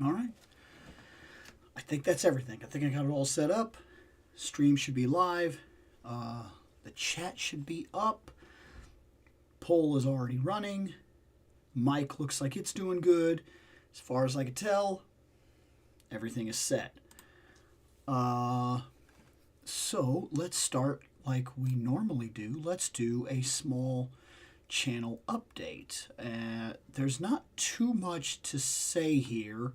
All right. I think that's everything. I think I got it all set up. Stream should be live. The chat should be up. Poll is already running. Mic looks like it's doing good. As far as I can tell, everything is set. So let's start like we normally do. Let's do a small channel update. There's not too much to say here.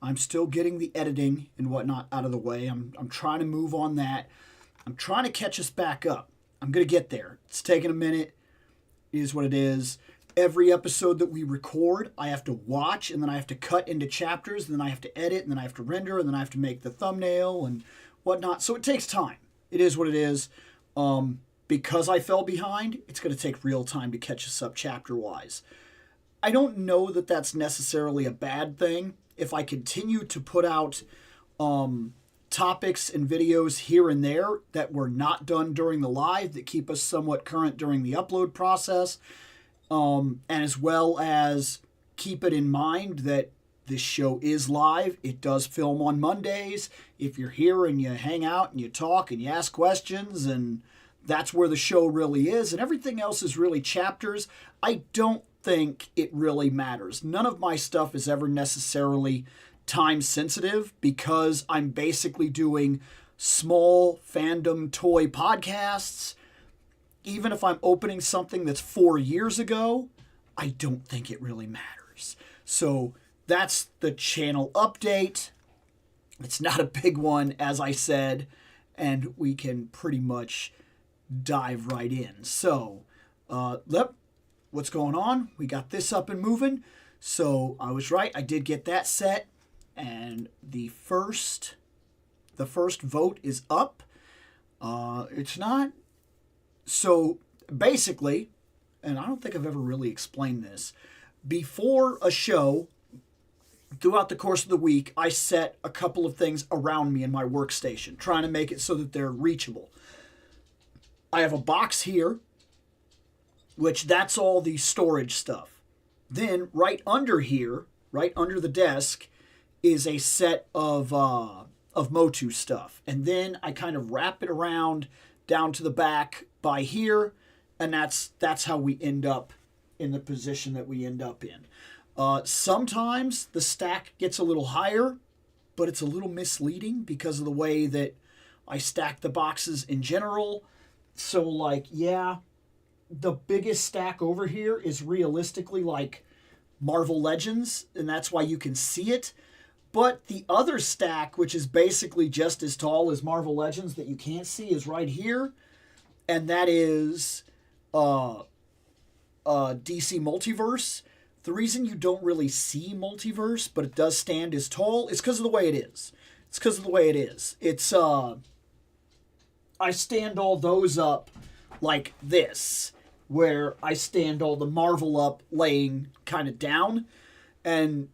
I'm still getting the editing and whatnot out of the way. I'm trying to move on that. I'm trying to catch us back up. I'm going to get there. It's taking a minute. It is what it is. Every episode that we record, I have to watch, and then I have to cut into chapters, and then I have to edit, and then I have to render, and then I have to make the thumbnail and whatnot. So it takes time. It is what it is. Because I fell behind, it's going to take real time to catch us up chapter-wise. I don't know that that's necessarily a bad thing. If I continue to put out topics and videos here and there that were not done during the live, that keep us somewhat current during the upload process, and as well as keep it in mind that this show is live. It does film on Mondays. If you're here and you hang out and you talk and you ask questions, and that's where the show really is, and everything else is really chapters, I don't think it really matters. None of my stuff is ever necessarily time sensitive because I'm basically doing small fandom toy podcasts. Even if I'm opening something that's 4 years ago, I don't think it really matters. So that's the channel update. It's not a big one, as I said, and we can pretty much dive right in. So, what's going on? We got this up and moving. So I was right. I did get that set, and the first vote is up. It's not. So basically, and I don't think I've ever really explained this, before a show, throughout the course of the week, I set a couple of things around me in my workstation, trying to make it so that they're reachable. I have a box here, which that's all the storage stuff. Then right under here, right under the desk, is a set of Motu stuff. And then I kind of wrap it around down to the back by here, and that's how we end up in the position that we end up in. Sometimes the stack gets a little higher, but it's a little misleading because of the way that I stack the boxes in general. So, like, yeah, the biggest stack over here is realistically like Marvel Legends, and that's why you can see it. But the other stack, which is basically just as tall as Marvel Legends that you can't see, is right here. And that is DC Multiverse. The reason you don't really see Multiverse, but it does stand as tall, is because of the way it is. It's because of the way it is. It's, I stand all those up like this, where I stand all the Marvel up laying kind of down, and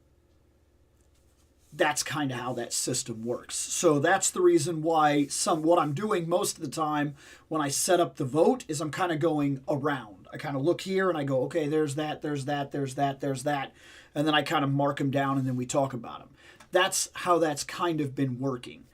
that's kind of how that system works. So that's the reason why what I'm doing most of the time when I set up the vote is I'm kind of going around. I kind of look here and I go, okay, there's that, there's that, there's that, there's that, and then I kind of mark them down and then we talk about them. That's how that's kind of been working.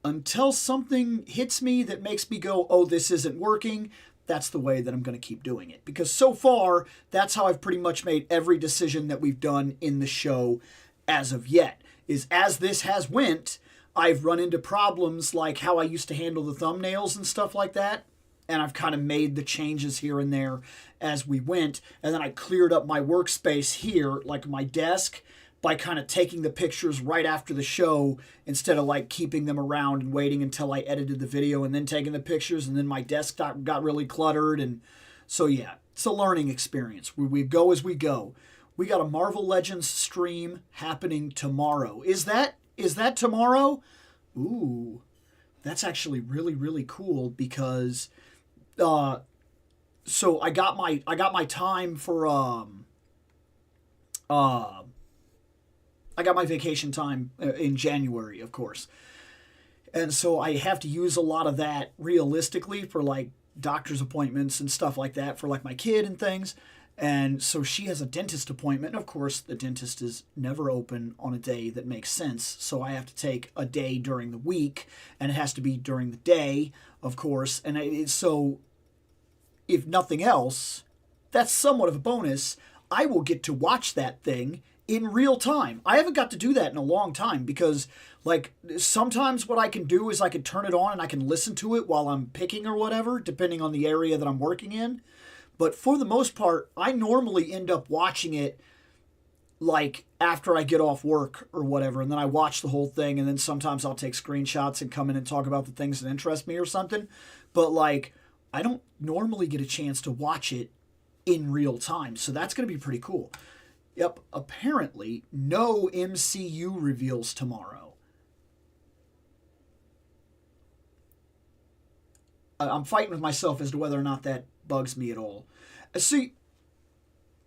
Until something hits me that makes me go, oh, this isn't working, that's the way that I'm going to keep doing it. Because so far, that's how I've pretty much made every decision that we've done in the show as of yet. Is as this has went, I've run into problems like how I used to handle the thumbnails and stuff like that. And I've kind of made the changes here and there as we went. And then I cleared up my workspace here, like my desk, by kind of taking the pictures right after the show instead of like keeping them around and waiting until I edited the video and then taking the pictures. And then my desktop got really cluttered. And so, yeah, it's a learning experience. We go as we go. We got a Marvel Legends stream happening tomorrow. Is that tomorrow? Ooh, that's actually really, really cool because so I got my time for I got my vacation time in January, of course. And so I have to use a lot of that realistically for like doctor's appointments and stuff like that for like my kid and things. And so she has a dentist appointment. And of course, the dentist is never open on a day that makes sense. So I have to take a day during the week, and it has to be during the day, of course. And so, if nothing else, that's somewhat of a bonus. I will get to watch that thing in real time. I haven't got to do that in a long time because, like, sometimes what I can do is I can turn it on and I can listen to it while I'm picking or whatever, depending on the area that I'm working in. But for the most part, I normally end up watching it like after I get off work or whatever, and then I watch the whole thing, and then sometimes I'll take screenshots and come in and talk about the things that interest me or something. But like, I don't normally get a chance to watch it in real time, so that's going to be pretty cool. Yep, apparently no MCU reveals tomorrow. I'm fighting with myself as to whether or not that bugs me at all. See,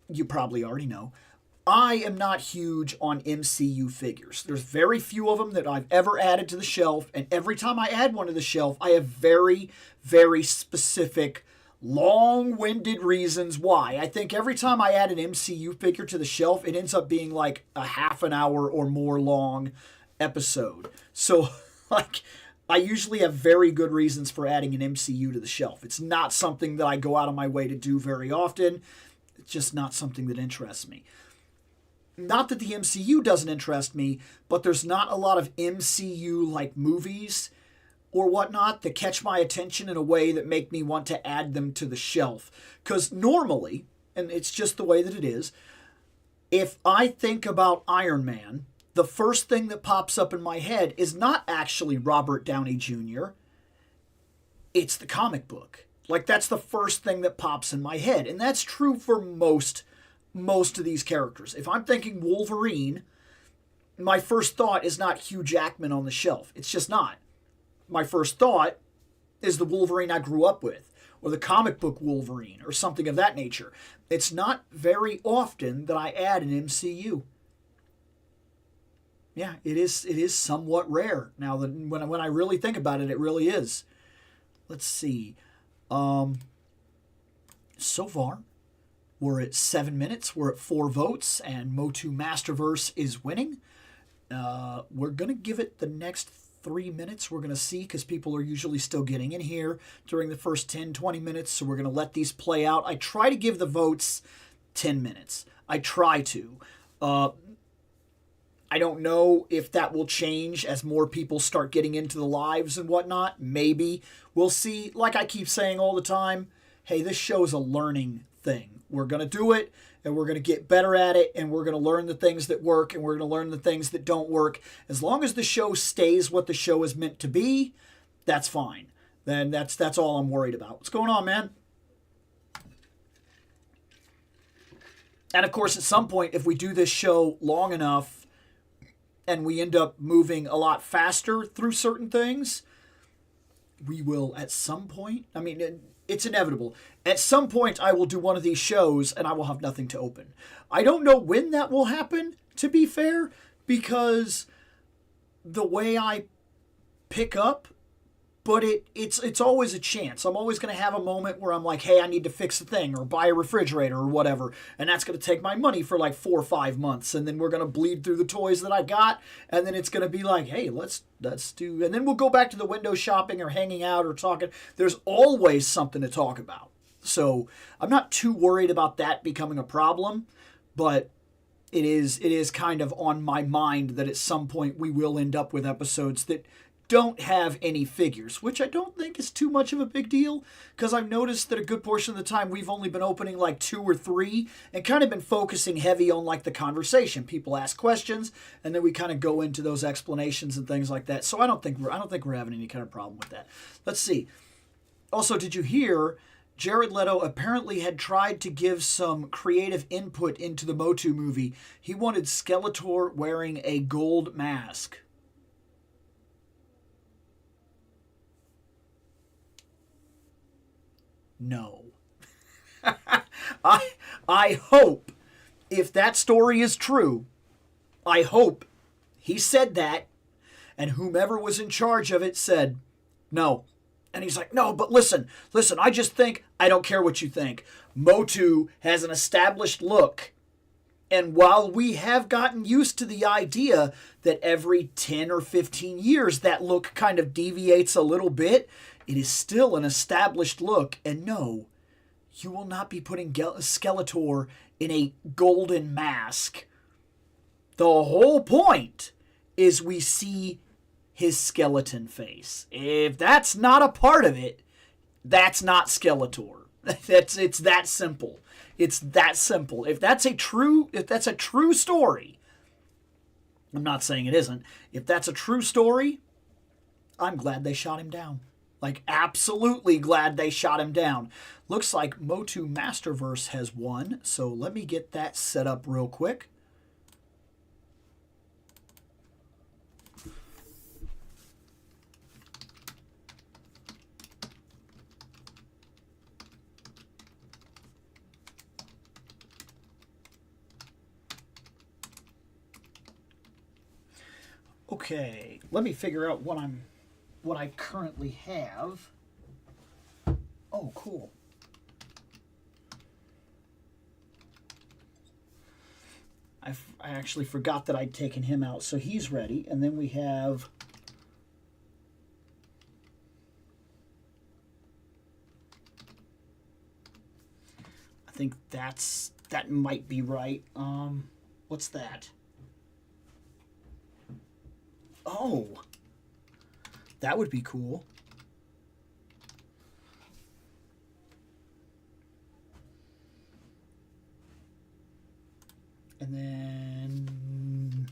you probably already know, I am not huge on MCU figures. There's very few of them that I've ever added to the shelf, and every time I add one to the shelf, I have very, very specific, long-winded reasons why. I think every time I add an MCU figure to the shelf, it ends up being like a half an hour or more long episode. So, like, I usually have very good reasons for adding an MCU to the shelf. It's not something that I go out of my way to do very often. It's just not something that interests me. Not that the MCU doesn't interest me, but there's not a lot of MCU-like movies or whatnot that catch my attention in a way that make me want to add them to the shelf. Because normally, and it's just the way that it is, if I think about Iron Man, the first thing that pops up in my head is not actually Robert Downey Jr., it's the comic book. Like, that's the first thing that pops in my head. And that's true for most of these characters. If I'm thinking Wolverine, my first thought is not Hugh Jackman on the shelf. It's just not. My first thought is the Wolverine I grew up with, or the comic book Wolverine, or something of that nature. It's not very often that I add an MCU. Yeah, it is somewhat rare. Now, when I really think about it, it really is. Let's see. So far, we're at 7 minutes. We're at 4 votes, and Motu Masterverse is winning. We're going to give it the next 3 minutes. We're going to see, because people are usually still getting in here during the first 10, 20 minutes, so we're going to let these play out. I try to give the votes 10 minutes. I try to. I don't know if that will change as more people start getting into the lives and whatnot. Maybe. We'll see. Like I keep saying all the time, hey, this show is a learning thing. We're going to do it, and we're going to get better at it, and we're going to learn the things that work, and we're going to learn the things that don't work. As long as the show stays what the show is meant to be, that's fine. Then that's all I'm worried about. What's going on, man? And of course, at some point, if we do this show long enough, and we end up moving a lot faster through certain things, we will at some point, I mean, it's inevitable. At some point, I will do one of these shows and I will have nothing to open. I don't know when that will happen, to be fair, because the way I pick up, but it's always a chance. I'm always going to have a moment where I'm like, hey, I need to fix a thing or buy a refrigerator or whatever, and that's going to take my money for like 4 or 5 months, and then we're going to bleed through the toys that I got, and then it's going to be like, hey, let's do, and then we'll go back to the window shopping or hanging out or talking. There's always something to talk about. So I'm not too worried about that becoming a problem, but it is kind of on my mind that at some point we will end up with episodes that don't have any figures, which I don't think is too much of a big deal, because I've noticed that a good portion of the time we've only been opening like 2 or 3 and kind of been focusing heavy on like the conversation. People ask questions and then we kind of go into those explanations and things like that. So I don't think we're having any kind of problem with that. Let's see. Also, did you hear Jared Leto apparently had tried to give some creative input into the Motu movie? He wanted Skeletor wearing a gold mask. No. I hope, if that story is true, I hope he said that, and whomever was in charge of it said, no, And he's like, no, but listen, I just think, I don't care what you think. Motu has an established look. And while we have gotten used to the idea that every 10 or 15 years that look kind of deviates a little bit, it is still an established look. And no, you will not be putting Skeletor in a golden mask. The whole point is we see his skeleton face. If that's not a part of it, that's not Skeletor. It's that simple. It's that simple. If that's a true story, I'm not saying it isn't. If that's a true story, I'm glad they shot him down. Like, absolutely glad they shot him down. Looks like Motu Masterverse has won, so let me get that set up real quick. Okay, let me figure out what I currently have. Oh, cool. I actually forgot that I'd taken him out, so he's ready. And then we have... I think that might be right. What's that? Oh, that would be cool. And then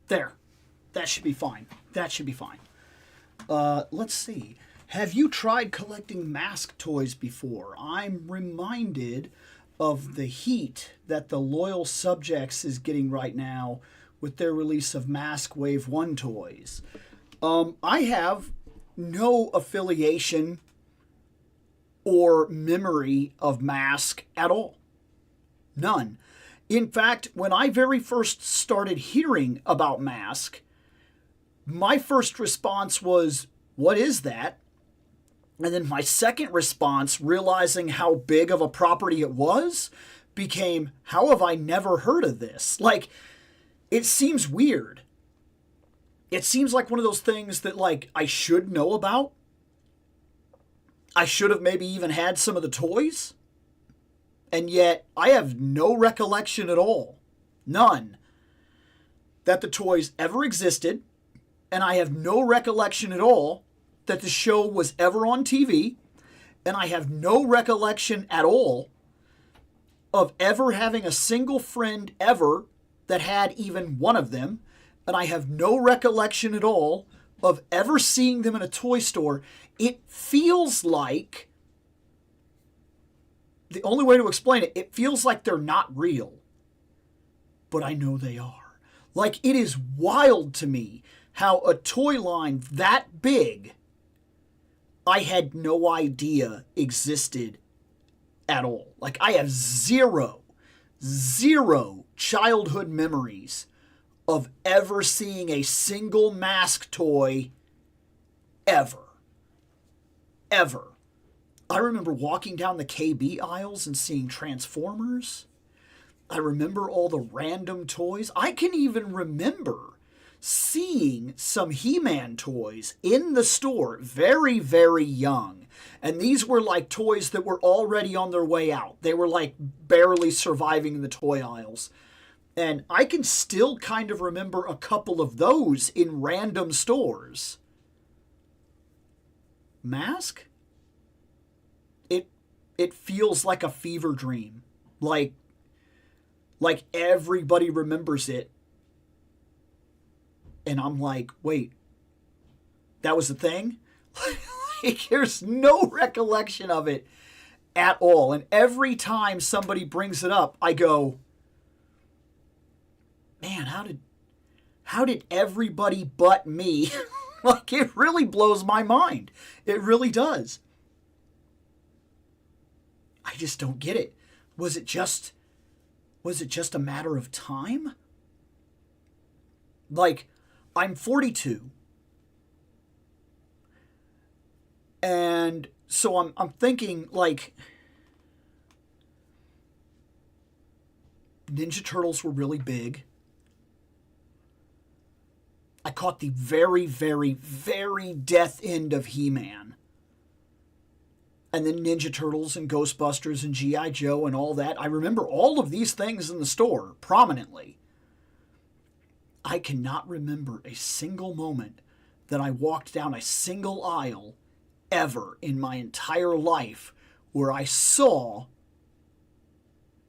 there. That should be fine. That should be fine. Let's see. Have you tried collecting mask toys before? I'm reminded of the heat that the Loyal Subjects is getting right now with their release of Mask Wave 1 toys. I have no affiliation or memory of Mask at all. None. In fact, when I very first started hearing about Mask, my first response was, what is that? And then my second response, realizing how big of a property it was, became, how have I never heard of this? Like, it seems weird. It seems like one of those things that, like, I should know about. I should have maybe even had some of the toys. And yet, I have no recollection at all. None. That the toys ever existed. And I have no recollection at all that the show was ever on TV, and I have no recollection at all of ever having a single friend ever that had even one of them, and I have no recollection at all of ever seeing them in a toy store. It feels like, the only way to explain it, it feels like they're not real, but I know they are. Like, it is wild to me how a toy line that big I had no idea existed at all. Like, I have zero childhood memories of ever seeing a single Mask toy ever. Ever. I remember walking down the KB aisles and seeing Transformers. I remember all the random toys. I can even remember seeing some He-Man toys in the store very, very young. And these were like toys that were already on their way out. They were like barely surviving in the toy aisles. And I can still kind of remember a couple of those in random stores. Mask? It feels like a fever dream. Like everybody remembers it. And I'm like, wait, that was the thing? Like, there's no recollection of it at all. And every time somebody brings it up, I go, man, how did everybody but me? Like, it really blows my mind. It really does. I just don't get it. Was it just was it just a matter of time? Like, I'm 42. And so I'm thinking, like, Ninja Turtles were really big. I caught the very, very, very death end of He-Man. And then Ninja Turtles and Ghostbusters and G.I. Joe and all that. I remember all of these things in the store prominently. I cannot remember a single moment that I walked down a single aisle ever in my entire life where I saw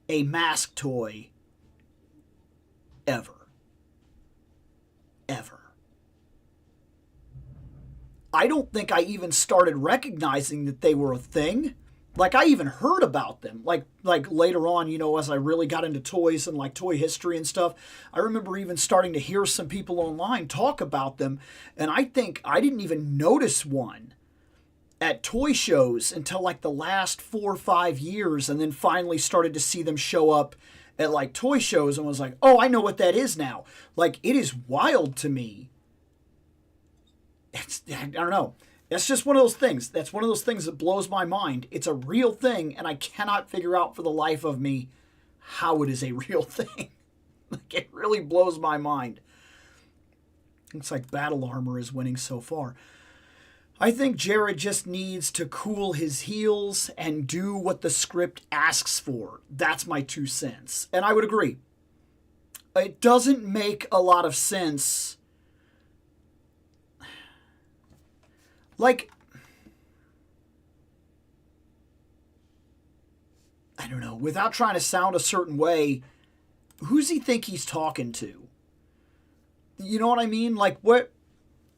a mask toy ever. Ever. I don't think I even started recognizing that they were a thing. Like, I even heard about them. Like later on, you know, as I really got into toys and like toy history and stuff, I remember even starting to hear some people online talk about them. And I think I didn't even notice one at toy shows until like the last 4 or 5 years, and then finally started to see them show up at like toy shows and was like, oh, I know what that is now. Like, it is wild to me. I don't know. That's just one of those things. That's one of those things that blows my mind. It's a real thing, and I cannot figure out for the life of me how it is a real thing. Like, it really blows my mind. It's like Battle Armor is winning so far. I think Jared just needs to cool his heels and do what the script asks for. That's my 2 cents. And I would agree. It doesn't make a lot of sense. Like, I don't know, without trying to sound a certain way, who's he think he's talking to? You know what I mean? Like, what?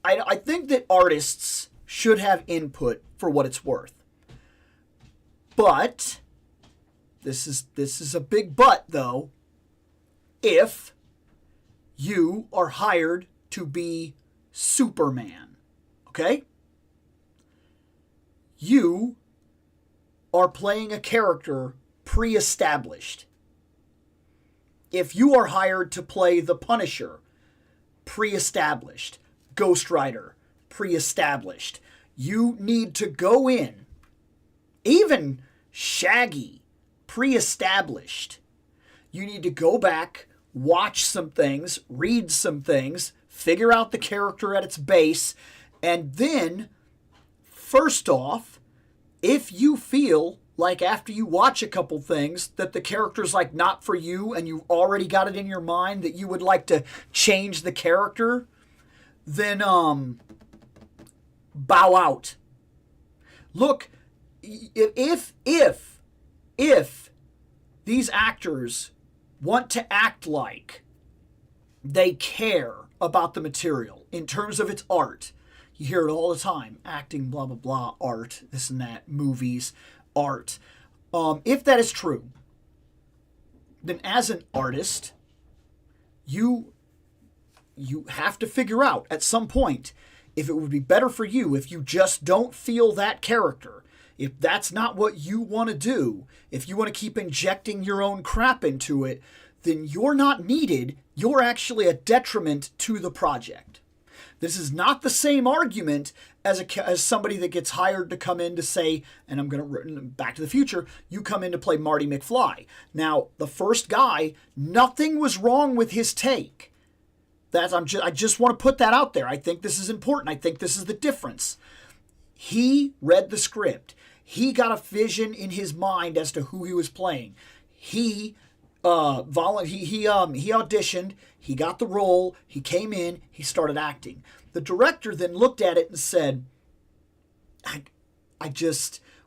I think that artists should have input for what it's worth. But, this is a big but, though. If you are hired to be Superman, okay? You are playing a character pre-established. If you are hired to play the Punisher, pre-established. Ghost Rider, pre-established. You need to go in. Even Shaggy, pre-established. You need to go back, watch some things, read some things, figure out the character at its base, and then, first off, if you feel like after you watch a couple things that the character's like not for you and you've already got it in your mind that you would like to change the character, then bow out. Look, if these actors want to act like they care about the material in terms of its art, you hear it all the time. Acting, blah, blah, blah, art, this and that, movies, art. If that is true, then as an artist, you have to figure out at some point if it would be better for you if you just don't feel that character. If that's not what you want to do, if you want to keep injecting your own crap into it, then you're not needed. You're actually a detriment to the project. This is not the same argument as somebody that gets hired to come in to say, and I'm going to, Back to the Future, you come in to play Marty McFly. Now, the first guy, nothing was wrong with his take. I just want to put that out there. I think this is important. I think this is the difference. He read the script. He got a vision in his mind as to who he was playing. He auditioned, he got the role, he came in, he started acting. The director then looked at it and said,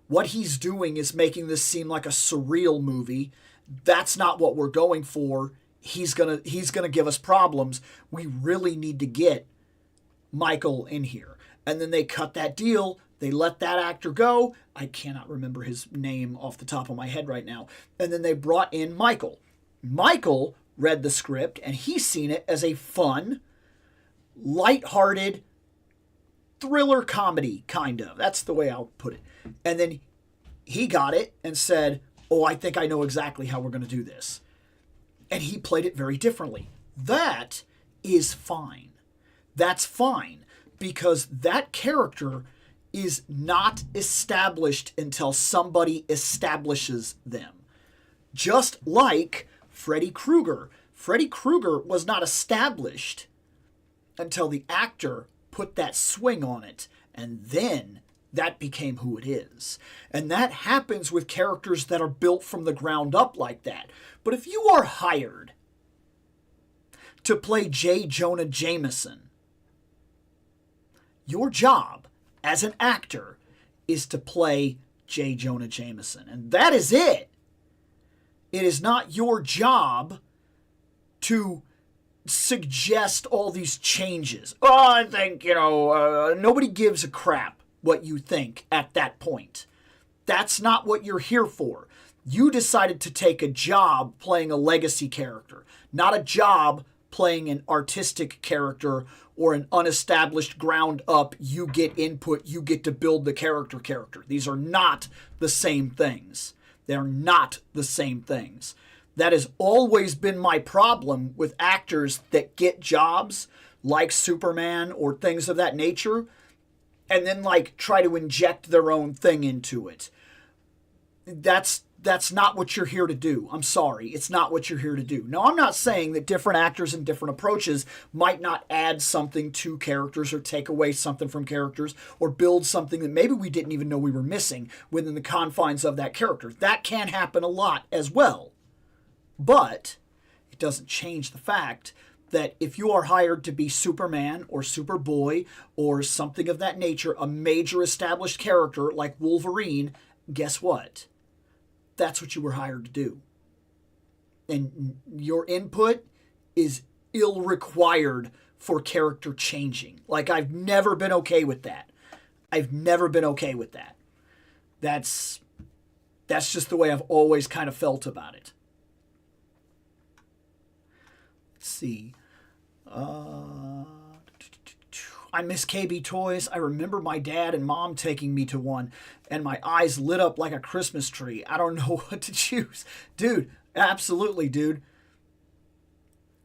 what he's doing is making this seem like a surreal movie. That's not what we're going for. He's gonna give us problems. We really need to get Michael in here. And then they cut that deal. They let that actor go. I cannot remember his name off the top of my head right now. And then they brought in Michael. Michael read the script, and he's seen it as a fun, lighthearted thriller comedy, kind of. That's the way I'll put it. And then he got it and said, oh, I think I know exactly how we're going to do this. And he played it very differently. That is fine. That's fine, because that character is not established until somebody establishes them. Just like Freddy Krueger. Freddy Krueger was not established until the actor put that swing on it, and then that became who it is. And that happens with characters that are built from the ground up like that. But if you are hired to play J. Jonah Jameson, your job as an actor is to play J. Jonah Jameson. And that is it. It is not your job to suggest all these changes. Oh, I think, nobody gives a crap what you think at that point. That's not what you're here for. You decided to take a job playing a legacy character, not a job playing an artistic character or an unestablished ground up, you get input, you get to build the character. These are not the same things. They're not the same things. That has always been my problem with actors that get jobs like Superman or things of that nature, and then try to inject their own thing into it. That's not what you're here to do. I'm sorry. It's not what you're here to do. Now, I'm not saying that different actors and different approaches might not add something to characters or take away something from characters or build something that maybe we didn't even know we were missing within the confines of that character. That can happen a lot as well. But it doesn't change the fact that if you are hired to be Superman or Superboy or something of that nature, a major established character like Wolverine, guess what? That's what you were hired to do. And your input is ill-required for character changing. I've never been okay with that. I've never been okay with that. That's just the way I've always kind of felt about it. Let's see. I miss KB Toys. I remember my dad and mom taking me to one, and my eyes lit up like a Christmas tree. I don't know what to choose. Dude, absolutely, dude.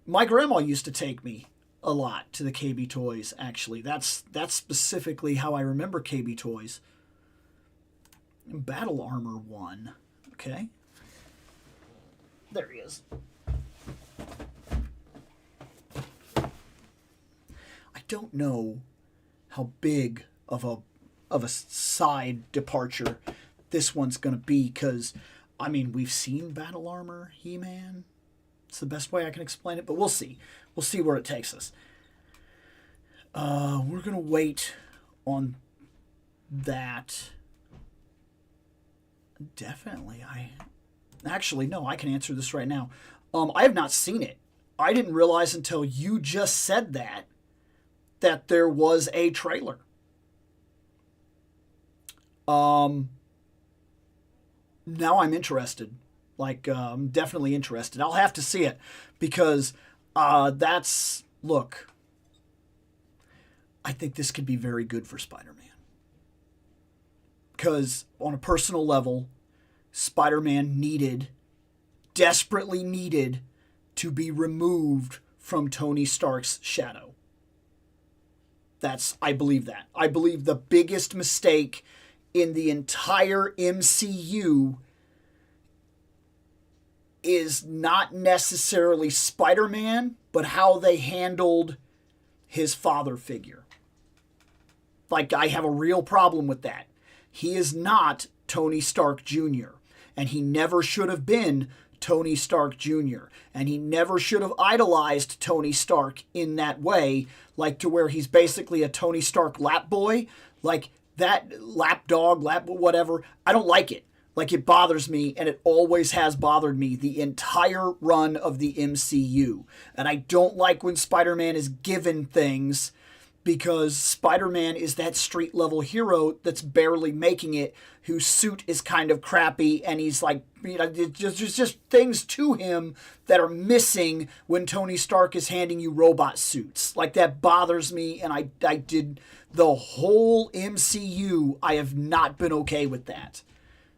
My grandma used to take me a lot to the KB Toys, actually. That's specifically how I remember KB Toys. Battle Armor 1. Okay. There he is. I don't know how big of a side departure this one's going to be, because, we've seen Battle Armor He-Man. It's the best way I can explain it, but we'll see. We'll see where it takes us. We're going to wait on that. Definitely. Actually, no, I can answer this right now. I have not seen it. I didn't realize until you just said that there was a trailer. Now I'm interested. I'm definitely interested. I'll have to see it, because look, I think this could be very good for Spider-Man. Because on a personal level, Spider-Man desperately needed to be removed from Tony Stark's shadow. I believe that. I believe the biggest mistake in the entire MCU is not necessarily Spider-Man, but how they handled his father figure. I have a real problem with that. He is not Tony Stark Jr., and he never should have been Tony Stark Jr., and he never should have idolized Tony Stark in that way, to where he's basically a Tony Stark lap boy, that lap dog, whatever. I don't like it. It bothers me, and it always has bothered me the entire run of the MCU. And I don't like when Spider-Man is given things, because Spider-Man is that street-level hero that's barely making it, whose suit is kind of crappy, and he's there's just things to him that are missing when Tony Stark is handing you robot suits. That bothers me, and I did the whole MCU, I have not been okay with that.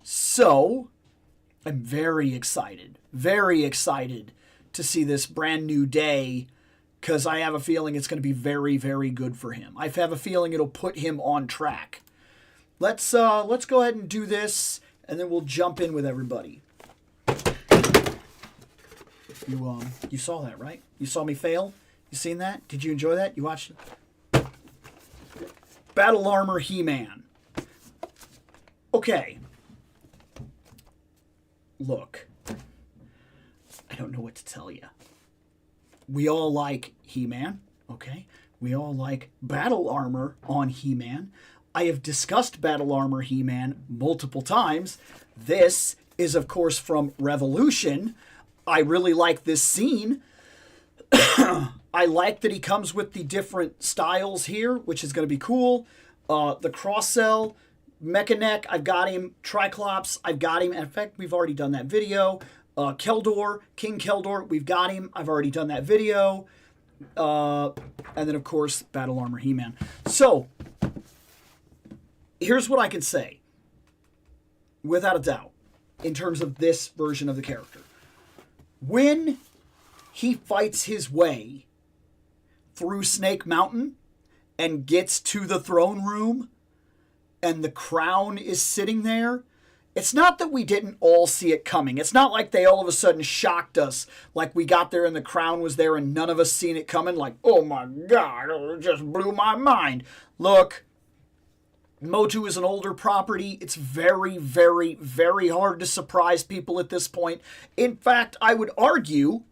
So, I'm very excited to see this brand new day, because I have a feeling it's going to be very, very good for him. I have a feeling it'll put him on track. Let's go ahead and do this, and then we'll jump in with everybody. You saw that, right? You saw me fail? You seen that? Did you enjoy that? You watched it? Battle Armor He-Man. Okay. Look. I don't know what to tell you. We all like He-Man, okay? We all like Battle Armor on He-Man. I have discussed Battle Armor He-Man multiple times. This is, of course, from Revolution. I really like this scene. I like that he comes with the different styles here, which is going to be cool. The cross-cell, Mechanic, I've got him. Triclops, I've got him. In fact, we've already done that video. Keldor, King Keldor, we've got him. I've already done that video. And then, of course, Battle Armor He-Man. So, here's what I can say, without a doubt, in terms of this version of the character. When he fights his way through Snake Mountain and gets to the throne room and the crown is sitting there, it's not that we didn't all see it coming. It's not like they all of a sudden shocked us, like we got there and the crown was there and none of us seen it coming, like, oh my God, it just blew my mind. Look, Motu is an older property. It's very, very, very hard to surprise people at this point. In fact, I would argue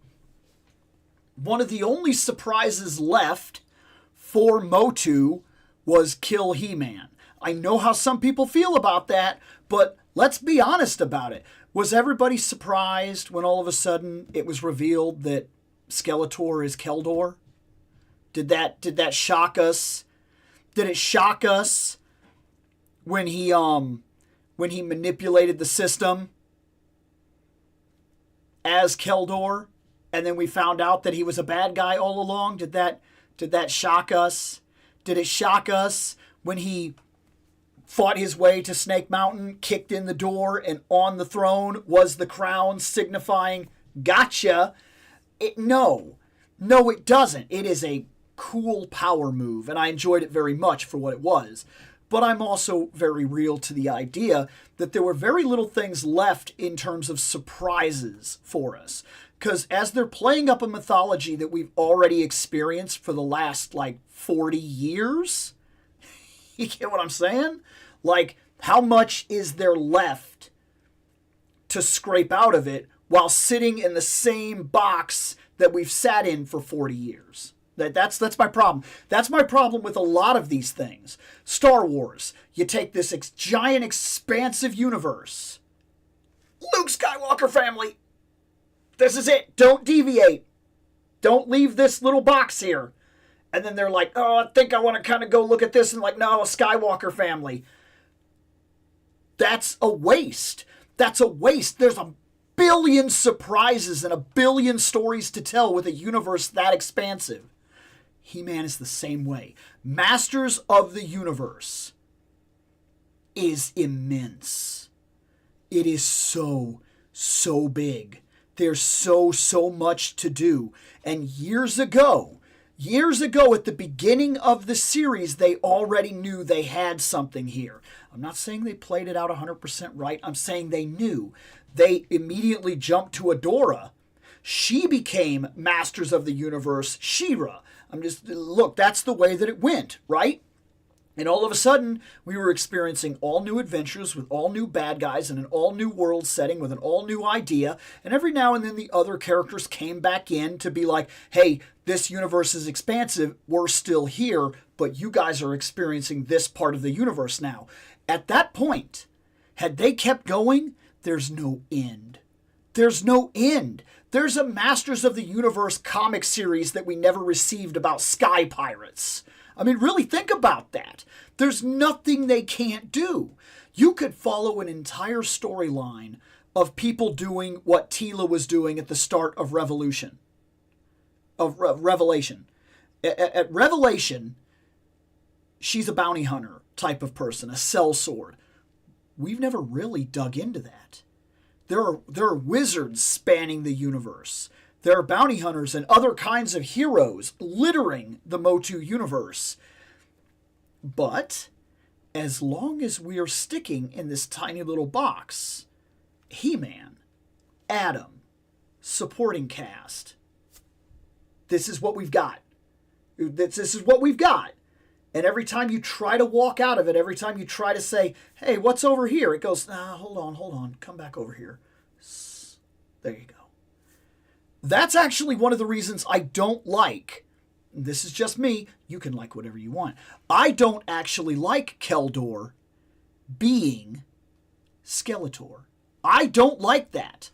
one of the only surprises left for Motu was Kill He-Man. I know how some people feel about that, but let's be honest about it. Was everybody surprised when all of a sudden it was revealed that Skeletor is Keldor? Did that shock us? Did it shock us when he manipulated the system as Keldor, and then we found out that he was a bad guy all along? Did that shock us? Did it shock us when he fought his way to Snake Mountain, kicked in the door, and on the throne was the crown signifying gotcha? No, it doesn't. It is a cool power move, and I enjoyed it very much for what it was. But I'm also very real to the idea that there were very little things left in terms of surprises for us. Because as they're playing up a mythology that we've already experienced for the last, 40 years, you get what I'm saying? Like, how much is there left to scrape out of it while sitting in the same box that we've sat in for 40 years? That's my problem. That's my problem with a lot of these things. Star Wars, you take this giant, expansive universe. Luke Skywalker family, this is it. Don't deviate. Don't leave this little box here. And then they're like, oh, I think I want to kind of go look at this. And no, a Skywalker family. That's a waste. That's a waste. There's a billion surprises and a billion stories to tell with a universe that expansive. He-Man is the same way. Masters of the Universe is immense. It is so big. There's so much to do. And years ago, at the beginning of the series, they already knew they had something here. I'm not saying they played it out 100% right. I'm saying they knew. They immediately jumped to Adora. She became Masters of the Universe She-Ra. Look, that's the way that it went, right? And all of a sudden, we were experiencing all new adventures with all new bad guys in an all new world setting with an all new idea. And every now and then the other characters came back in to be like, hey, this universe is expansive. We're still here, but you guys are experiencing this part of the universe now. At that point, had they kept going, there's no end. There's no end. There's a Masters of the Universe comic series that we never received about Sky Pirates. I mean, really think about that. There's nothing they can't do. You could follow an entire storyline of people doing what Teela was doing at the start of Revelation. At Revelation, she's a bounty hunter type of person, a sellsword. We've never really dug into that. There are wizards spanning the universe. There are bounty hunters and other kinds of heroes littering the Motu universe. But as long as we are sticking in this tiny little box, He-Man, Adam, supporting cast, this is what we've got. This is what we've got. And every time you try to walk out of it, every time you try to say, hey, what's over here? It goes, hold on, come back over here. There you go. That's actually one of the reasons I don't like, this is just me, you can like whatever you want, I don't actually like Keldor being Skeletor. I don't like that.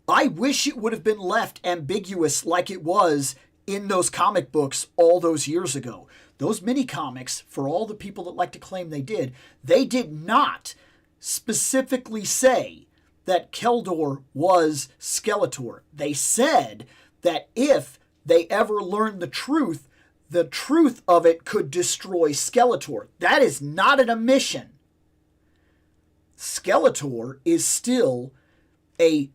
I wish it would have been left ambiguous like it was in those comic books all those years ago. Those mini comics, for all the people that like to claim they did not specifically say that Keldor was Skeletor. They said that if they ever learned the truth of it could destroy Skeletor. That is not an omission. Skeletor is still a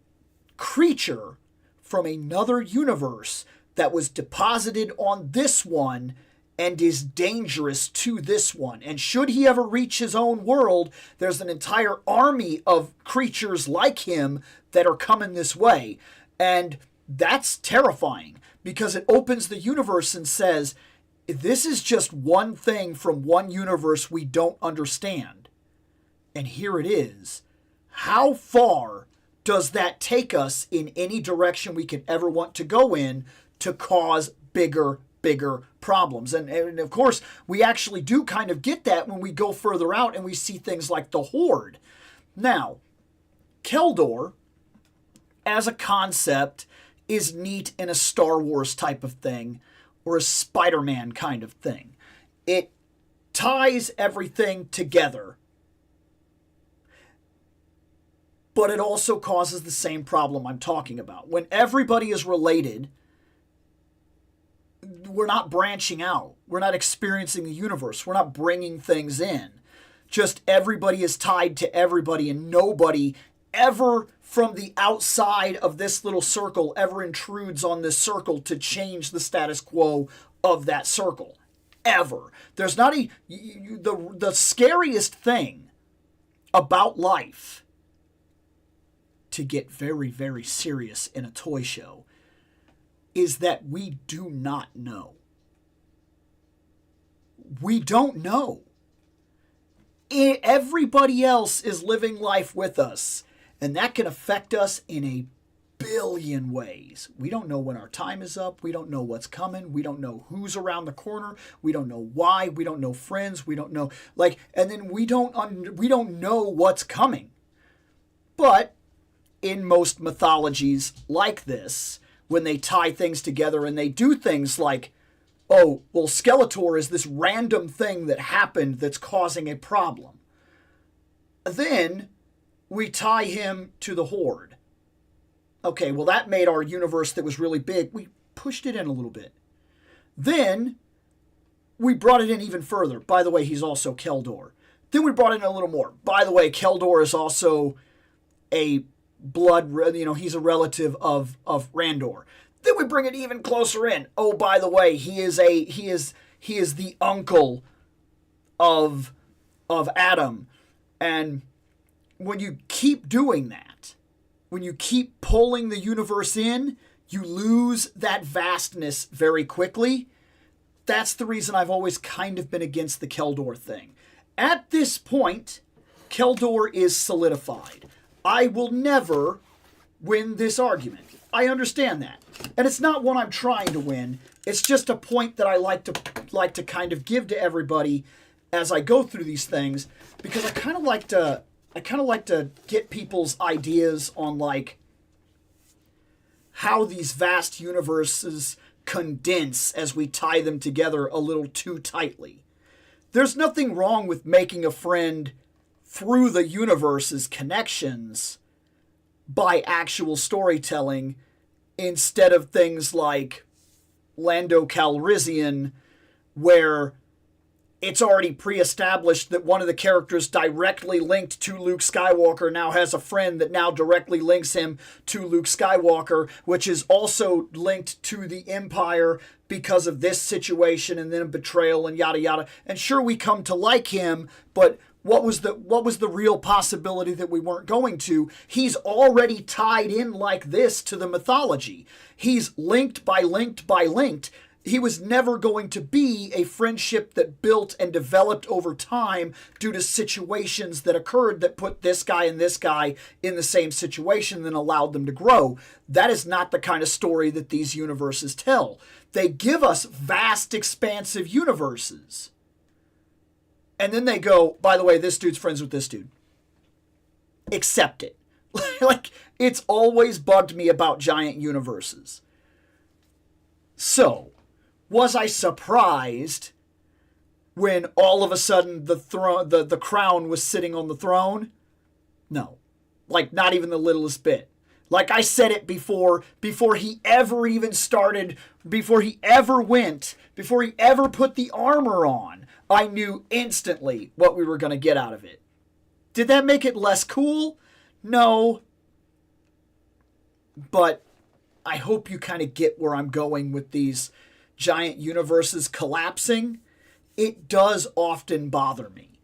creature from another universe that was deposited on this one and is dangerous to this one. And should he ever reach his own world, there's an entire army of creatures like him that are coming this way. And that's terrifying because it opens the universe and says, this is just one thing from one universe we don't understand. And here it is. How far does that take us in any direction we could ever want to go in to cause bigger problems? And of course, we actually do kind of get that when we go further out and we see things like the Horde. Now, Keldor, as a concept, is neat in a Star Wars type of thing or a Spider-Man kind of thing. It ties everything together. But it also causes the same problem I'm talking about. When everybody is related, we're not branching out. We're not experiencing the universe. We're not bringing things in. Just everybody is tied to everybody, and nobody ever from the outside of this little circle ever intrudes on this circle to change the status quo of that circle. Ever. There's not the scariest thing about life, to get very, very serious in a toy show, is that we do not know. We don't know. Everybody else is living life with us, and that can affect us in a billion ways. We don't know when our time is up. We don't know what's coming. We don't know who's around the corner. We don't know why. We don't know friends. We don't know, and then we don't know what's coming. But in most mythologies like this, when they tie things together and they do things like, oh, well, Skeletor is this random thing that happened that's causing a problem. Then we tie him to the Horde. Okay, well, that made our universe that was really big. We pushed it in a little bit. Then we brought it in even further. By the way, he's also Keldor. Then we brought in a little more. By the way, Keldor is also a he's a relative of Randor. Then we bring it even closer in. Oh, by the way, he is the uncle of Adam. And when you keep doing that, when you keep pulling the universe in, you lose that vastness very quickly. That's the reason I've always kind of been against the Keldor thing. At this point, Keldor is solidified. I will never win this argument. I understand that. And it's not one I'm trying to win. It's just a point that I like to kind of give to everybody as I go through these things, because I kind of like to get people's ideas on how these vast universes condense as we tie them together a little too tightly. There's nothing wrong with making a friend through the universe's connections by actual storytelling instead of things like Lando Calrissian, where it's already pre-established that one of the characters directly linked to Luke Skywalker now has a friend that now directly links him to Luke Skywalker, which is also linked to the Empire because of this situation and then a betrayal and yada yada. And sure, we come to like him, but what was the real possibility that we weren't going to? He's already tied in like this to the mythology. He's linked by linked by linked. He was never going to be a friendship that built and developed over time due to situations that occurred that put this guy and this guy in the same situation and allowed them to grow. That is not the kind of story that these universes tell. They give us vast, expansive universes. And then they go, by the way, this dude's friends with this dude. Accept it. Like, it's always bugged me about giant universes. So, was I surprised when all of a sudden the crown was sitting on the throne? No. Like, not even the littlest bit. Like I said it before he ever even started, before he ever put the armor on, I knew instantly what we were going to get out of it. Did that make it less cool? No. But I hope you kind of get where I'm going with these giant universes collapsing. It does often bother me.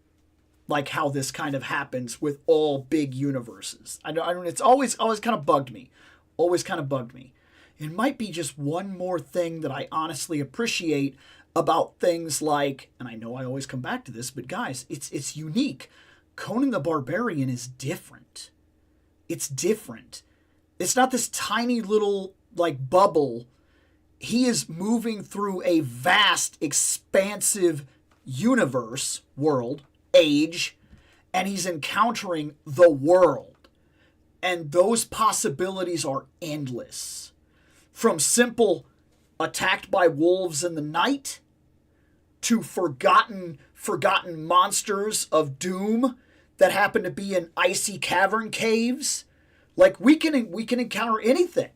Like how this kind of happens with all big universes. I don't. It's always kind of bugged me. Always kind of bugged me. It might be just one more thing that I honestly appreciate about things like, and I know I always come back to this, but guys, it's unique. Conan the Barbarian is different. It's different. It's not this tiny little like bubble. He is moving through a vast, expansive universe, world, age, and he's encountering the world. And those possibilities are endless. From simple attacked by wolves in the night to forgotten monsters of doom that happen to be in icy cavern caves. Like we can encounter anything,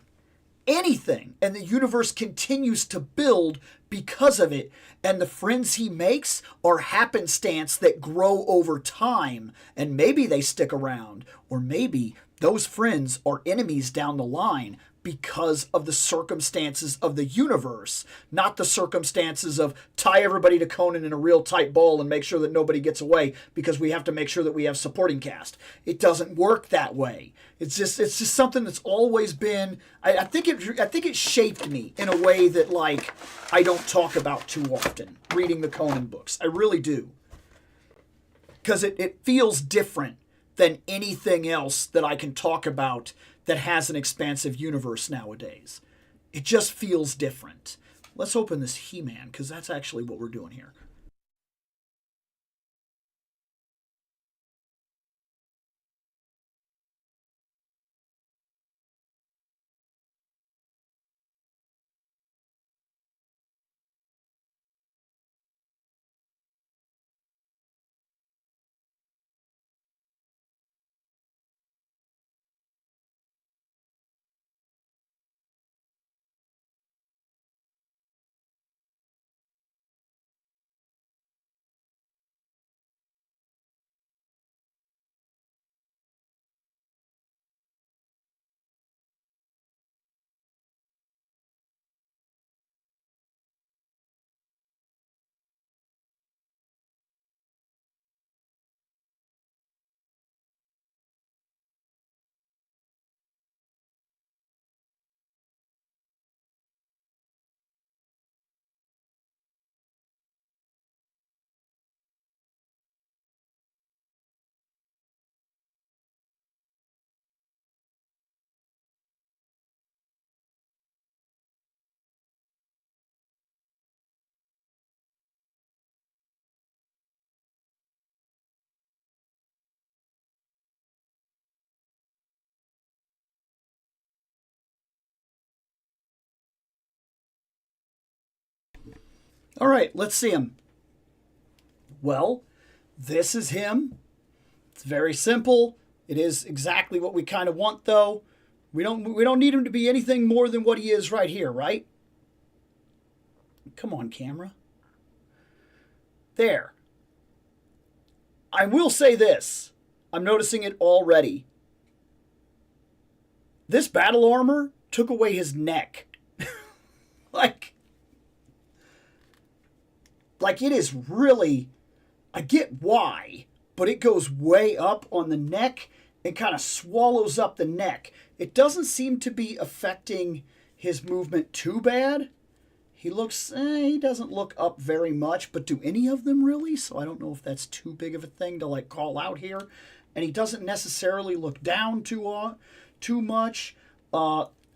and the universe continues to build because of it. And the friends he makes are happenstance that grow over time, and maybe they stick around, or maybe those friends are enemies down the line because of the circumstances of the universe, not the circumstances of tie everybody to Conan in a real tight ball and make sure that nobody gets away because we have to make sure that we have supporting cast. It doesn't work that way. It's just something that's always been. I think it shaped me in a way that like I don't talk about too often. Reading the Conan books, I really do, because it feels different than anything else that I can talk about that has an expansive universe nowadays. It just feels different. Let's open this He-Man, because that's actually what we're doing here. All right, let's see him. Well, this is him. It's very simple. It is exactly what we kind of want, though. We don't need him to be anything more than what he is right here, right? Come on, camera. There. I will say this. I'm noticing it already. This battle armor took away his neck. like it is really... I get why, but it goes way up on the neck and kind of swallows up the neck. It doesn't seem to be affecting his movement too bad. He doesn't look up very much, but do any of them really? So I don't know if that's too big of a thing to like call out here. And he doesn't necessarily look down too much.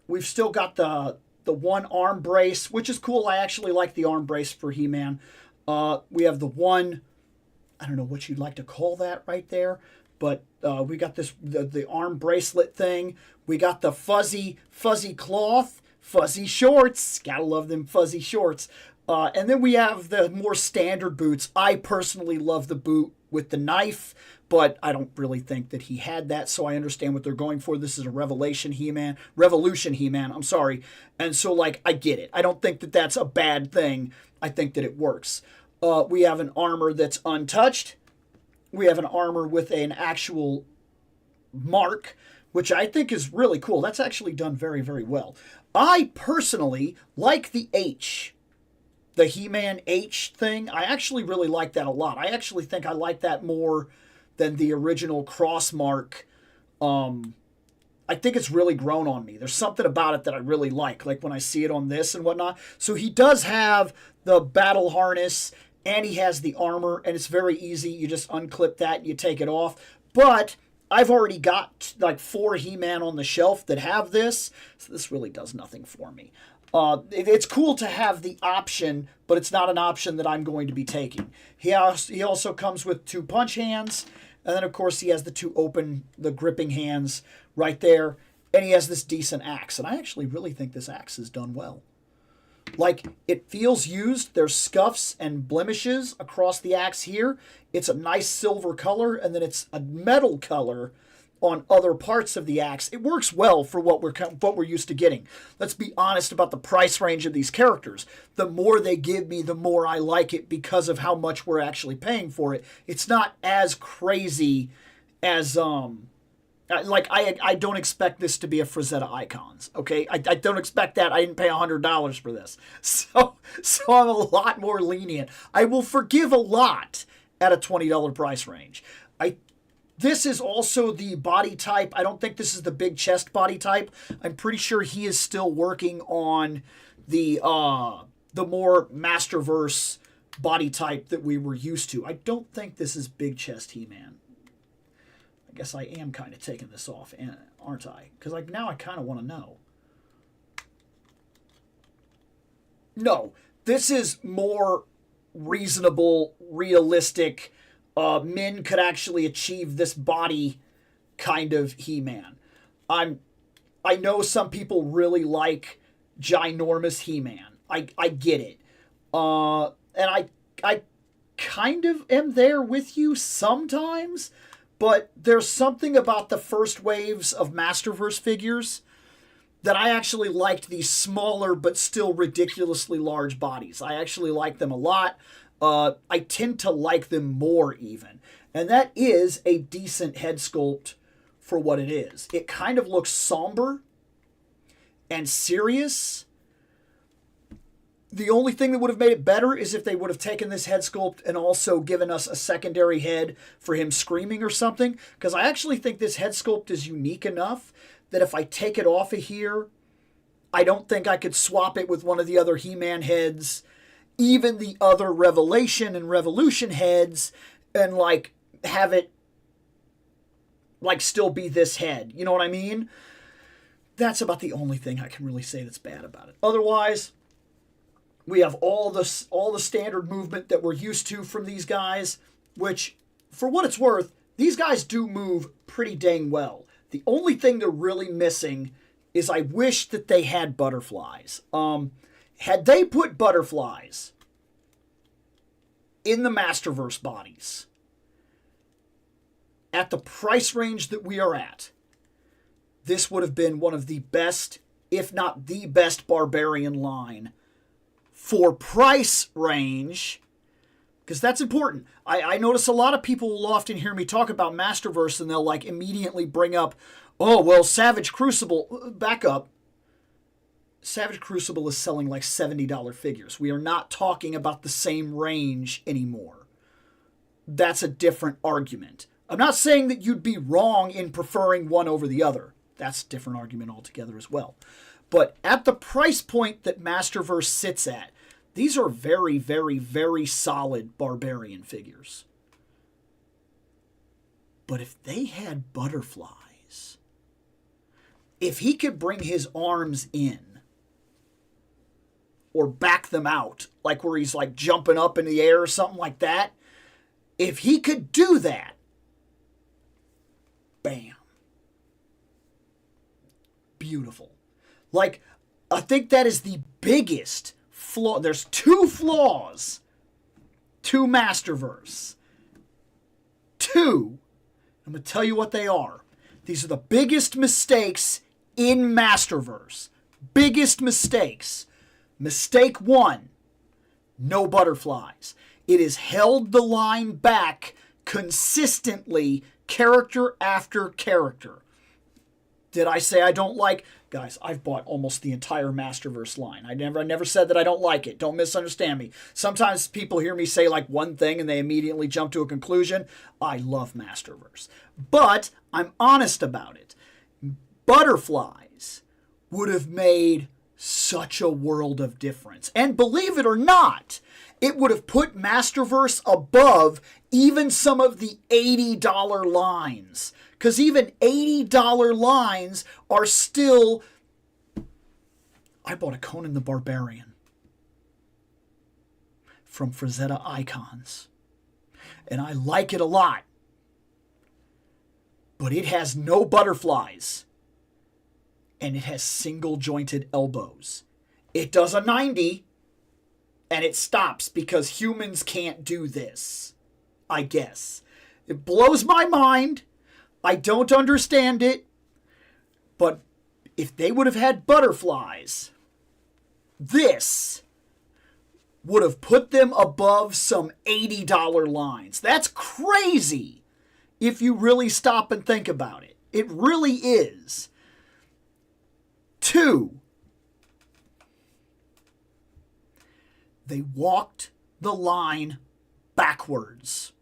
We've still got the one arm brace, which is cool. I actually like the arm brace for He-Man. We have the one, I don't know what you'd like to call that right there, but we got this the arm bracelet thing. We got the fuzzy cloth, fuzzy shorts. Gotta love them fuzzy shorts. And then we have the more standard boots. I personally love the boot with the knife, but I don't really think that he had that, so I understand what they're going for. This is a Revolution He-Man, I'm sorry. And so, like, I get it. I don't think that that's a bad thing. I think that it works. We have an armor that's untouched. We have an armor with an actual mark, which I think is really cool. That's actually done very, very well. I personally like the H. The He-Man H thing. I actually really like that a lot. I actually think I like that more than the original cross mark. I think it's really grown on me. There's something about it that I really like when I see it on this and whatnot. So he does have the battle harness, and he has the armor, and it's very easy. You just unclip that and you take it off. But I've already got like 4 He-Man on the shelf that have this, so this really does nothing for me. It's cool to have the option, but it's not an option that I'm going to be taking. He also comes with 2 punch hands, and then of course he has the gripping hands right there, and he has this decent axe, and I actually really think this axe is done well. Like, it feels used. There's scuffs and blemishes across the axe here. It's a nice silver color, and then it's a metal color on other parts of the axe. It works well for what we're used to getting. Let's be honest about the price range of these characters. The more they give me, the more I like it because of how much we're actually paying for it. It's not as crazy as I don't expect this to be a Frazetta Icons, okay? I don't expect that. I didn't pay $100 for this. So I'm a lot more lenient. I will forgive a lot at a $20 price range. This is also the body type. I don't think this is the big chest body type. I'm pretty sure he is still working on the more Masterverse body type that we were used to. I don't think this is big chest He-Man. I guess I am kind of taking this off, aren't I? Because now I kind of want to know. No, this is more reasonable, realistic. Men could actually achieve this body kind of He-Man. I know some people really like ginormous He-Man. I get it. And I kind of am there with you sometimes. But there's something about the first waves of Masterverse figures that I actually liked these smaller but still ridiculously large bodies. I actually like them a lot. I tend to like them more even. And that is a decent head sculpt for what it is. It kind of looks somber and serious. The only thing that would have made it better is if they would have taken this head sculpt and also given us a secondary head for him screaming or something. Because I actually think this head sculpt is unique enough that if I take it off of here, I don't think I could swap it with one of the other He-Man heads, even the other Revelation and Revolution heads, and like have it like still be this head. You know what I mean? That's about the only thing I can really say that's bad about it. Otherwise, we have all the standard movement that we're used to from these guys, which, for what it's worth, these guys do move pretty dang well. The only thing they're really missing is I wish that they had butterflies. Had they put butterflies in the Masterverse bodies at the price range that we are at, this would have been one of the best, if not the best, Barbarian line for price range, because that's important. I notice a lot of people will often hear me talk about Masterverse and they'll like immediately bring up, oh, well, Savage Crucible, back up. Savage Crucible is selling like $70 figures. We are not talking about the same range anymore. That's a different argument. I'm not saying that you'd be wrong in preferring one over the other. That's a different argument altogether as well. But at the price point that Masterverse sits at, these are very, very, very solid Barbarian figures. But if they had butterflies, if he could bring his arms in or back them out, like where he's like jumping up in the air or something like that, if he could do that, bam. Beautiful. Like, I think that is the biggest flaw. There's two flaws to Masterverse. Two. I'm going to tell you what they are. These are the biggest mistakes in Masterverse. Biggest mistakes. Mistake one, no butterflies. It has held the line back consistently, character after character. Did I say I don't like... Guys, I've bought almost the entire Masterverse line. I never said that I don't like it. Don't misunderstand me. Sometimes people hear me say like one thing and they immediately jump to a conclusion. I love Masterverse. But I'm honest about it. Butterflies would have made such a world of difference. And believe it or not, it would have put Masterverse above even some of the $80 lines. Because even $80 lines are still... I bought a Conan the Barbarian from Frazetta Icons. And I like it a lot. But it has no butterflies. And it has single-jointed elbows. It does a 90, and it stops because humans can't do this, I guess. It blows my mind. I don't understand it. But if they would have had butterflies, this would have put them above some $80 lines. That's crazy if you really stop and think about it. It really is. Two, they walked the line backwards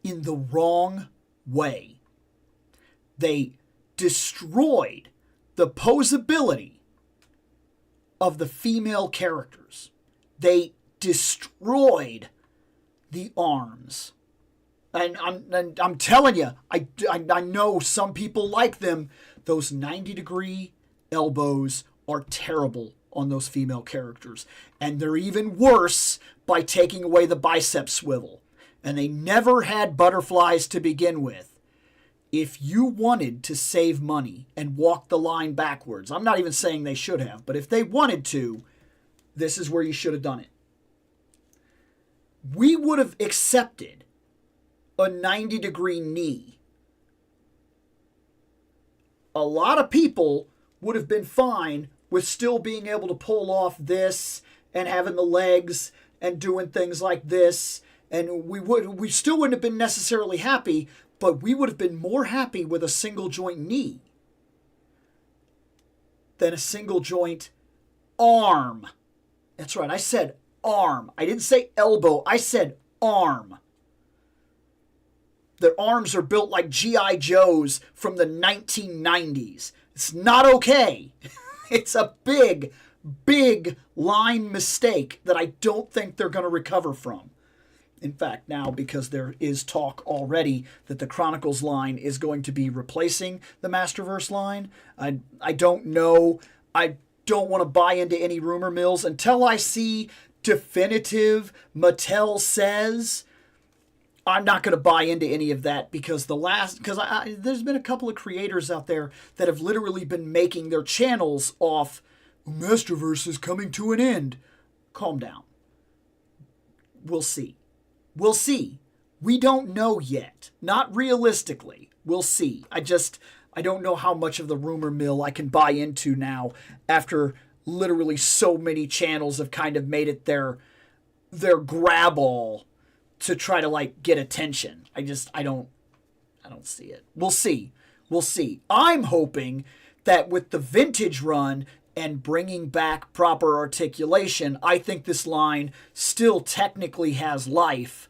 in the wrong way. They destroyed the posability of the female characters. They destroyed the arms. And I'm telling you, I know some people like them. Those 90-degree elbows are terrible on those female characters. And they're even worse by taking away the bicep swivel. And they never had butterflies to begin with. If you wanted to save money and walk the line backwards, I'm not even saying they should have, but if they wanted to, this is where you should have done it. We would have accepted a 90-degree knee. A lot of people would have been fine with still being able to pull off this and having the legs and doing things like this. And we still wouldn't have been necessarily happy, but we would have been more happy with a single joint knee than a single joint arm. That's right, I said arm. I didn't say elbow, I said arm. Their arms are built like G.I. Joes from the 1990s. It's not okay. It's a big, big line mistake that I don't think they're going to recover from. In fact, now, because there is talk already that the Chronicles line is going to be replacing the Masterverse line, I don't know. I don't want to buy into any rumor mills until I see definitive Mattel says. I'm not going to buy into any of that because there's been a couple of creators out there that have literally been making their channels off Masterverse is coming to an end. Calm down. We'll see. We'll see. We don't know yet. Not realistically. We'll see. I don't know how much of the rumor mill I can buy into now after literally so many channels have kind of made it their their grab all to try to like get attention. I don't see it. We'll see. I'm hoping that with the vintage run and bringing back proper articulation, I think this line still technically has life,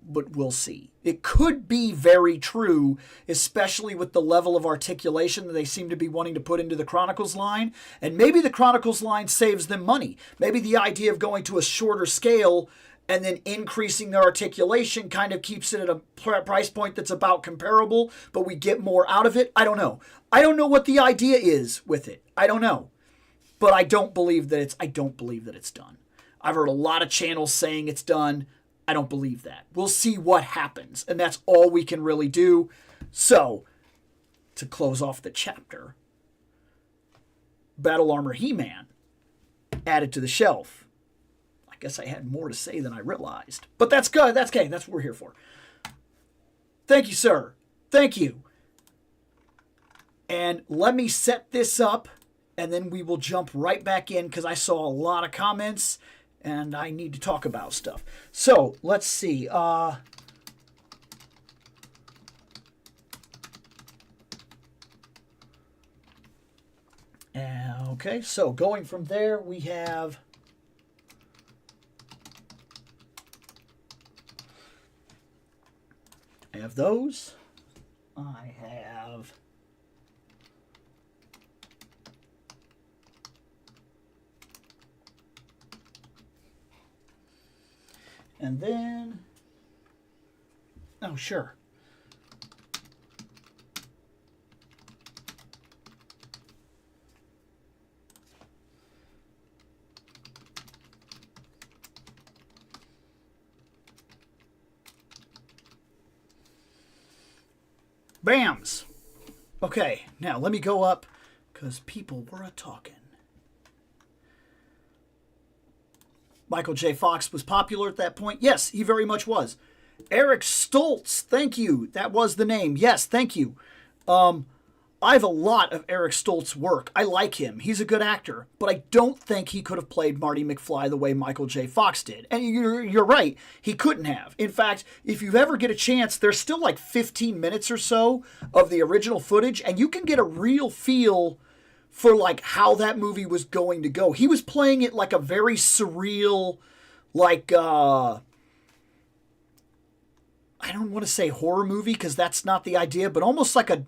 but we'll see. It could be very true, especially with the level of articulation that they seem to be wanting to put into the Chronicles line, and maybe the Chronicles line saves them money. Maybe the idea of going to a shorter scale and then increasing their articulation kind of keeps it at a price point that's about comparable, but we get more out of it. I don't know. I don't know what the idea is with it. I don't know. But I don't believe that it's done. I've heard a lot of channels saying it's done. I don't believe that. We'll see what happens, and that's all we can really do. So, to close off the chapter, Battle Armor He-Man added to the shelf. I guess I had more to say than I realized. But that's good. That's okay. That's what we're here for. Thank you, sir. Thank you. And let me set this up, and then we will jump right back in because I saw a lot of comments, and I need to talk about stuff. So, let's see. Okay, so going from there, we have... I have those. I have... And then... Oh, sure. Bams! Okay, now let me go up, because people were a-talking. Michael J. Fox was popular at that point. Yes, he very much was. Eric Stoltz, thank you. That was the name. Yes, thank you. I have a lot of Eric Stoltz's work. I like him. He's a good actor. But I don't think he could have played Marty McFly the way Michael J. Fox did. And you're right. He couldn't have. In fact, if you ever get a chance, there's still like 15 minutes or so of the original footage. And you can get a real feel for like how that movie was going to go. He was playing it like a very surreal, like, I don't want to say horror movie because that's not the idea, but almost like a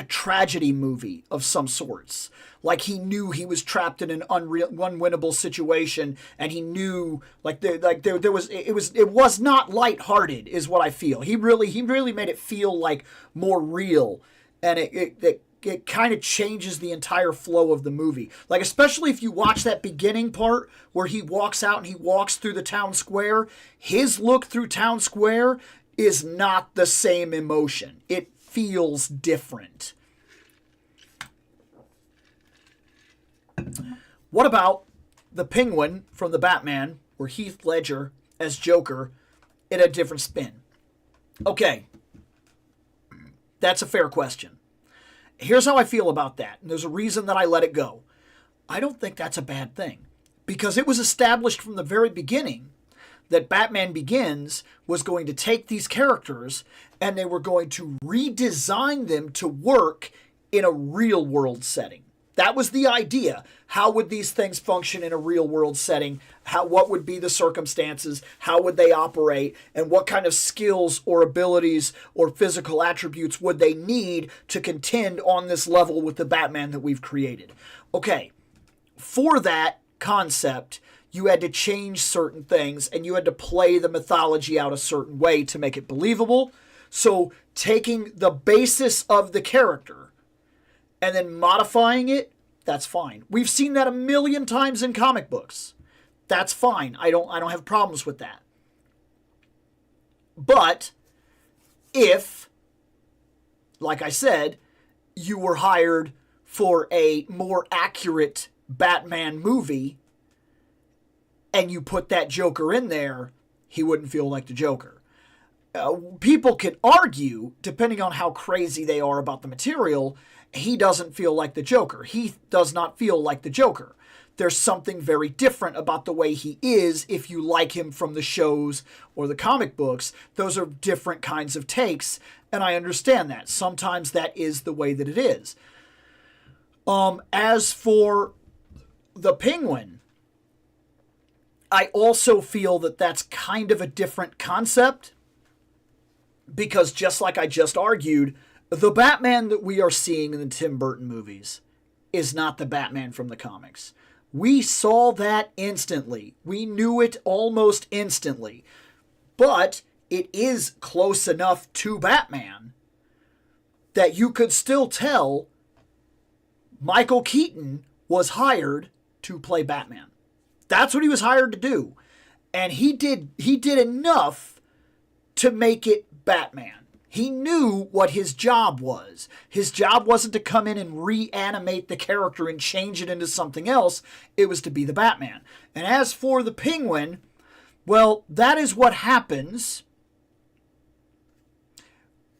tragedy movie of some sorts. Like he knew he was trapped in an unwinnable situation, and he knew it was not lighthearted, is what I feel. He really made it feel like more real, and it kind of changes the entire flow of the movie. Like, especially if you watch that beginning part where he walks out and he walks through the town square, his look through town square is not the same emotion. It feels different. What about the Penguin from the Batman, where Heath Ledger as Joker, in a different spin? Okay, that's a fair question. Here's how I feel about that, and there's a reason that I let it go. I don't think that's a bad thing, because it was established from the very beginning that Batman Begins was going to take these characters and they were going to redesign them to work in a real-world setting. That was the idea. How would these things function in a real-world setting? What would be the circumstances? How would they operate? And what kind of skills or abilities or physical attributes would they need to contend on this level with the Batman that we've created? Okay, for that concept, you had to change certain things, and you had to play the mythology out a certain way to make it believable. So taking the basis of the character and then modifying it, that's fine. We've seen that a million times in comic books. That's fine. I don't have problems with that. But if, like I said, you were hired for a more accurate Batman movie and you put that Joker in there, he wouldn't feel like the Joker. People can argue, depending on how crazy they are about the material, he doesn't feel like the Joker. He does not feel like the Joker. there's something very different about the way he is if you like him from the shows or the comic books. Those are different kinds of takes, and I understand that. Sometimes that is the way that it is. As for the Penguin, I also feel that that's kind of a different concept, because just like I just argued, the Batman that we are seeing in the Tim Burton movies is not the Batman from the comics. We saw that instantly. We knew it almost instantly. But it is close enough to Batman that you could still tell Michael Keaton was hired to play Batman. That's what he was hired to do. And he did enough to make it Batman. He knew what his job was. His job wasn't to come in and reanimate the character and change it into something else. It was to be the Batman. And as for the Penguin, well, that is what happens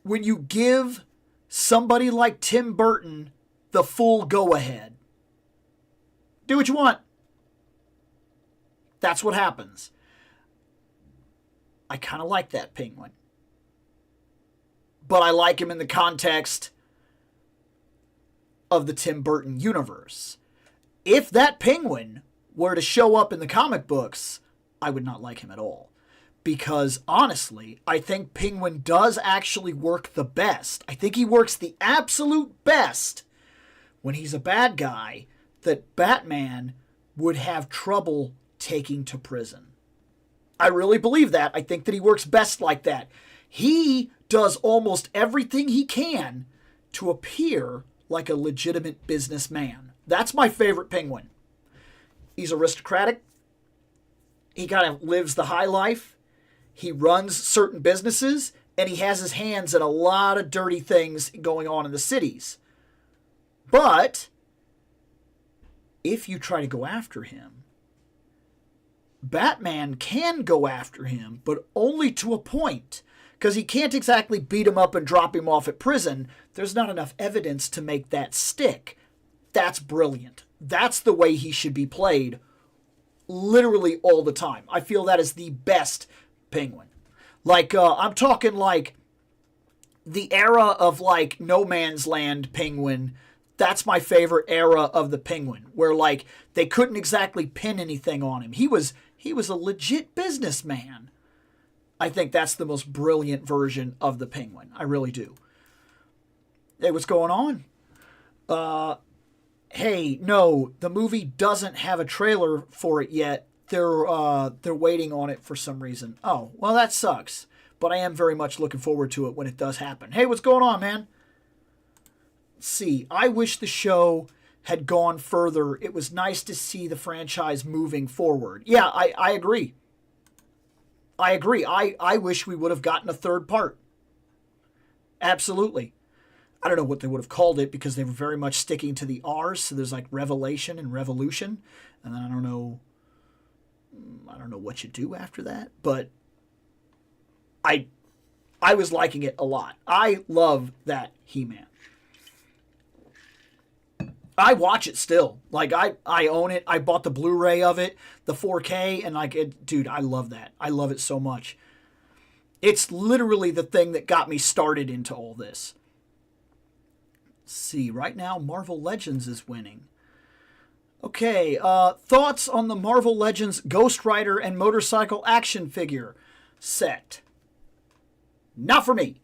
when you give somebody like Tim Burton the full go-ahead. Do what you want. That's what happens. I kind of like that Penguin. But I like him in the context of the Tim Burton universe. If that Penguin were to show up in the comic books, I would not like him at all. Because, honestly, I think Penguin does actually work the best. I think he works the absolute best when he's a bad guy that Batman would have trouble taking to prison. I really believe that. I think that he works best like that. He does almost everything he can to appear like a legitimate businessman. That's my favorite Penguin. He's aristocratic. He kind of lives the high life. He runs certain businesses, and he has his hands in a lot of dirty things going on in the cities. But if you try to go after him, Batman can go after him, but only to a point. Because he can't exactly beat him up and drop him off at prison. There's not enough evidence to make that stick. That's brilliant. That's the way he should be played literally all the time. I feel that is the best Penguin. Like, I'm talking like the era of like No Man's Land Penguin. That's my favorite era of the Penguin, where like they couldn't exactly pin anything on him. He was a legit businessman. I think that's the most brilliant version of the Penguin. I really do. Hey, what's going on? Hey, no, the movie doesn't have a trailer for it yet. They're waiting on it for some reason. Oh, well, that sucks. But I am very much looking forward to it when it does happen. Hey, what's going on, man? Let's see. I wish the show had gone further. It was nice to see the franchise moving forward. Yeah, I agree. I agree. I wish we would have gotten a third part. Absolutely. I don't know what they would have called it because they were very much sticking to the R's. So there's like Revelation and Revolution. And then I don't know what you do after that. But I was liking it a lot. I love that He-Man. I watch it still. Like, I own it. I bought the Blu-ray of it, the 4K, and like, dude, I love that. I love it so much. It's literally the thing that got me started into all this. Let's see, right now, Marvel Legends is winning. Okay, thoughts on the Marvel Legends Ghost Rider and motorcycle action figure set? Not for me.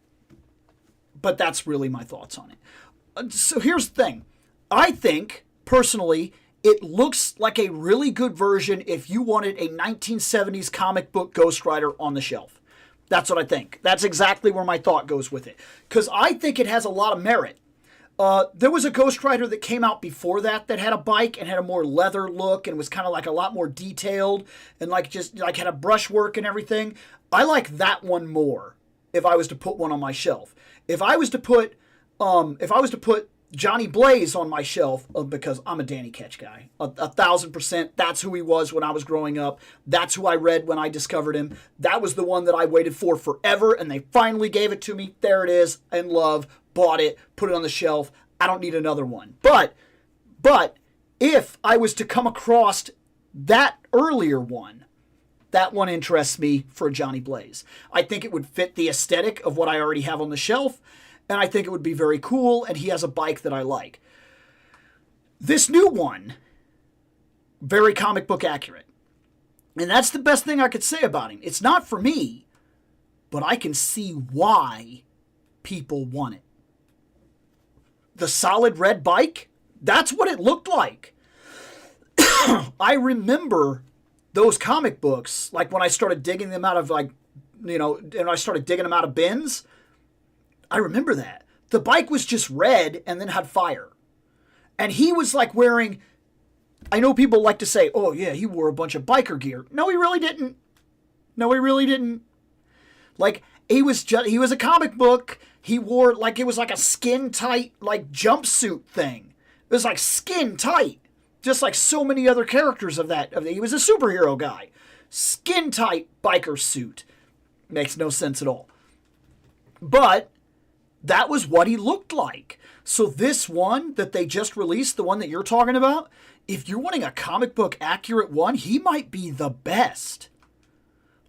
But that's really my thoughts on it. So here's the thing. I think, personally, it looks like a really good version if you wanted a 1970s comic book Ghost Rider on the shelf. That's what I think. That's exactly where my thought goes with it. Because I think it has a lot of merit. There was a Ghost Rider that came out before that had a bike and had a more leather look and was kind of like a lot more detailed and like just like had a brushwork and everything. I like that one more if I was to put one on my shelf. If I was to put Johnny Blaze on my shelf, because I'm a Danny Ketch guy, 1,000%. That's who he was when I was growing up. That's who I read when I discovered him. That was the one that I waited for forever, and they finally gave it to me. There it is, in love, bought it, put it on the shelf. I don't need another one. But if I was to come across that earlier one, that one interests me for Johnny Blaze. I think it would fit the aesthetic of what I already have on the shelf, and I think it would be very cool, and he has a bike that I like. This new one, very comic book accurate. And that's the best thing I could say about him. It's not for me, but I can see why people want it. The solid red bike, that's what it looked like. I remember those comic books, like when I started digging them out of and I started digging them out of bins. I remember that. The bike was just red and then had fire. And he was like wearing, I know people like to say, oh yeah, he wore a bunch of biker gear. No, he really didn't. No, he really didn't. Like, he was a comic book. He wore, like, it was like a skin tight, like, jumpsuit thing. It was like skin tight. Just like so many other characters of that. He was a superhero guy. Skin tight biker suit. Makes no sense at all. But that was what he looked like. So this one that they just released, the one that you're talking about, if you're wanting a comic book accurate one, he might be the best.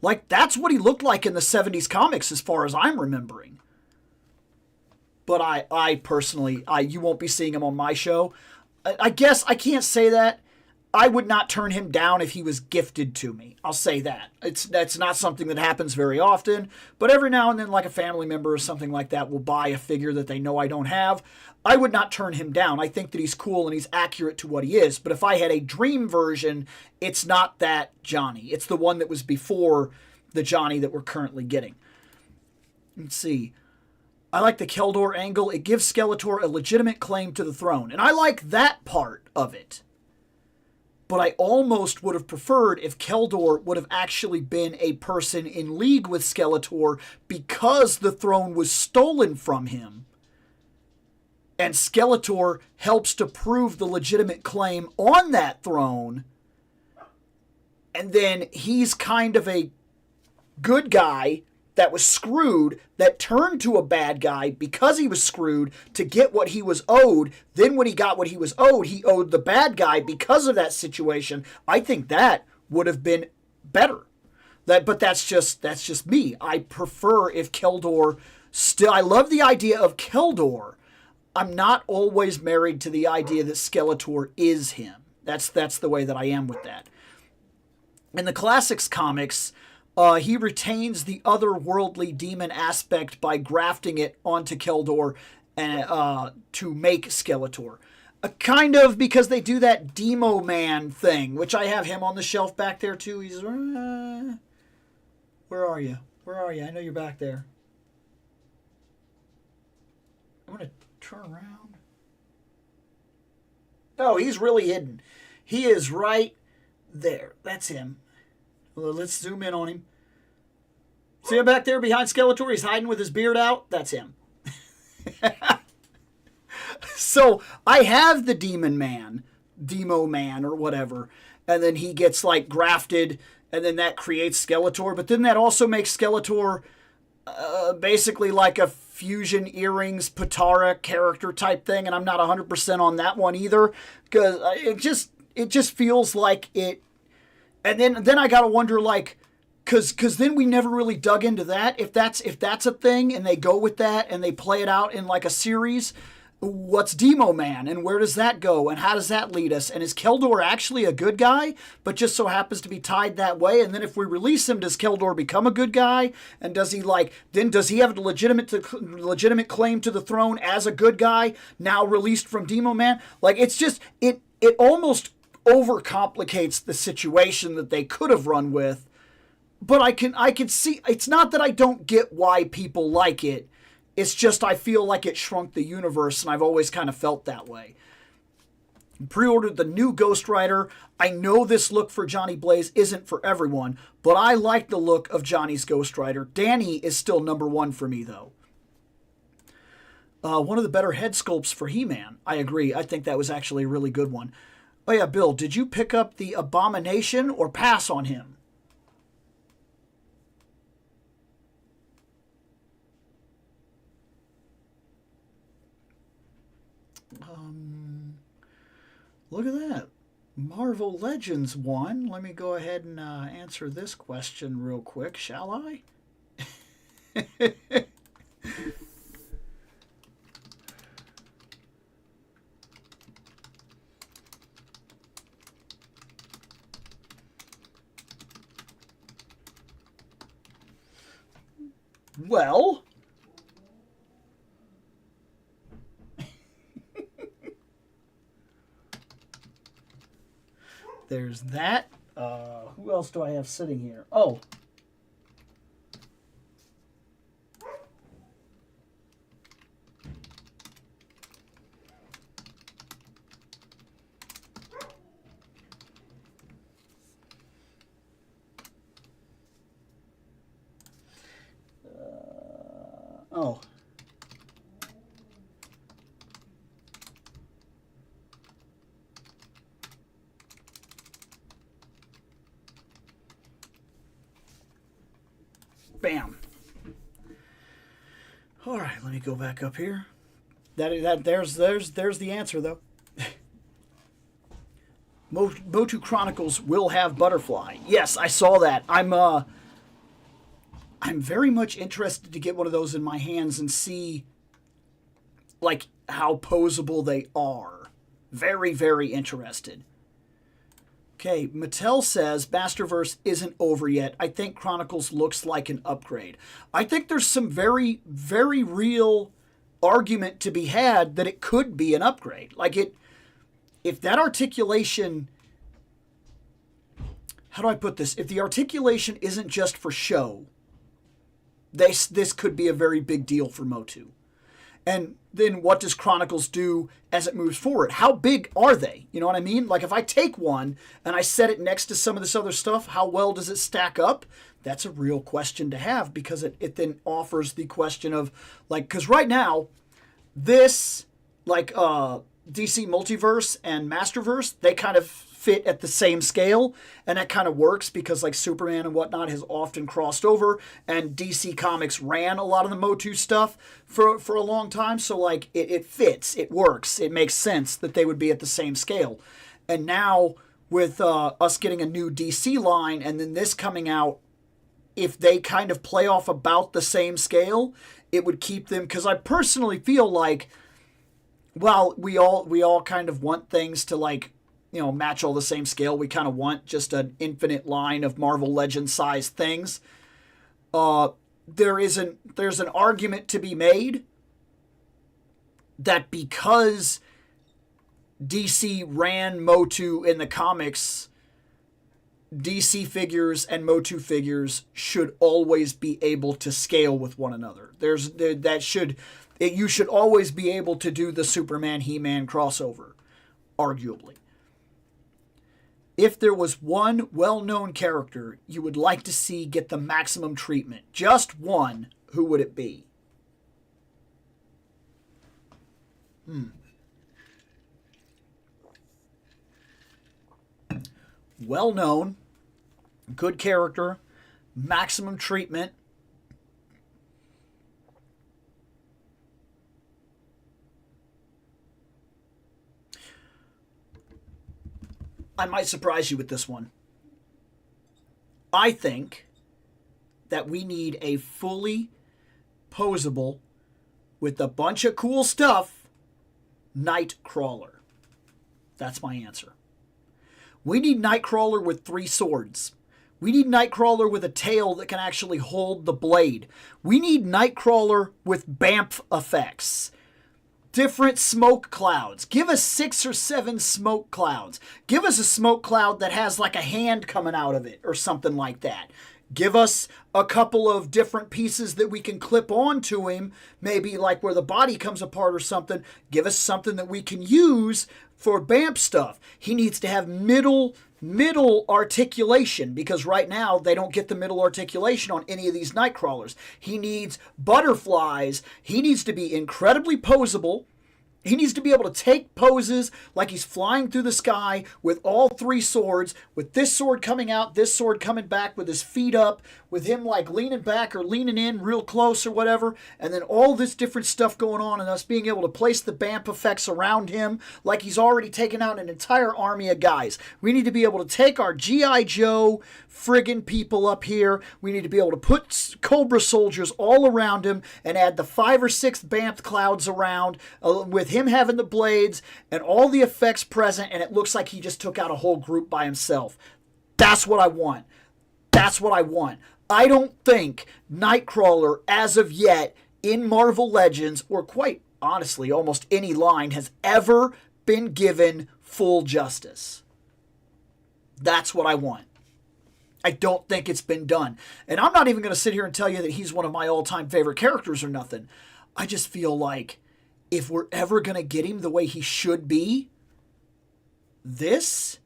Like, that's what he looked like in the 70s comics as far as I'm remembering. But I personally, you won't be seeing him on my show. I guess I can't say that. I would not turn him down if he was gifted to me. I'll say that. That's not something that happens very often, but every now and then, like a family member or something like that will buy a figure that they know I don't have. I would not turn him down. I think that he's cool and he's accurate to what he is. But if I had a dream version, it's not that Johnny. It's the one that was before the Johnny that we're currently getting. Let's see. I like the Keldor angle. It gives Skeletor a legitimate claim to the throne. And I like that part of it. But I almost would have preferred if Keldor would have actually been a person in league with Skeletor because the throne was stolen from him. And Skeletor helps to prove the legitimate claim on that throne. And then he's kind of a good guy that was screwed, that turned to a bad guy because he was screwed to get what he was owed. Then when he got what he was owed, he owed the bad guy because of that situation. I think that would have been better. But that's just me. I prefer if Keldor still, I love the idea of Keldor. I'm not always married to the idea that Skeletor is him. That's the way that I am with that. In the Classics comics, he retains the otherworldly demon aspect by grafting it onto Keldor to make Skeletor. Kind of because they do that Demo Man thing, which I have him on the shelf back there too. He's, where are you? Where are you? I know you're back there. I'm going to turn around. Oh, he's really hidden. He is right there. That's him. Well, let's zoom in on him. See him back there behind Skeletor? He's hiding with his beard out. That's him. So I have the Demon Man, Demo Man or whatever, and then he gets like grafted, and then that creates Skeletor. But then that also makes Skeletor basically like a Fusion Earrings Patara character type thing, and I'm not 100% on that one either, because it just feels like it. And then I gotta wonder, like, cause then we never really dug into that. If that's a thing, and they go with that and they play it out in like a series, what's Demo Man and where does that go and how does that lead us? And is Keldor actually a good guy, but just so happens to be tied that way? And then if we release him, does Keldor become a good guy? And does he have a legitimate claim to the throne as a good guy now released from Demo Man? Like, it's just it almost overcomplicates the situation that they could have run with. But I can see, it's not that I don't get why people like it. It's just I feel like it shrunk the universe, and I've always kind of felt that way. Pre-ordered the new Ghost Rider. I know this look for Johnny Blaze isn't for everyone, but I like the look of Johnny's Ghost Rider. Danny is still number one for me, though. One of the better head sculpts for He-Man. I agree. I think that was actually a really good one. Oh yeah, Bill, did you pick up the Abomination or pass on him? Look at that. Marvel Legends won. Let me go ahead and answer this question real quick, shall I? Well, there's that. Who else do I have sitting here? Oh. Oh. Bam. All right, let me go back up here. There's the answer though. Motu Chronicles will have Butterfly. Yes, I saw that. I'm very much interested to get one of those in my hands and see like how posable they are. Very, very interested. Okay, Mattel says Masterverse isn't over yet. I think Chronicles looks like an upgrade. I think there's some very, very real argument to be had that it could be an upgrade. Like if that articulation, how do I put this? If the articulation isn't just for show, this could be a very big deal for Motu. And then what does Chronicles do as it moves forward? How big are they? You know what I mean? Like if I take one and I set it next to some of this other stuff, how well does it stack up? That's a real question to have because it then offers the question of like, because right now, this like DC Multiverse and Masterverse, they kind of fit at the same scale, and that kind of works because like Superman and whatnot has often crossed over, and DC Comics ran a lot of the Motu stuff for a long time, so like it fits, it works, it makes sense that they would be at the same scale. And now with us getting a new DC line and then this coming out, if they kind of play off about the same scale, it would keep them, because I personally feel like, well, we all kind of want things to like, you know, match all the same scale. We kind of want just an infinite line of Marvel Legends size things. There's an argument to be made that because DC ran Motu in the comics, DC figures and Motu figures should always be able to scale with one another. You should always be able to do the Superman He-Man crossover, arguably. If there was one well-known character you would like to see get the maximum treatment, just one, who would it be? Well-known, good character, maximum treatment. I might surprise you with this one. I think that we need a fully posable, with a bunch of cool stuff, Nightcrawler. That's my answer. We need Nightcrawler with 3 swords. We need Nightcrawler with a tail that can actually hold the blade. We need Nightcrawler with BAMF effects. Different smoke clouds. Give us 6 or 7 smoke clouds. Give us a smoke cloud that has like a hand coming out of it or something like that. Give us a couple of different pieces that we can clip onto him, maybe like where the body comes apart or something. Give us something that we can use for BAMF stuff. He needs to have middle articulation, because right now they don't get the middle articulation on any of these Nightcrawlers. He needs butterflies. He needs to be incredibly posable. He needs to be able to take poses like he's flying through the sky with all three swords, with this sword coming out, this sword coming back, with his feet up, with him like leaning back or leaning in real close or whatever, and then all this different stuff going on, and us being able to place the BAMP effects around him like he's already taken out an entire army of guys. We need to be able to take our G.I. Joe friggin' people up here. We need to be able to put Cobra soldiers all around him and add the 5 or 6 BAMP clouds around with him having the blades and all the effects present, and it looks like he just took out a whole group by himself. That's what I want. That's what I want. I don't think Nightcrawler, as of yet, in Marvel Legends, or quite honestly, almost any line, has ever been given full justice. That's what I want. I don't think it's been done. And I'm not even going to sit here and tell you that he's one of my all-time favorite characters or nothing. I just feel like if we're ever going to get him the way he should be, this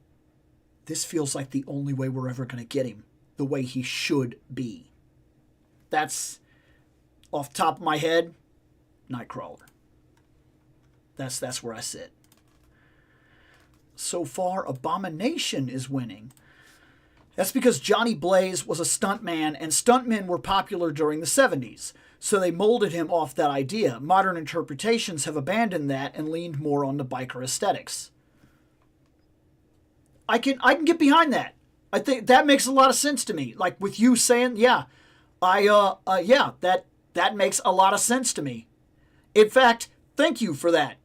feels like the only way we're ever going to get him the way he should be. That's, off the top of my head, Nightcrawler. That's where I sit. So far, Abomination is winning. That's because Johnny Blaze was a stuntman, and stuntmen were popular during the 70s. So they molded him off that idea. Modern interpretations have abandoned that and leaned more on the biker aesthetics. I can get behind that. I think that makes a lot of sense to me. Like with you saying, yeah, that makes a lot of sense to me. In fact, thank you for that,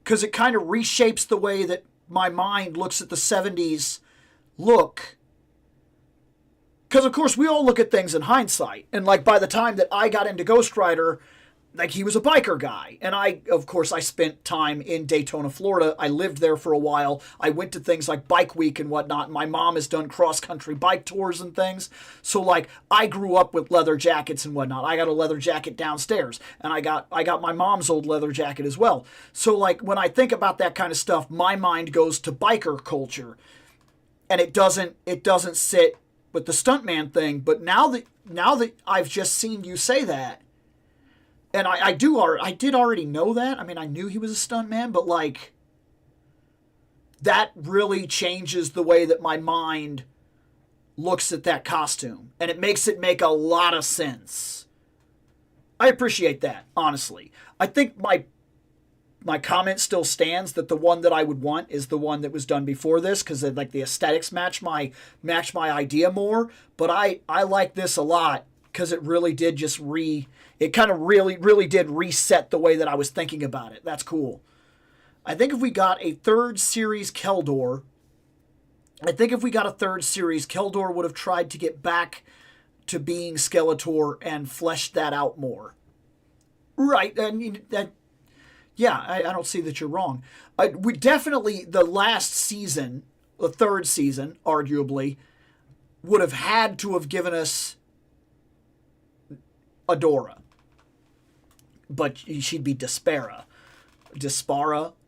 because it kind of reshapes the way that my mind looks at the 70s look. Because, of course, we all look at things in hindsight. And, like, by the time that I got into Ghost Rider, like, he was a biker guy. And I spent time in Daytona, Florida. I lived there for a while. I went to things like Bike Week and whatnot. And my mom has done cross-country bike tours and things. So, like, I grew up with leather jackets and whatnot. I got a leather jacket downstairs. And I got my mom's old leather jacket as well. So, like, when I think about that kind of stuff, my mind goes to biker culture. And it doesn't sit with the stuntman thing. But now that I've just seen you say that, and I did already know that. I mean, I knew he was a stuntman, but like, that really changes the way that my mind looks at that costume, and it makes it make a lot of sense. I appreciate that, honestly. I think my comment still stands that the one that I would want is the one that was done before this, because like the aesthetics match my idea more. But I like this a lot because it really did just really did reset the way that I was thinking about it. That's cool. I think if we got a third series Keldor, Keldor would have tried to get back to being Skeletor and fleshed that out more. Right, I mean, yeah, I don't see that you're wrong. We definitely, the last season, the third season, arguably, would have had to have given us Adora. But she'd be Despera,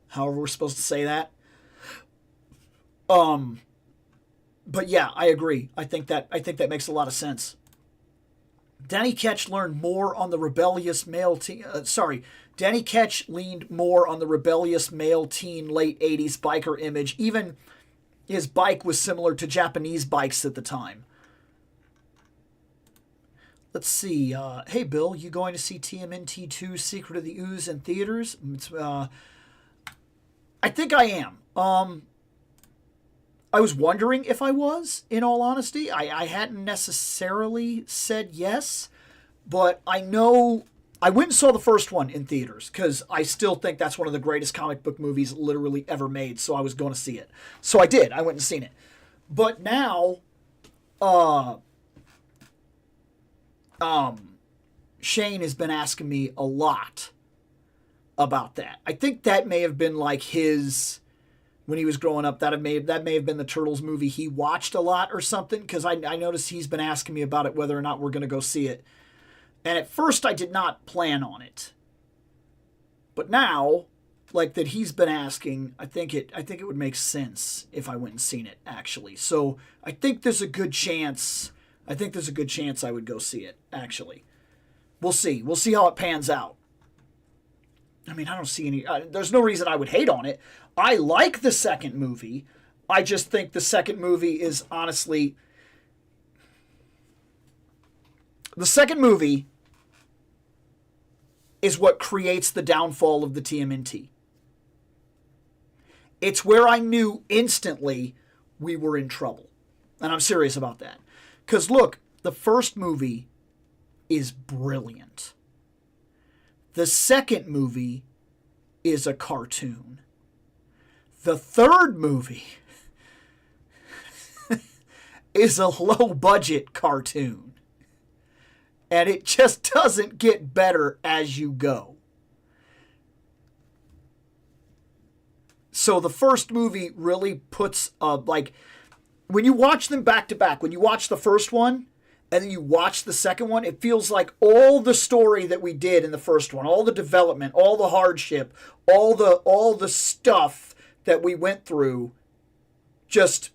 however we're supposed to say that. But yeah, I agree. I think that makes a lot of sense. Danny Ketch learned more on the rebellious male teen. Danny Ketch leaned more on the rebellious male teen late 80s biker image. Even his bike was similar to Japanese bikes at the time. Let's see. Hey, Bill, you going to see TMNT 2 Secret of the Ooze in theaters? I think I am. I was wondering if I was, in all honesty. I hadn't necessarily said yes, but I know I went and saw the first one in theaters because I still think that's one of the greatest comic book movies literally ever made, so I was going to see it. So I did. I went and seen it. But now, Shane has been asking me a lot about that. I think that may have been like his, when he was growing up, that may have been the Turtles movie he watched a lot or something, because I noticed he's been asking me about it, whether or not we're going to go see it. And at first I did not plan on it. But now, like that he's been asking, I think it would make sense if I went and seen it, actually. So I think there's a good chance I would go see it, actually. We'll see. We'll see how it pans out. I mean, I don't see any... there's no reason I would hate on it. I like the second movie. I just think the second movie is honestly... The second movie is what creates the downfall of the TMNT. It's where I knew instantly we were in trouble. And I'm serious about that. Because look, the first movie is brilliant. The second movie is a cartoon. The third movie is a low-budget cartoon. And it just doesn't get better as you go. So the first movie really puts when you watch them back to back, when you watch the first one and then you watch the second one, it feels like all the story that we did in the first one, all the development, all the hardship, all the stuff that we went through, just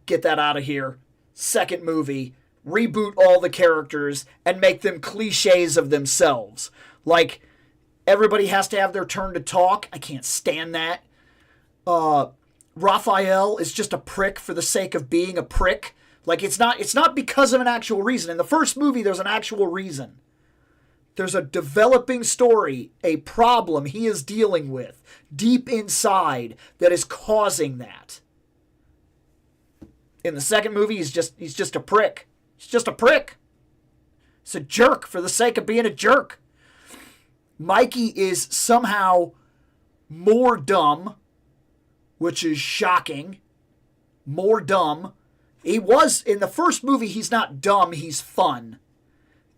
get that out of here. Second movie, reboot all the characters and make them cliches of themselves. Like, everybody has to have their turn to talk. I can't stand that. Raphael is just a prick for the sake of being a prick. Like, it's not because of an actual reason. In the first movie, there's an actual reason. There's a developing story, a problem he is dealing with deep inside that is causing that. In the second movie, he's just a prick. He's just a prick. He's a jerk for the sake of being a jerk. Mikey is somehow more dumb, which is shocking. More dumb. He was, in the first movie, he's not dumb, he's fun.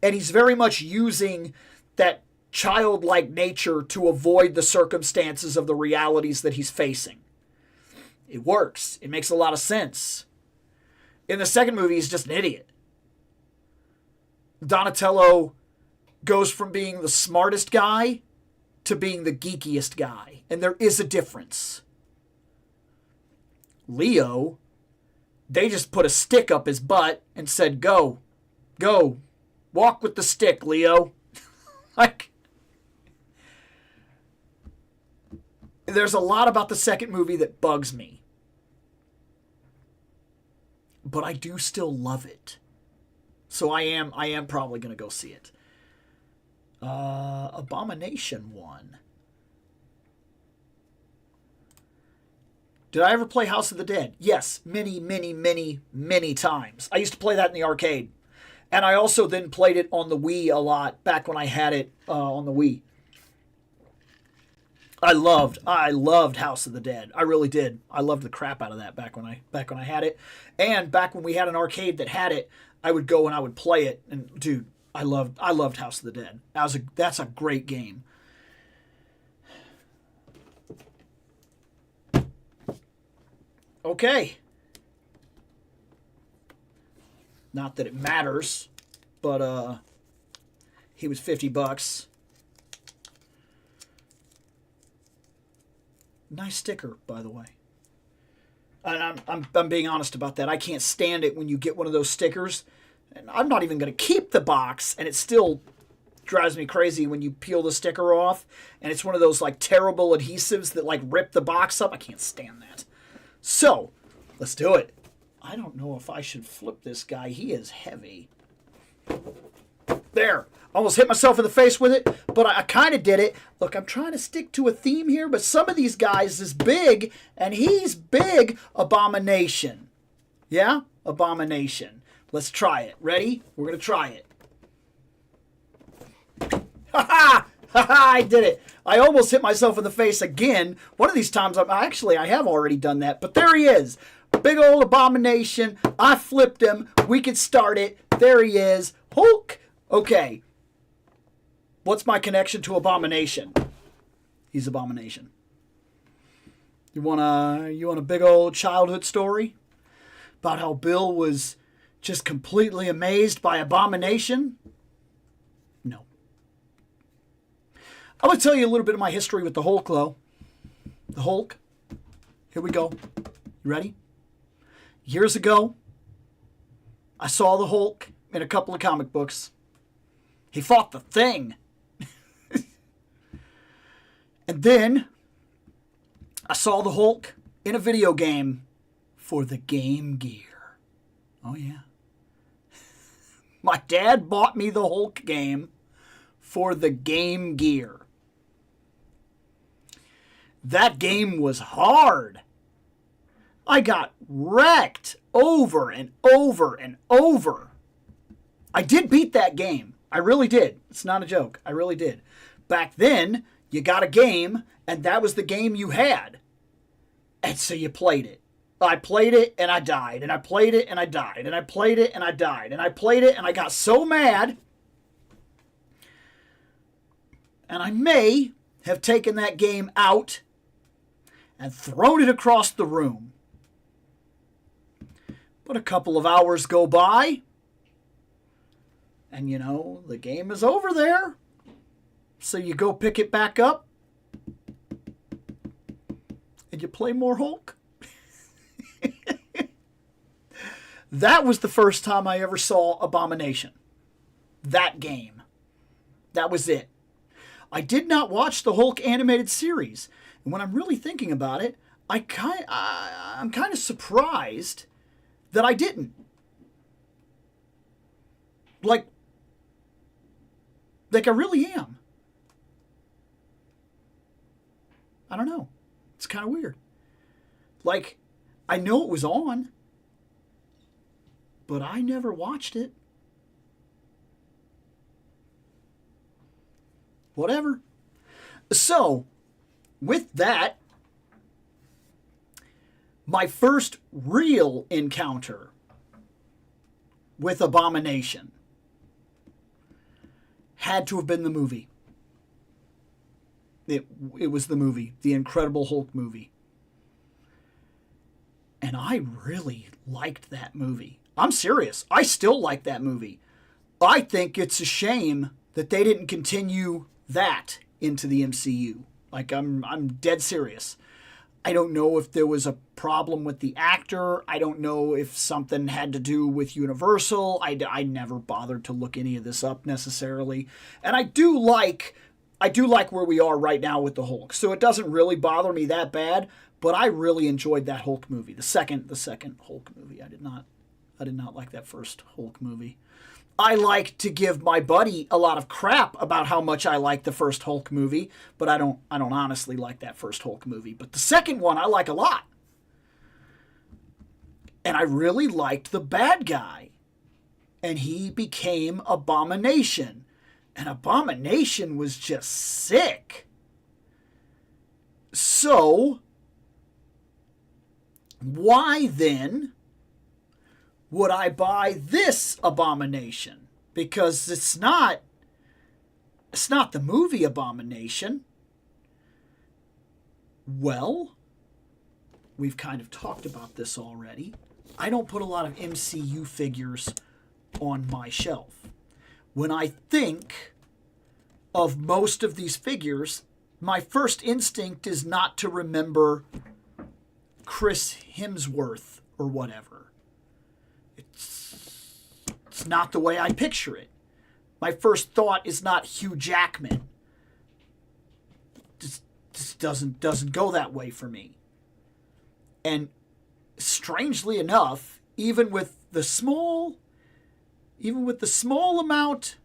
And he's very much using that childlike nature to avoid the circumstances of the realities that he's facing. It works. It makes a lot of sense. In the second movie, he's just an idiot. Donatello goes from being the smartest guy to being the geekiest guy. And there is a difference. Leo, they just put a stick up his butt and said, go, walk with the stick, Leo. Like, there's a lot about the second movie that bugs me. But I do still love it. So I am probably going to go see it. Abomination 1. Did I ever play House of the Dead? Yes, many, many, many, many times. I used to play that in the arcade. And I also then played it on the Wii a lot back when I had it on the Wii. I loved House of the Dead. I really did. I loved the crap out of that back when I had it. And back when we had an arcade that had it, I would go and I would play it. And dude, I loved House of the Dead. That's a great game. Okay. Not that it matters, but he was $50. Nice sticker, by the way. And I'm being honest about that. I can't stand it when you get one of those stickers. And I'm not even going to keep the box, and it still drives me crazy when you peel the sticker off, and it's one of those like terrible adhesives that like rip the box up. I can't stand that. So, let's do it. I don't know if I should flip this guy. He is heavy. There. Almost hit myself in the face with it, but I kind of did it. Look, I'm trying to stick to a theme here, but some of these guys is big, and he's big. Abomination. Yeah? Abomination. Let's try it. Ready? We're going to try it. Ha-ha! Ha-ha! I did it. I almost hit myself in the face again. One of these times, I have already done that, but there he is. Big old Abomination. I flipped him. We could start it. There he is. Hulk. Okay. What's my connection to Abomination? He's Abomination. You want a big old childhood story about how Bill was just completely amazed by Abomination? No. I'm going to tell you a little bit of my history with the Hulk, though. The Hulk. Here we go. You ready? Years ago, I saw the Hulk in a couple of comic books. He fought the Thing. And then I saw the Hulk in a video game for the Game Gear. Oh, yeah. My dad bought me the Hulk game for the Game Gear. That game was hard. I got wrecked over and over and over. I did beat that game. I really did. It's not a joke. I really did. Back then, you got a game, and that was the game you had. And so you played it. I played it, and I died. And I played it, and I died. And I played it, and I died. And I played it, and I got so mad. And I may have taken that game out and thrown it across the room. But a couple of hours go by, and the game is over there. So you go pick it back up, and you play more Hulk. That was the first time I ever saw Abomination. That game. That was it. I did not watch the Hulk animated series. And when I'm really thinking about it, I'm kind of surprised that I didn't. Like I really am. I don't know. It's kind of weird. Like, I know it was on, but I never watched it. Whatever. So, with that, my first real encounter with Abomination had to have been the movie. It was the movie, the Incredible Hulk movie. And I really liked that movie. I'm serious. I still like that movie. I think it's a shame that they didn't continue that into the MCU. Like, I'm dead serious. I don't know if there was a problem with the actor. I don't know if something had to do with Universal. I never bothered to look any of this up necessarily. And I do like where we are right now with the Hulk. So it doesn't really bother me that bad, but I really enjoyed that Hulk movie. The second Hulk movie. I did not like that first Hulk movie. I like to give my buddy a lot of crap about how much I like the first Hulk movie, but I don't honestly like that first Hulk movie. But the second one I like a lot. And I really liked the bad guy. And he became Abomination. And Abomination was just sick. So, why then would I buy this Abomination? Because it's not the movie Abomination. Well, we've kind of talked about this already. I don't put a lot of MCU figures on my shelf. When I think of most of these figures, my first instinct is not to remember Chris Hemsworth or whatever. It's not the way I picture it. My first thought is not Hugh Jackman. Just doesn't go that way for me. And strangely enough, even with the small amount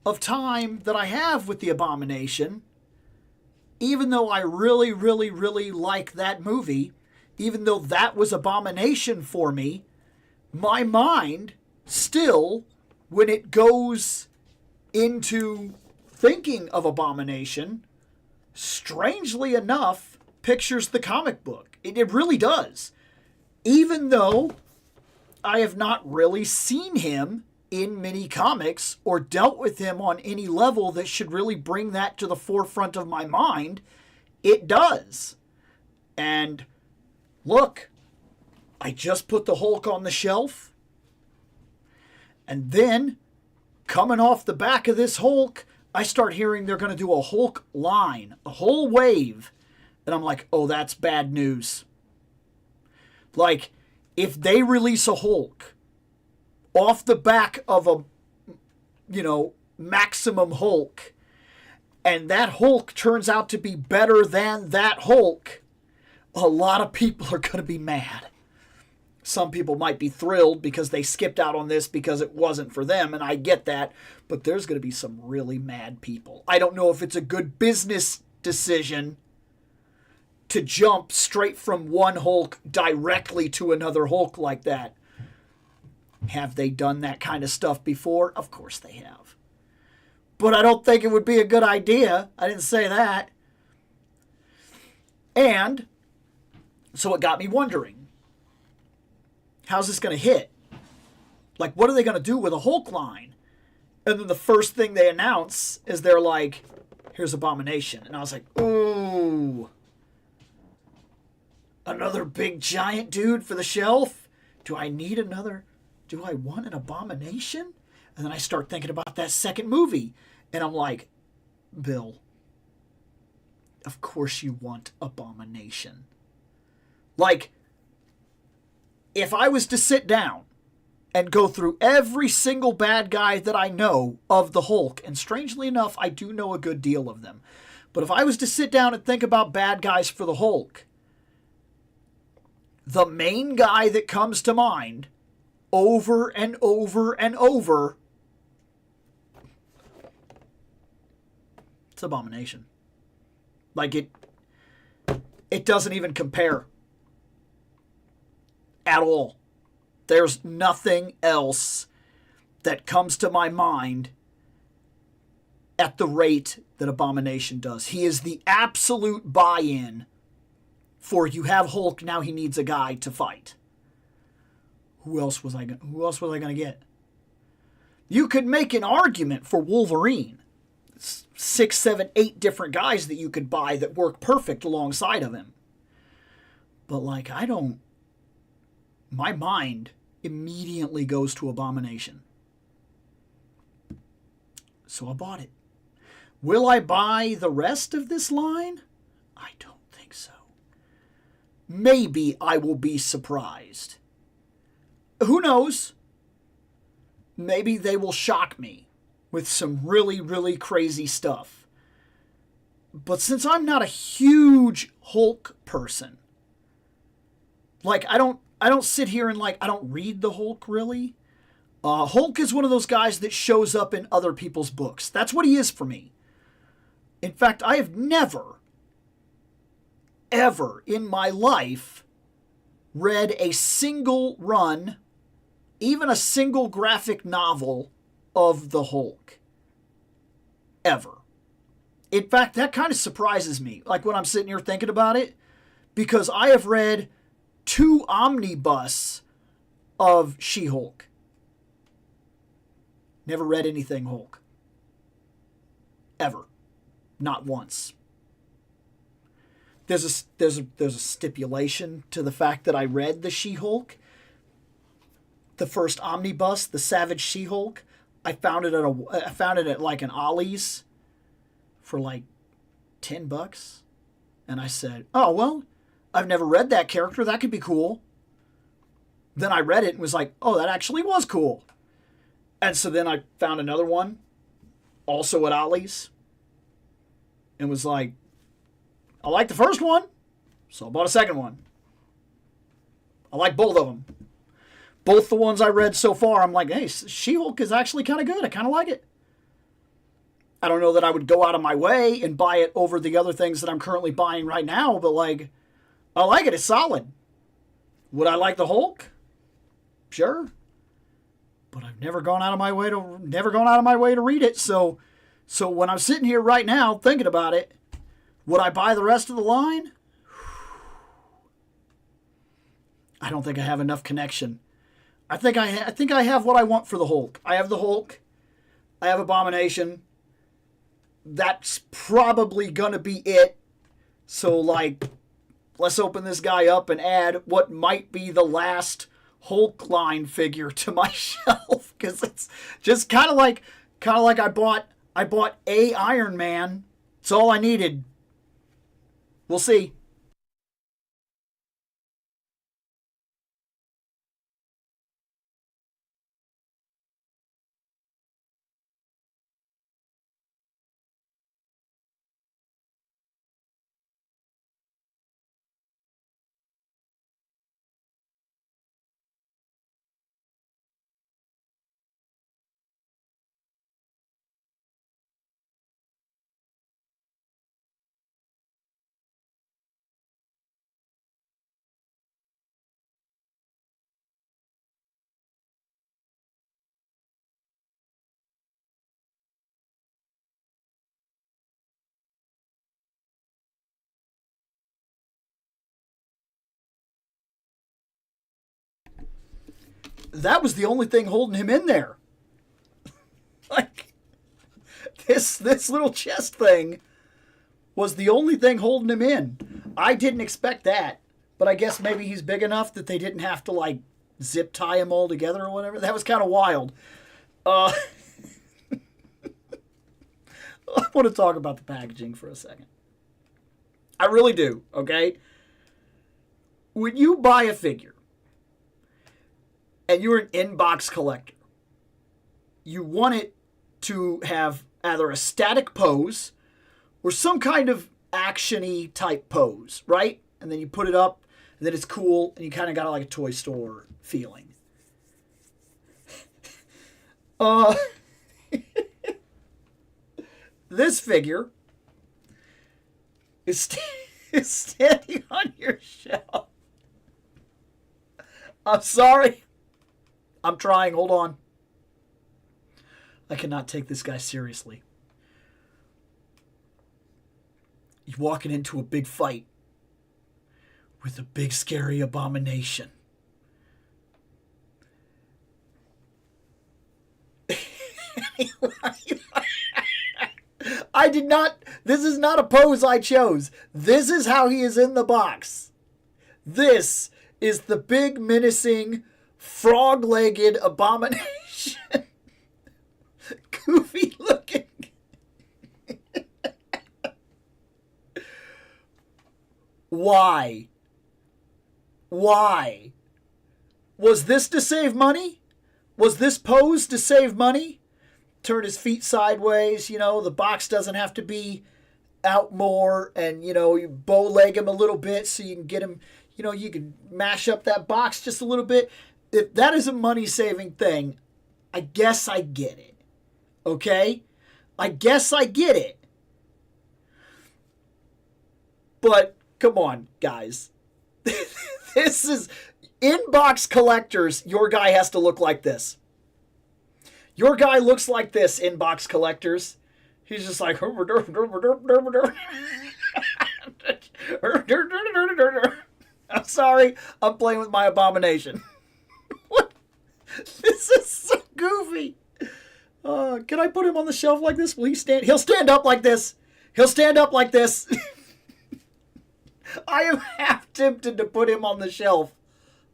of time that I have with the Abomination, even though I really, really, really like that movie, even though that was Abomination for me, my mind still, when it goes into thinking of Abomination, strangely enough, pictures the comic book. It really does. Even though I have not really seen him in many comics or dealt with him on any level that should really bring that to the forefront of my mind, it does. And look, I just put the Hulk on the shelf. And then, coming off the back of this Hulk, I start hearing they're going to do a Hulk line, a whole wave. And I'm like, oh, that's bad news. Like, if they release a Hulk off the back of a, Maximum Hulk, and that Hulk turns out to be better than that Hulk, a lot of people are going to be mad. Some people might be thrilled because they skipped out on this because it wasn't for them, and I get that, but there's going to be some really mad people. I don't know if it's a good business decision to jump straight from one Hulk directly to another Hulk like that. Have they done that kind of stuff before? Of course they have. But I don't think it would be a good idea. I didn't say that. And so it got me wondering, how's this going to hit? Like, what are they going to do with a Hulk line? And then the first thing they announce is they're like, here's Abomination. And I was like, ooh. Another big giant dude for the shelf? Do I need another? Do I want an Abomination? And then I start thinking about that second movie. And I'm like, Bill, of course you want Abomination. Like, if I was to sit down and go through every single bad guy that I know of the Hulk, and strangely enough, I do know a good deal of them, but if I was to sit down and think about bad guys for the Hulk, the main guy that comes to mind over and over and over, it's Abomination. Like, it doesn't even compare at all. There's nothing else that comes to my mind at the rate that Abomination does. He is the absolute buy-in for you have Hulk, now he needs a guy to fight. Who else was I going to get? You could make an argument for Wolverine. 6, 7, 8 different guys that you could buy that work perfect alongside of him. But like, my mind immediately goes to Abomination. So I bought it. Will I buy the rest of this line? I don't think so. Maybe I will be surprised. Who knows? Maybe they will shock me with some really, really crazy stuff. But since I'm not a huge Hulk person, like, I don't sit here and, like, I don't read the Hulk, really. Hulk is one of those guys that shows up in other people's books. That's what he is for me. In fact, I have never, ever in my life read a single run, even a single graphic novel of the Hulk. Ever. In fact, that kind of surprises me, like when I'm sitting here thinking about it, because I have read 2 omnibus of She-Hulk. Never read anything Hulk. Ever. Not once. There's a stipulation to the fact that I read the She-Hulk. The first omnibus, the Savage She-Hulk. I found it at like an Ollie's for like $10. And I said, oh, well, I've never read that character. That could be cool. Then I read it and was like, oh, that actually was cool. And so then I found another one, also at Ollie's, and was like, I like the first one, so I bought a second one. I like both of them. Both the ones I read so far, I'm like, hey, She-Hulk is actually kind of good. I kind of like it. I don't know that I would go out of my way and buy it over the other things that I'm currently buying right now, but like, I like it. It's solid. Would I like the Hulk? Sure. But I've never gone out of my way to read it. So when I'm sitting here right now thinking about it, would I buy the rest of the line? I don't think I have enough connection. I think I have what I want for the Hulk. I have the Hulk. I have Abomination. That's probably gonna be it. So like, let's open this guy up and add what might be the last Hulk line figure to my shelf, because it's just kind of like I bought a Iron Man. It's all I needed. We'll see. that was the only thing holding him in there. Like, this little chest thing was the only thing holding him in. I didn't expect that, but I guess maybe he's big enough that they didn't have to, like, zip tie him all together or whatever. That was kind of wild. I want to talk about the packaging for a second. I really do, okay? When you buy a figure and you're an inbox collector, you want it to have either a static pose or some kind of action-y type pose, right? And then you put it up, and then it's cool, and you kind of got like a toy store feeling. This figure is standing on your shelf. I'm sorry. I'm trying. Hold on. I cannot take this guy seriously. He's walking into a big fight with a big scary abomination. I did not. This is not a pose I chose. This is how he is in the box. This is the big menacing frog-legged abomination. Goofy looking. Why? Why? Was this to save money? Was this pose to save money? Turn his feet sideways, you know, the box doesn't have to be out more, and, you know, you bow leg him a little bit so you can get him, you know, you can mash up that box just a little bit. If that is a money-saving thing, I guess I get it. Okay? I guess I get it. But, come on, guys. This is... Inbox collectors, your guy has to look like this. Your guy looks like this, inbox collectors. He's just like... I'm sorry. I'm playing with my abomination. What? This is so goofy. Can I put him on the shelf like this? Will he stand? He'll stand up like this. He'll stand up like this. I am half tempted to put him on the shelf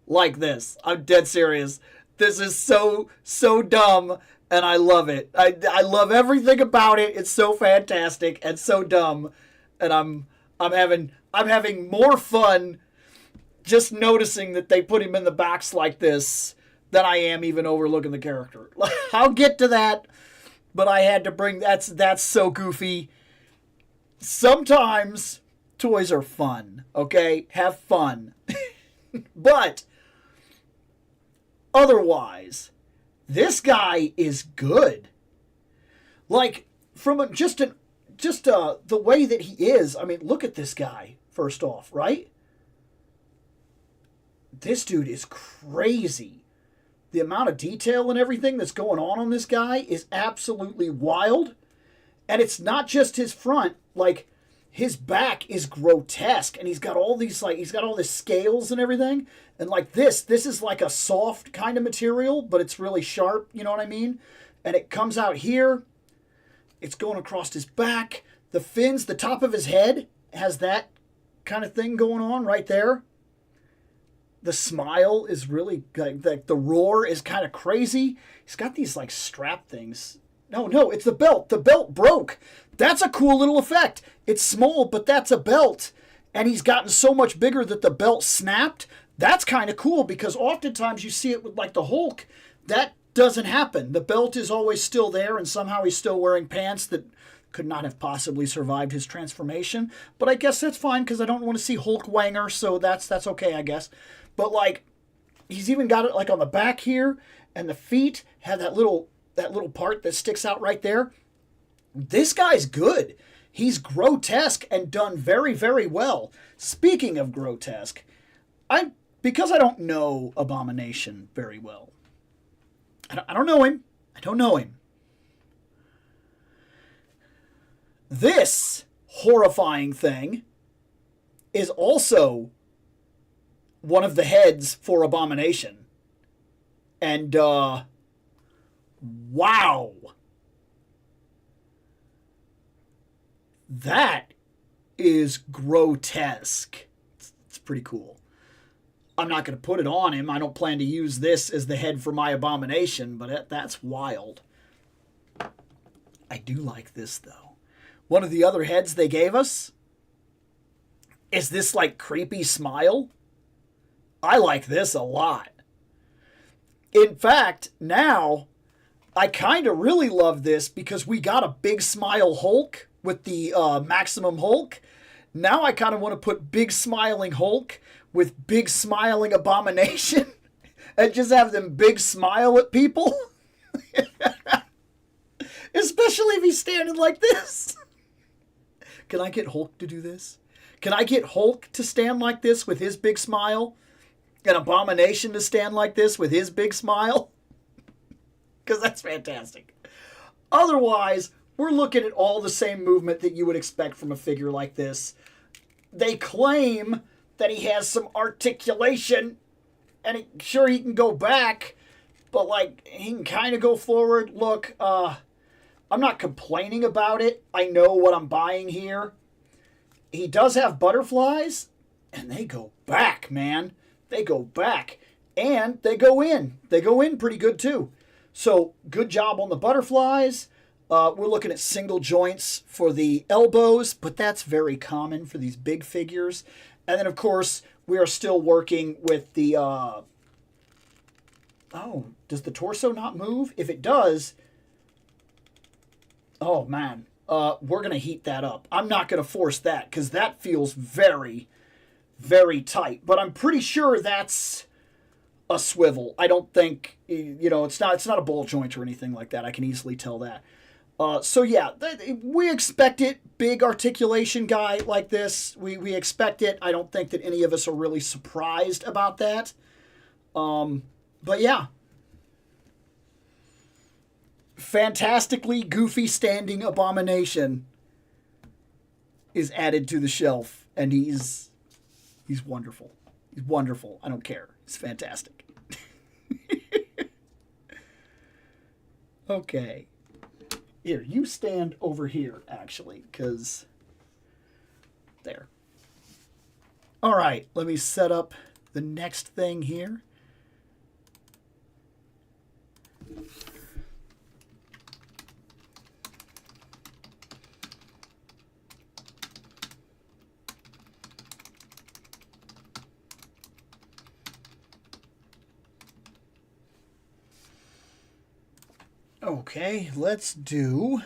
like this. I'm dead serious. This is so dumb, and I love it. I love everything about it. It's so fantastic and so dumb, and I'm having more fun just noticing that they put him in the box like this than I am even overlooking the character. I'll get to that, but I had to bring that's so goofy. Sometimes toys are fun, okay? Have fun. But otherwise, this guy is good. Like, from the way that he is. I mean, look at this guy first off, right? This dude is crazy. The amount of detail and everything that's going on this guy is absolutely wild. And it's not just his front. Like, his back is grotesque, and he's got all these, like, he's got all the scales and everything. And like this is like a soft kind of material, but it's really sharp, you know what I mean? And it comes out here. It's going across his back. The fins, the top of his head has that kind of thing going on right there. The smile is really, like the roar is kind of crazy. He's got these, like, strap things. No, it's the belt. The belt broke. That's a cool little effect. It's small, but that's a belt. And he's gotten so much bigger that the belt snapped. That's kind of cool, because oftentimes you see it with, like, the Hulk. That doesn't happen. The belt is always still there, and somehow he's still wearing pants that could not have possibly survived his transformation. But I guess that's fine, because I don't want to see Hulk Wanger, so that's okay, I guess. But, like, he's even got it, like, on the back here, and the feet have that little part that sticks out right there. This guy's good. He's grotesque and done very, very well. Speaking of grotesque, because I don't know Abomination very well. I don't know him. I don't know him. This horrifying thing is also one of the heads for Abomination. And, wow. That is grotesque. It's pretty cool. I'm not going to put it on him. I don't plan to use this as the head for my abomination, but that's wild. I do like this, though. One of the other heads they gave us is this, like, creepy smile. I like this a lot. In fact, now, I kind of really love this because we got a big smile Hulk with the Maximum Hulk. Now I kind of want to put big smiling Hulk with big smiling Abomination and just have them big smile at people. Especially if he's standing like this. Can I get Hulk to do this? Can I get Hulk to stand like this with his big smile? And Abomination to stand like this with his big smile? Because that's fantastic. Otherwise, we're looking at all the same movement that you would expect from a figure like this. They claim that he has some articulation, and sure, he can go back, but, like, he can kind of go forward. Look, I'm not complaining about it. I know what I'm buying here. He does have butterflies, and they go back, man. They go back, and they go in. They go in pretty good, too. So, good job on the butterflies. We're looking at single joints for the elbows, but that's very common for these big figures. And then, of course, we are still working with the... oh, does the torso not move? If it does... Oh, man. We're going to heat that up. I'm not going to force that, because that feels very, very tight. But I'm pretty sure that's a swivel. I don't think, you know, it's not a ball joint or anything like that. I can easily tell that. So yeah, we expect it. Big articulation guy like this. We expect it. I don't think that any of us are really surprised about that. But yeah. Fantastically goofy standing Abomination is added to the shelf. And he's wonderful. He's wonderful. I don't care. He's fantastic. Okay. Here, you stand over here, actually, because... There. All right, let me set up the next thing here. Okay, let's do...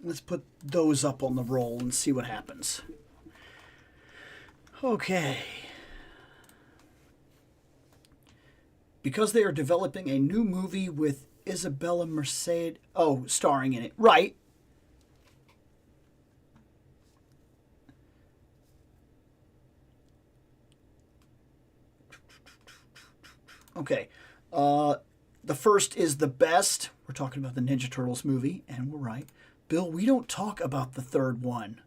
Let's put those up on the roll and see what happens. Okay. Because they are developing a new movie with Isabella Merced... Oh, starring in it. Right. Okay. The first is the best. We're talking about the Ninja Turtles movie, and we're right. Bill, we don't talk about the third one.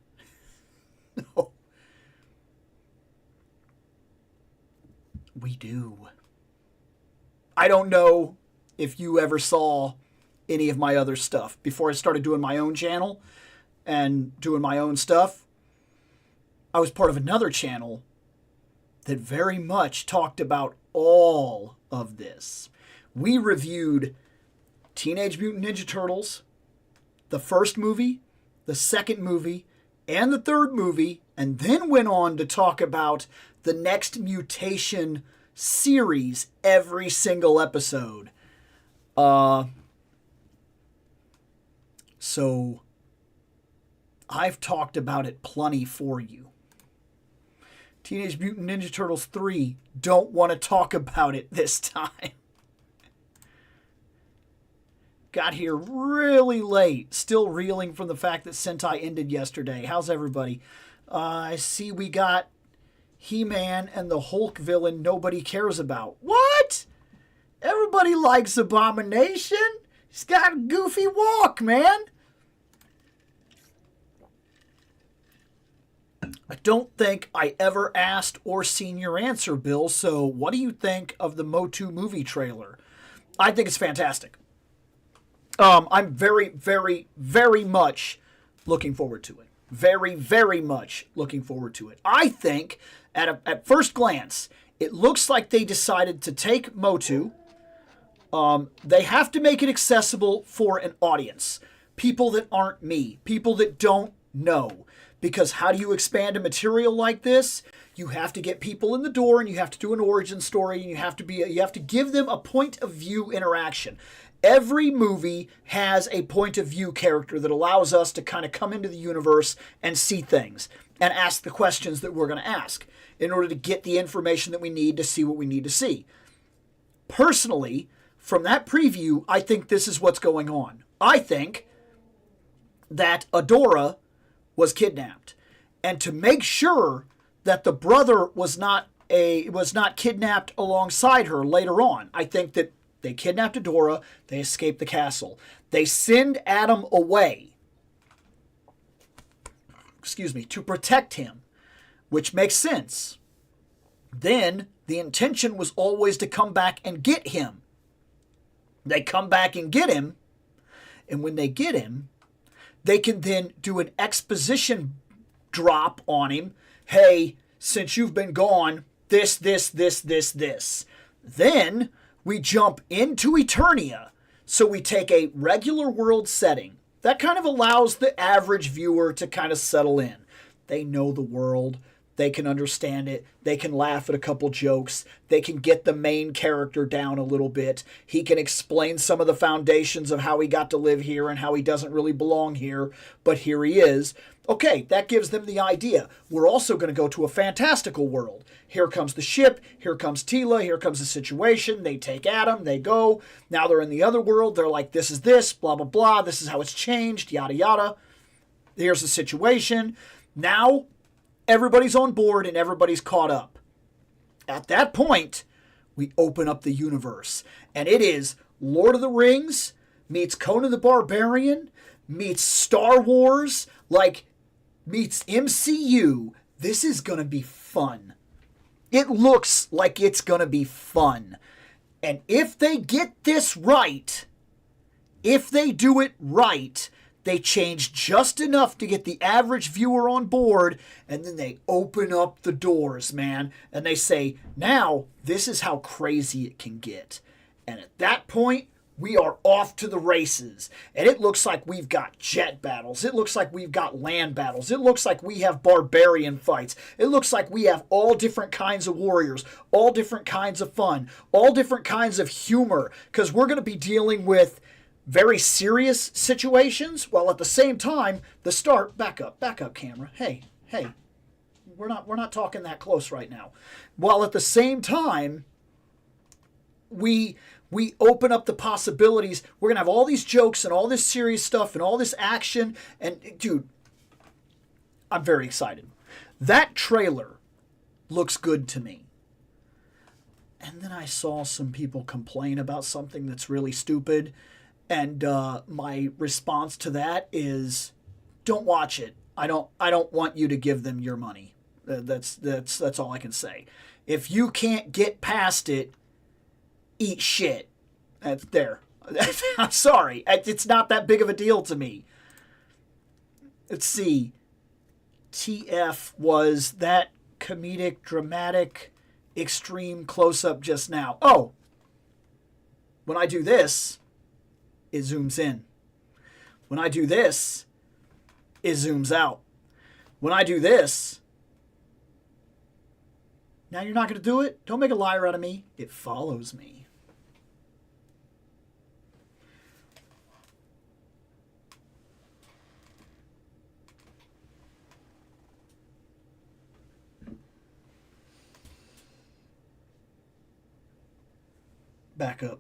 No. We do. I don't know if you ever saw any of my other stuff. Before I started doing my own channel and doing my own stuff, I was part of another channel that very much talked about all of this. We reviewed Teenage Mutant Ninja Turtles, the first movie, the second movie, and the third movie, and then went on to talk about the next mutation series every single episode. So I've talked about it plenty for you. Teenage Mutant Ninja Turtles 3, don't want to talk about it this time. Got here really late, still reeling from the fact that Sentai ended yesterday. How's everybody? I see we got He-Man and the Hulk villain nobody cares about. What? Everybody likes Abomination. He's got a goofy walk, man. I don't think I ever asked or seen your answer, Bill, so what do you think of the Motu movie trailer? I think it's fantastic. I'm very, very, very much looking forward to it. Very, very much looking forward to it. I think, at first glance, it looks like they decided to take Motu. They have to make it accessible for an audience. People that aren't me. People that don't know. Because how do you expand a material like this? You have to get people in the door, and you have to do an origin story, and you have to give them a point of view interaction. Every movie has a point of view character that allows us to kind of come into the universe and see things and ask the questions that we're going to ask in order to get the information that we need to see what we need to see. Personally, from that preview, I think this is what's going on. I think that Adora was kidnapped, and to make sure that the brother was not kidnapped alongside her later on, I think that they kidnapped Adora, they escaped the castle. They send Adam away, to protect him, which makes sense. Then the intention was always to come back and get him. They come back and get him, and when they get him, they can then do an exposition drop on him. Hey, since you've been gone, this. Then we jump into Eternia. So we take a regular world setting. That kind of allows the average viewer to kind of settle in. They know the world. They can understand it. They can laugh at a couple jokes. They can get the main character down a little bit. He can explain some of the foundations of how he got to live here and how he doesn't really belong here, but here he is. Okay, that gives them the idea. We're also going to go to a fantastical world. Here comes the ship. Here comes Tila. Here comes the situation. They take Adam. They go. Now they're in the other world. They're like, this is this, blah, blah, blah. This is how it's changed, yada, yada. Here's the situation. Now everybody's on board and everybody's caught up. At that point, we open up the universe. And it is Lord of the Rings meets Conan the Barbarian meets Star Wars, meets MCU. This is going to be fun. It looks like it's going to be fun. And if they get this right, if they do it right, they change just enough to get the average viewer on board, and then they open up the doors, man. And they say, now, this is how crazy it can get. And at that point, we are off to the races. And it looks like we've got jet battles. It looks like we've got land battles. It looks like we have barbarian fights. It looks like we have all different kinds of warriors, all different kinds of fun, all different kinds of humor, because we're going to be dealing with very serious situations, while at the same time, back up camera. Hey, we're not talking that close right now. While at the same time, we open up the possibilities. We're going to have all these jokes and all this serious stuff and all this action. And dude, I'm very excited. That trailer looks good to me. And then I saw some people complain about something that's really stupid. And my response to that is, don't watch it. I don't want you to give them your money. That's all I can say. If you can't get past it, eat shit. That's there. I'm sorry. It's not that big of a deal to me. Let's see. TF was that comedic, dramatic, extreme close-up just now. Oh. When I do this, it zooms in. When I do this, it zooms out. When I do this, Now you're not going to do it? Don't make a liar out of me. It follows me. Back up.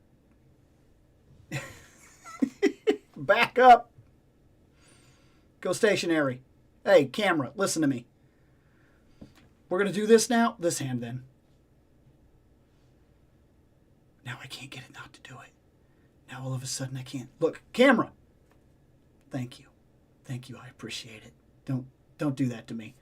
Back up. Go stationary. Hey, camera, listen to me. We're going to do this now. This hand then. Now I can't get it not to do it. Now all of a sudden I can't. Look, camera. Thank you. Thank you. I appreciate it. Don't do that to me.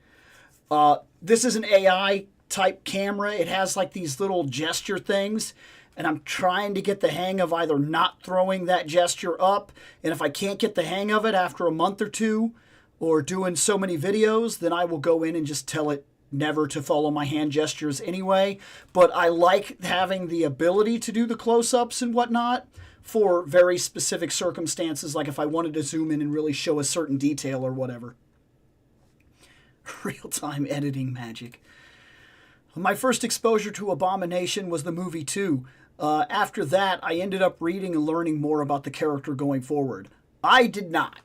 This is an AI type camera. It has like these little gesture things. And I'm trying to get the hang of either not throwing that gesture up. And if I can't get the hang of it after a month or two or doing so many videos, then I will go in and just tell it never to follow my hand gestures anyway. But I like having the ability to do the close-ups and whatnot for very specific circumstances, like if I wanted to zoom in and really show a certain detail or whatever. Real-time editing magic. My first exposure to Abomination was the movie 2. After that, I ended up reading and learning more about the character going forward. I did not.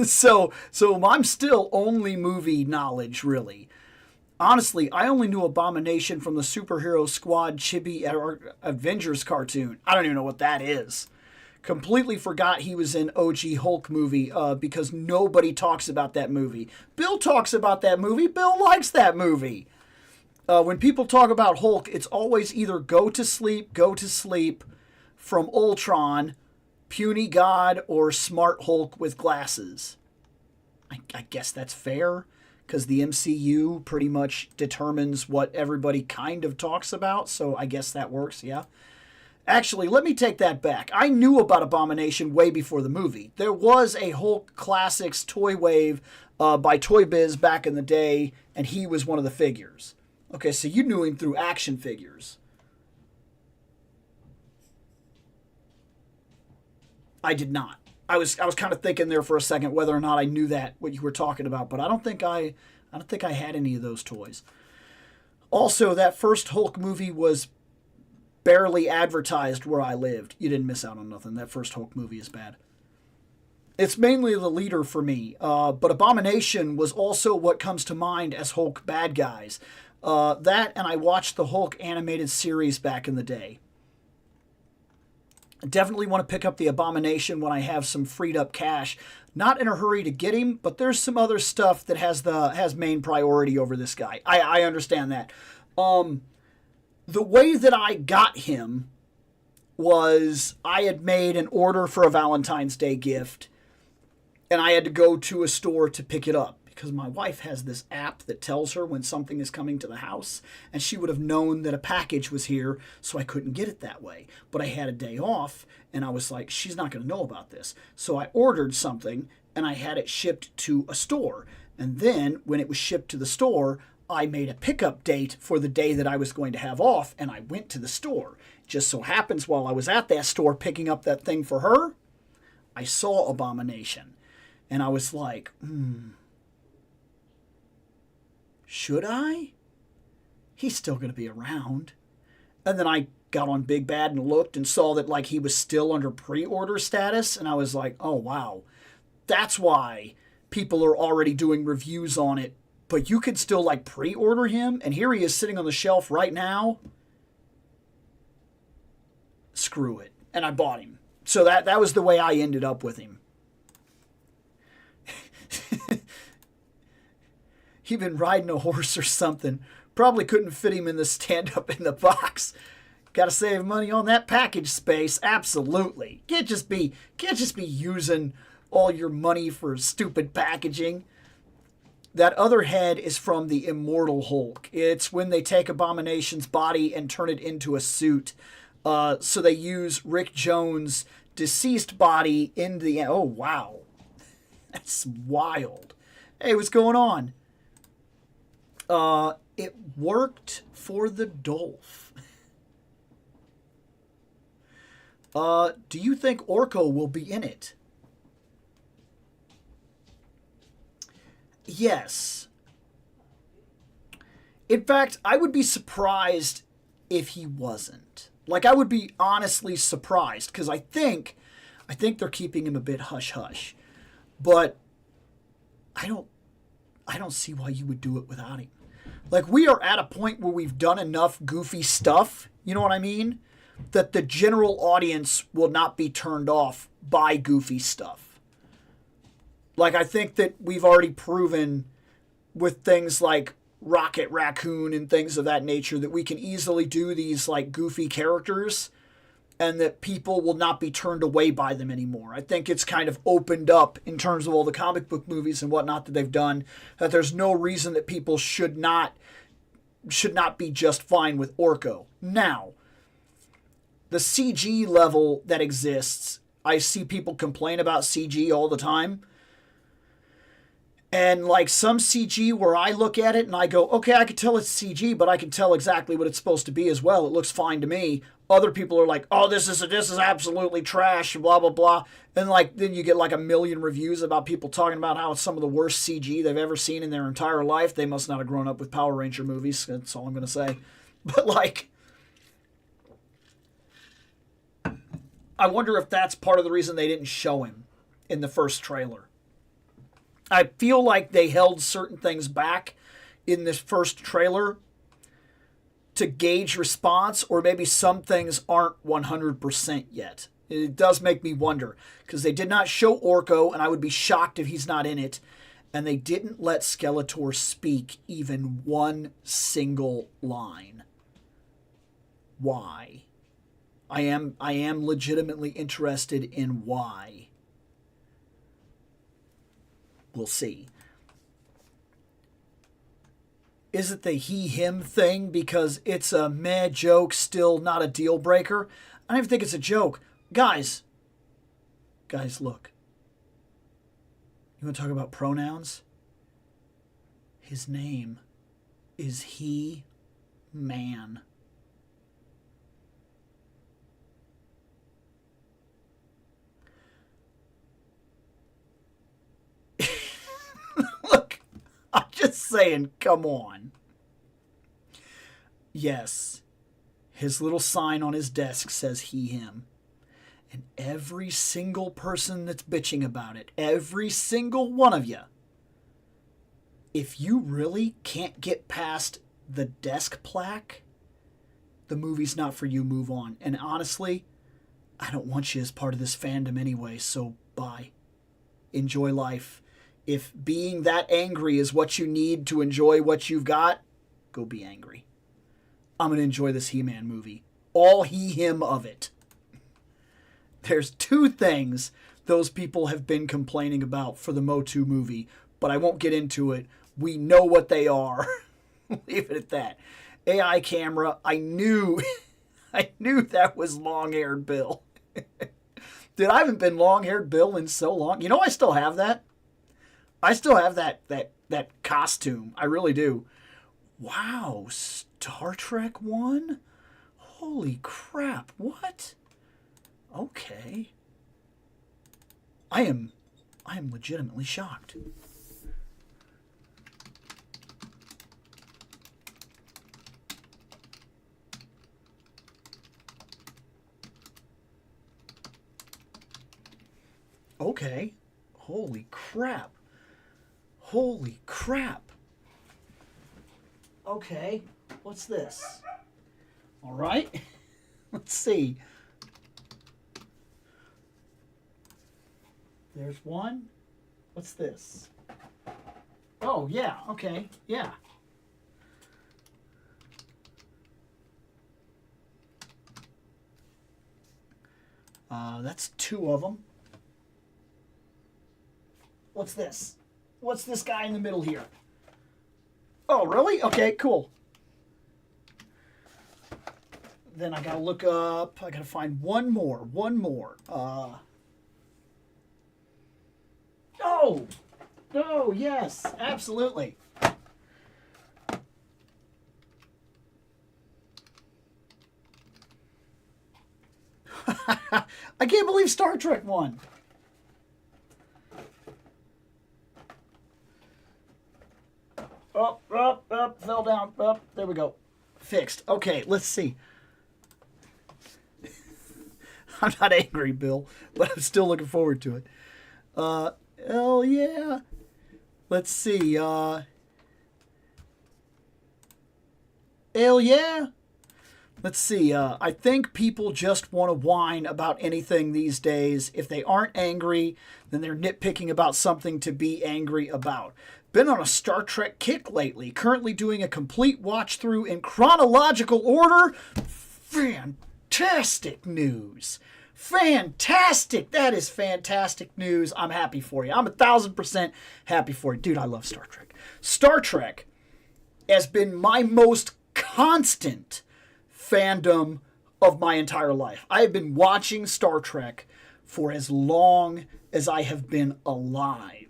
So I'm still only movie knowledge, really. Honestly, I only knew Abomination from the Superhero Squad Chibi Avengers cartoon. I don't even know what that is. Completely forgot he was in OG Hulk movie because nobody talks about that movie. Bill talks about that movie. Bill likes that movie. When people talk about Hulk, it's always either go to sleep from Ultron, puny god, or smart Hulk with glasses. I guess that's fair, because the MCU pretty much determines what everybody kind of talks about, so I guess that works, yeah. Actually, let me take that back. I knew about Abomination way before the movie. There was a Hulk Classics Toy Wave by Toy Biz back in the day, and he was one of the figures. Okay, so you knew him through action figures. I did not. I was kind of thinking there for a second whether or not I knew that what you were talking about, but I don't think I had any of those toys. Also, that first Hulk movie was barely advertised where I lived. You didn't miss out on nothing. That first Hulk movie is bad. It's mainly the leader for me, but Abomination was also what comes to mind as Hulk bad guys. That, and I watched the Hulk animated series back in the day. I definitely want to pick up the Abomination when I have some freed up cash. Not in a hurry to get him, but there's some other stuff that has main priority over this guy. I understand that. The way that I got him was I had made an order for a Valentine's Day gift, and I had to go to a store to pick it up. Because my wife has this app that tells her when something is coming to the house, and she would have known that a package was here, so I couldn't get it that way. But I had a day off, and I was like, she's not going to know about this. So I ordered something, and I had it shipped to a store. And then, when it was shipped to the store, I made a pickup date for the day that I was going to have off, and I went to the store. Just so happens, while I was at that store picking up that thing for her, I saw Abomination. And I was like, should I? He's still going to be around. And then I got on Big Bad and looked and saw that like he was still under pre-order status. And I was like, oh, wow. That's why people are already doing reviews on it. But you could still like pre-order him. And here he is sitting on the shelf right now. Screw it. And I bought him. So that was the way I ended up with him. He'd been riding a horse or something. Probably couldn't fit him in the stand-up in the box. Got to save money on that package space. Absolutely. Can't just be using all your money for stupid packaging. That other head is from the Immortal Hulk. It's when they take Abomination's body and turn it into a suit. So they use Rick Jones' deceased body in the... Oh, wow. That's wild. Hey, what's going on? It worked for the Dolph. Do you think Orko will be in it? Yes. In fact, I would be surprised if he wasn't. Like, I would be honestly surprised, because I think they're keeping him a bit hush-hush. But I don't see why you would do it without him. Like, we are at a point where we've done enough goofy stuff, you know what I mean? That the general audience will not be turned off by goofy stuff. Like, I think that we've already proven with things like Rocket Raccoon and things of that nature that we can easily do these, like, goofy characters and that people will not be turned away by them anymore. I think it's kind of opened up in terms of all the comic book movies and whatnot that they've done, that there's no reason that people should not be just fine with Orko. Now, the CG level that exists, I see people complain about CG all the time. And like some CG where I look at it and I go, okay, I can tell it's CG, but I can tell exactly what it's supposed to be as well. It looks fine to me. Other people are like, oh, this is absolutely trash, blah, blah, blah. And like then you get like a million reviews about people talking about how it's some of the worst CG they've ever seen in their entire life. They must not have grown up with Power Ranger movies. That's all I'm going to say. But like, I wonder if that's part of the reason they didn't show him in the first trailer. I feel like they held certain things back in this first trailer to gauge response, or maybe some things aren't 100% yet. It does make me wonder, because they did not show Orko, and I would be shocked if he's not in it, and they didn't let Skeletor speak even one single line. Why? I am legitimately interested in why. We'll see. Is it the he-him thing because it's a meh joke, still not a deal breaker? I don't even think it's a joke. Guys, look. You want to talk about pronouns? His name is He-Man. Look, I'm just saying, come on. Yes, his little sign on his desk says he, him. And every single person that's bitching about it, every single one of you, if you really can't get past the desk plaque, the movie's not for you, move on. And honestly, I don't want you as part of this fandom anyway, so bye. Enjoy life. If being that angry is what you need to enjoy what you've got, go be angry. I'm going to enjoy this He-Man movie. All he, him of it. There's two things those people have been complaining about for the Motu movie, but I won't get into it. We know what they are. Leave it at that. AI camera, I knew that was long-haired Bill. Dude, I haven't been long-haired Bill in so long. You know, I still have that. I still have that costume. I really do. Wow, Star Trek 1? Holy crap, what? Okay. I am legitimately shocked. Okay. Holy crap. Holy crap. Okay. What's this? All right. Let's see. There's one. What's this? Oh, yeah. Okay. Yeah. That's two of them. What's this? What's this guy in the middle here? Oh, really? Okay, cool. Then I gotta look up. I gotta find one more. Oh! Oh, yes, absolutely. I can't believe Star Trek won. Up, fell down, up. There we go. Fixed. Okay, let's see. I'm not angry, Bill, but I'm still looking forward to it. Hell yeah. Let's see. Hell yeah. Let's see. I think people just want to whine about anything these days. If they aren't angry, then they're nitpicking about something to be angry about. Been on a Star Trek kick lately. Currently doing a complete watch through in chronological order. Fantastic news. Fantastic. That is fantastic news. I'm happy for you. I'm 1,000% happy for you. Dude, I love Star Trek. Star Trek has been my most constant fandom of my entire life. I have been watching Star Trek for as long as I have been alive.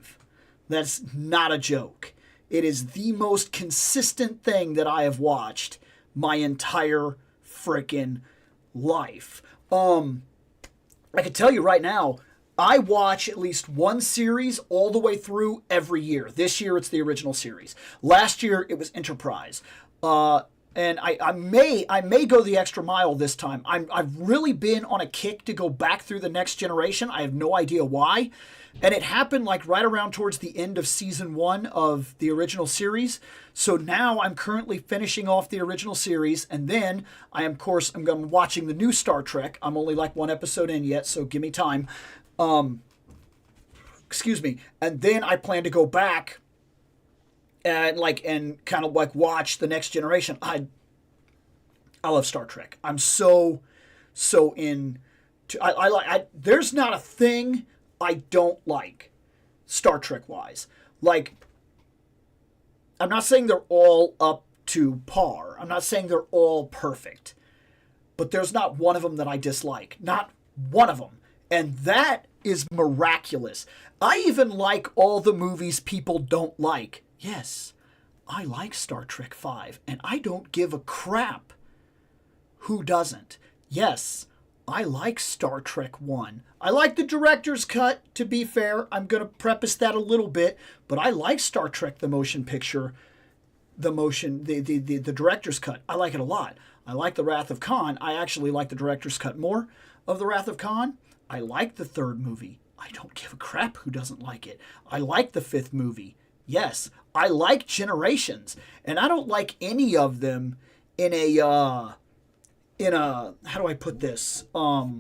That's not a joke. It is the most consistent thing that I have watched my entire freaking life. I can tell you right now, I watch at least one series all the way through every year. This year, it's the original series. Last year, it was Enterprise. And I may go the extra mile this time. I've really been on a kick to go back through the Next Generation. I have no idea why. And it happened like right around towards the end of season 1 of the original series. So now I'm currently finishing off the original series. And then I'm watching the new Star Trek. I'm only like one episode in yet, so give me time. Excuse me. And then I plan to go back and kind of watch the Next Generation. I love Star Trek. I'm so in. There's not a thing I don't like, Star Trek wise. Like, I'm not saying they're all up to par. I'm not saying they're all perfect, but there's not one of them that I dislike. Not one of them, and that is miraculous. I even like all the movies people don't like. Yes, I like Star Trek V, and I don't give a crap who doesn't. Yes, I like Star Trek 1. I like the director's cut, to be fair. I'm going to preface that a little bit, but I like Star Trek the motion picture, the director's cut. I like it a lot. I like The Wrath of Khan. I actually like the director's cut more of The Wrath of Khan. I like the third movie. I don't give a crap who doesn't like it. I like the fifth movie. Yes, I like Generations, and I don't like any of them in a how do I put this? I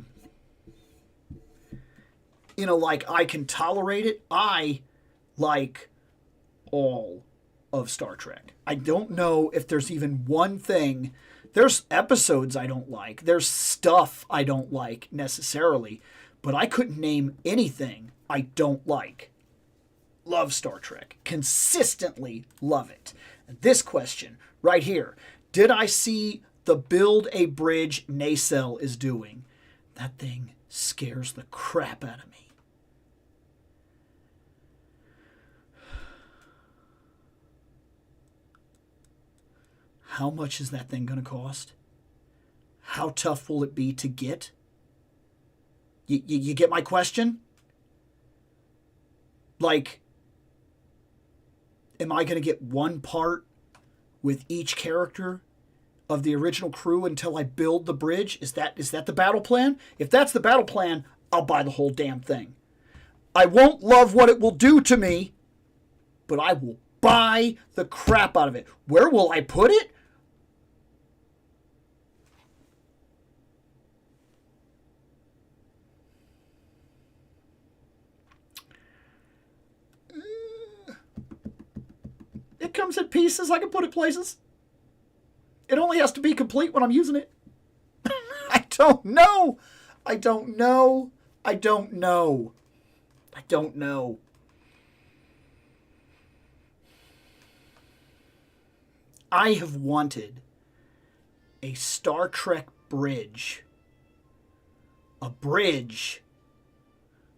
can tolerate it. I like all of Star Trek. I don't know if there's even one thing. There's episodes I don't like. There's stuff I don't like necessarily, but I couldn't name anything I don't like. Love Star Trek. Consistently love it. And this question right here. Did I see the Build a Bridge nacelle is doing? That thing scares the crap out of me. How much is that thing going to cost? How tough will it be to get? You get my question? Like, am I going to get one part with each character of the original crew until I build the bridge? Is that the battle plan? If that's the battle plan, I'll buy the whole damn thing. I won't love what it will do to me, but I will buy the crap out of it. Where will I put it? It comes in pieces. I can put it places. It only has to be complete when I'm using it. I don't know. I don't know. I don't know. I don't know. I have wanted a Star Trek bridge. A bridge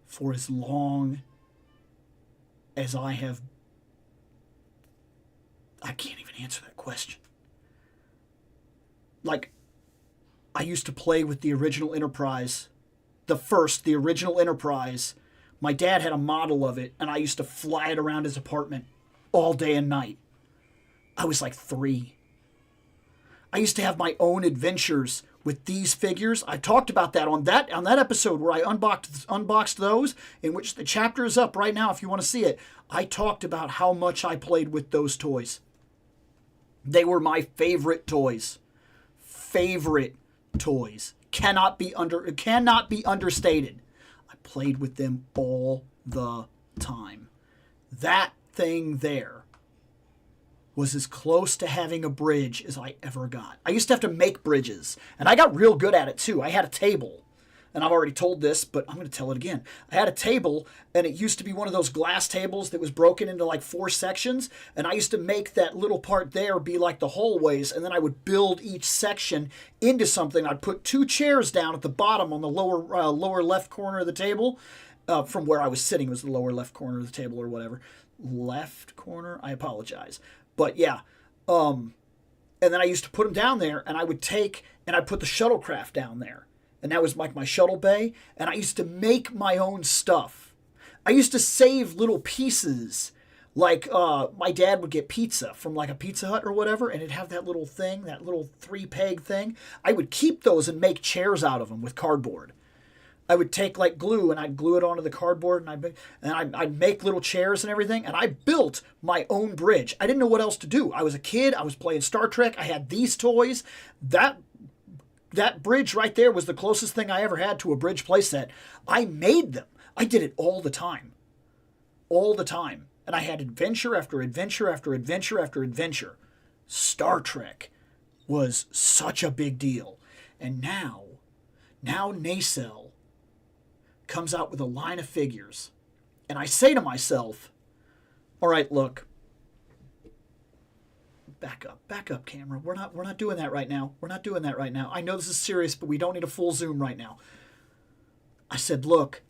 for as long as I have. I can't even answer that question. Like, I used to play with the original Enterprise. The original Enterprise. My dad had a model of it, and I used to fly it around his apartment all day and night. I was like 3. I used to have my own adventures with these figures. I talked about that on that episode where I unboxed those, in which the chapter is up right now if you want to see it. I talked about how much I played with those toys. They were my favorite toys. Favorite toys. Cannot be understated. I played with them all the time. That thing there was as close to having a bridge as I ever got. I used to have to make bridges, and I got real good at it too. I had a table, and I've already told this, but I'm going to tell it again. I had a table, and it used to be one of those glass tables that was broken into like 4 sections, and I used to make that little part there be like the hallways, and then I would build each section into something. I'd put 2 chairs down at the bottom on the lower left corner of the table. From where I was sitting was the lower left corner of the table or whatever. Left corner? I apologize. But yeah, and then I used to put them down there, and I would take, and I'd put the shuttlecraft down there. And that was like my shuttle bay, and I used to make my own stuff. I used to save little pieces, like my dad would get pizza from like a Pizza Hut or whatever, and it'd have that little thing, that little 3-peg thing. I would keep those and make chairs out of them with cardboard. I would take like glue and I'd glue it onto the cardboard, and I'd make little chairs and everything, and I built my own bridge. I didn't know what else to do. I was a kid. I was playing Star Trek. I had these toys. That bridge right there was the closest thing I ever had to a bridge playset. I made them. I did it all the time. All the time. And I had adventure after adventure after adventure after adventure. Star Trek was such a big deal. And now Nacelle comes out with a line of figures, and I say to myself, all right, look, back up camera. We're not doing that right now. We're not doing that right now. I know this is serious, but we don't need a full zoom right now. I said, look,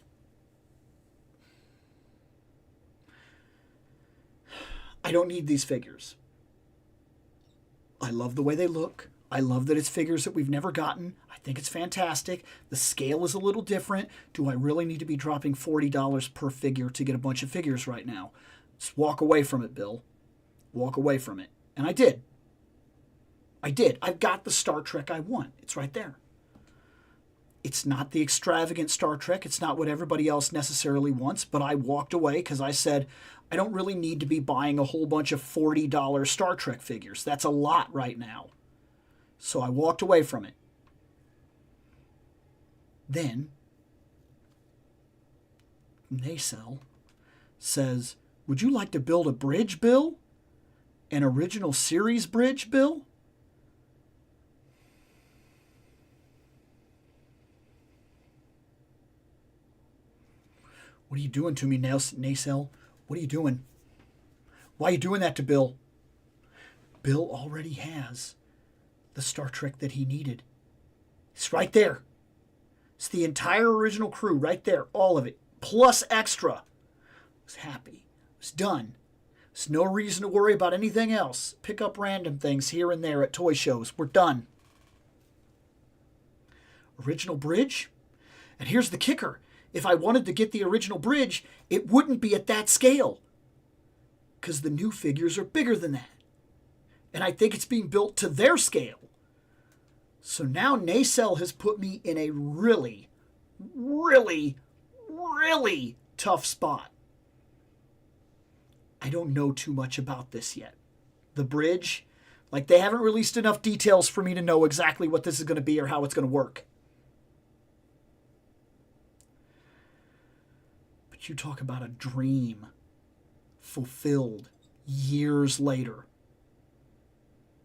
I don't need these figures. I love the way they look. I love that it's figures that we've never gotten. I think it's fantastic. The scale is a little different. Do I really need to be dropping $40 per figure to get a bunch of figures right now? Just walk away from it, Bill. Walk away from it. And I did. I've got the Star Trek I want. It's right there. It's not the extravagant Star Trek. It's not what everybody else necessarily wants, but I walked away because I said, I don't really need to be buying a whole bunch of $40 Star Trek figures. That's a lot right now. So I walked away from it. Then Nacelle says, would you like to build a bridge, Bill? An original series bridge, Bill? What are you doing to me, Nacelle? What are you doing? Why are you doing that to Bill? Bill already has the Star Trek that he needed. It's right there. It's the entire original crew right there. All of it. Plus extra. I was happy. I was done. There's no reason to worry about anything else. Pick up random things here and there at toy shows. We're done. Original bridge? And here's the kicker. If I wanted to get the original bridge, it wouldn't be at that scale. Because the new figures are bigger than that. And I think it's being built to their scale. So now Nacelle has put me in a really, really, really tough spot. I don't know too much about this yet. The bridge, like they haven't released enough details for me to know exactly what this is going to be or how it's going to work. But you talk about a dream fulfilled years later.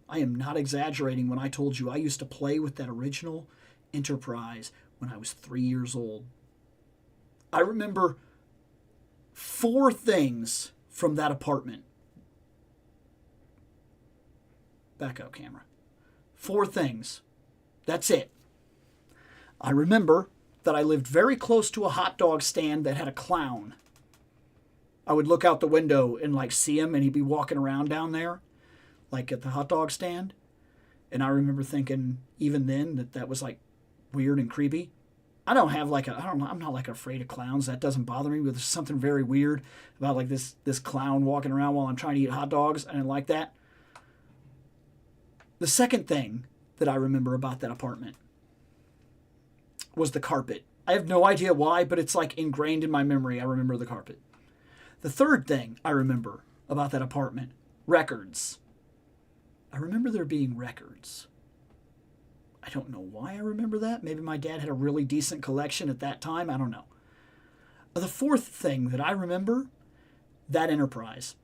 I am not exaggerating when I told you I used to play with that original Enterprise when I was 3 years old. I remember 4 things from that apartment. Back up, camera. 4 things. That's it. I remember that I lived very close to a hot dog stand that had a clown. I would look out the window and like see him, and he'd be walking around down there, like at the hot dog stand. And I remember thinking even then that was like weird and creepy. I'm not like afraid of clowns. That doesn't bother me, but there's something very weird about like this clown walking around while I'm trying to eat hot dogs. I didn't like that. The second thing that I remember about that apartment was the carpet. I have no idea why, but it's like ingrained in my memory. I remember the carpet. The third thing I remember about that apartment, records. I remember there being records. I don't know why I remember that. Maybe my dad had a really decent collection at that time. I don't know. The fourth thing that I remember, that Enterprise.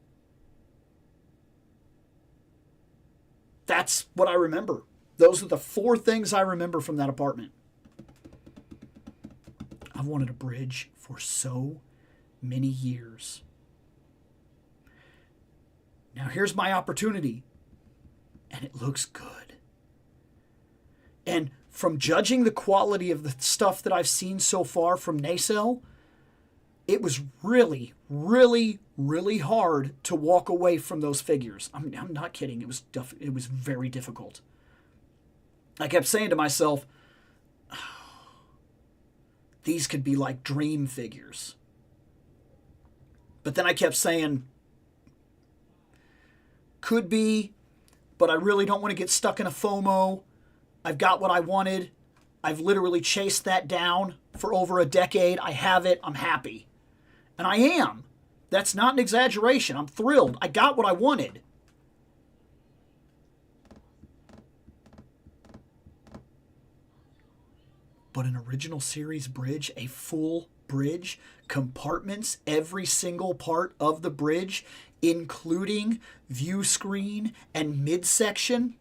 That's what I remember. Those are the four things I remember from that apartment. I've wanted a bridge for so many years. Now here's my opportunity. And it looks good. And from judging the quality of the stuff that I've seen so far from Nacelle, it was really, really, really hard to walk away from those figures. I'm not kidding. It was very difficult. I kept saying to myself, oh, these could be like dream figures. But then I kept saying, could be, but I really don't want to get stuck in a FOMO. I've got what I wanted. I've literally chased that down for over a decade. I have it. I'm happy. And I am. That's not an exaggeration. I'm thrilled. I got what I wanted. But an original series bridge, a full bridge, compartments, every single part of the bridge, including view screen and midsection,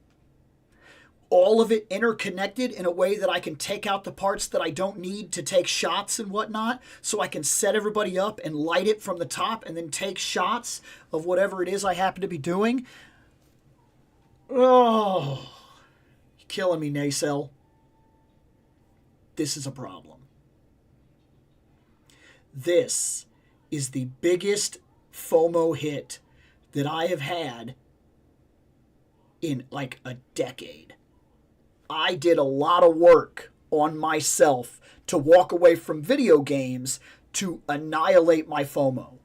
all of it interconnected in a way that I can take out the parts that I don't need to take shots and whatnot, so I can set everybody up and light it from the top and then take shots of whatever it is I happen to be doing. Oh, you're killing me, Nacelle. This is a problem. This is the biggest FOMO hit that I have had in like a decade. I did a lot of work on myself to walk away from video games to annihilate my FOMO.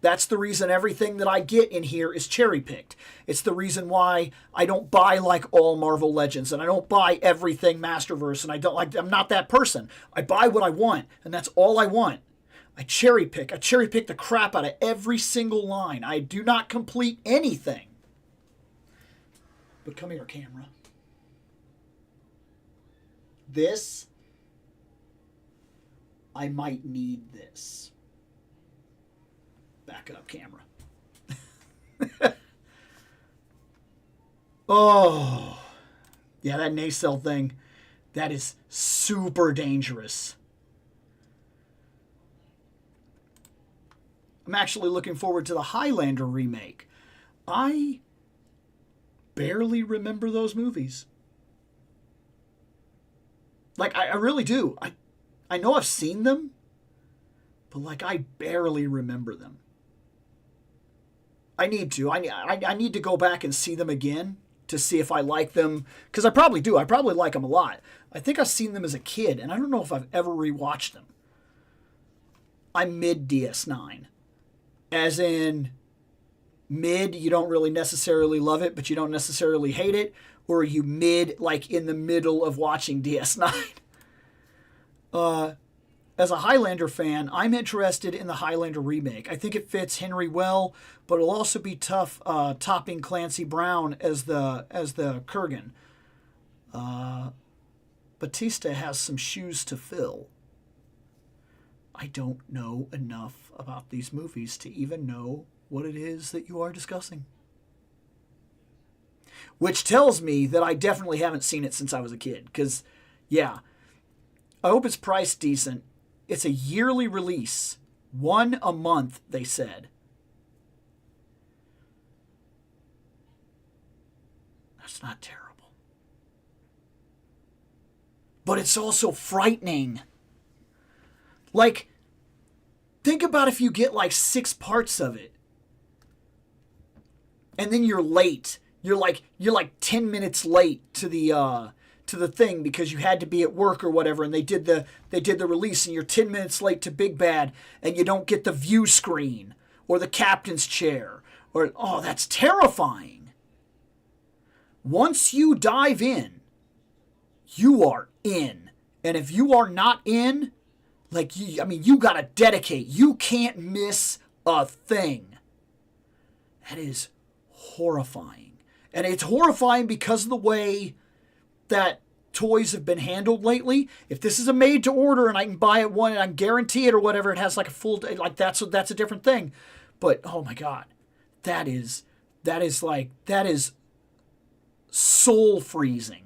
That's the reason everything that I get in here is cherry-picked. It's the reason why I don't buy like all Marvel Legends and I don't buy everything Masterverse and I'm not that person. I buy what I want and that's all I want. I cherry pick the crap out of every single line. I do not complete anything. But come here, camera. This, I might need this. Back up, camera. Oh, yeah, that Nacelle thing, that is super dangerous. I'm actually looking forward to the Highlander remake. I barely remember those movies. Like, I really do. I know I've seen them, but, like, I barely remember them. I need to. I need to go back and see them again to see if I like them. Because I probably do. I probably like them a lot. I think I've seen them as a kid, and I don't know if I've ever rewatched them. I'm mid DS9. As in, mid, you don't really necessarily love it, but you don't necessarily hate it. Or are you mid, like in the middle of watching DS9? As a Highlander fan, I'm interested in the Highlander remake. I think it fits Henry well, but it'll also be tough topping Clancy Brown as the Kurgan. Batista has some shoes to fill. I don't know enough about these movies to even know what it is that you are discussing. Which tells me that I definitely haven't seen it since I was a kid. Because, yeah, I hope it's priced decent. It's a yearly release. One a month, they said. That's not terrible. But it's also frightening. Like, think about if you get like 6 parts of it. And then you're late. You're like 10 minutes late to the thing because you had to be at work or whatever, and they did the release, and you're 10 minutes late to Big Bad, and you don't get the view screen or the captain's chair, or that's terrifying. Once you dive in, you are in. And if you are not in, you got to dedicate. You can't miss a thing. That is horrifying. And it's horrifying because of the way that toys have been handled lately. If this is a made to order and I can buy it one and I can guarantee it or whatever, it has like a full, like that's a different thing. But oh my God, that is soul freezing.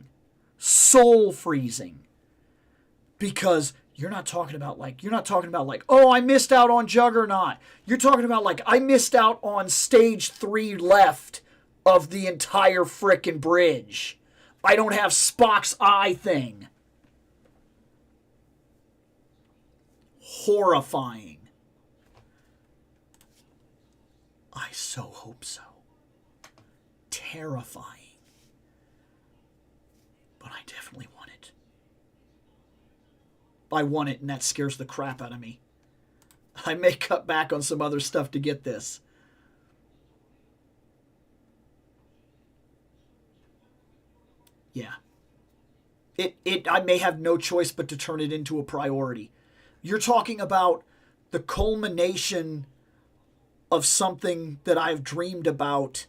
Because you're not talking about like, oh, I missed out on Juggernaut. You're talking about like, I missed out on stage 3 left of the entire frickin' bridge. I don't have Spock's eye thing. Horrifying. I so hope so. Terrifying. But I definitely want it. I want it, and that scares the crap out of me. I may cut back on some other stuff to get this. Yeah. I may have no choice but to turn it into a priority. You're talking about the culmination of something that I've dreamed about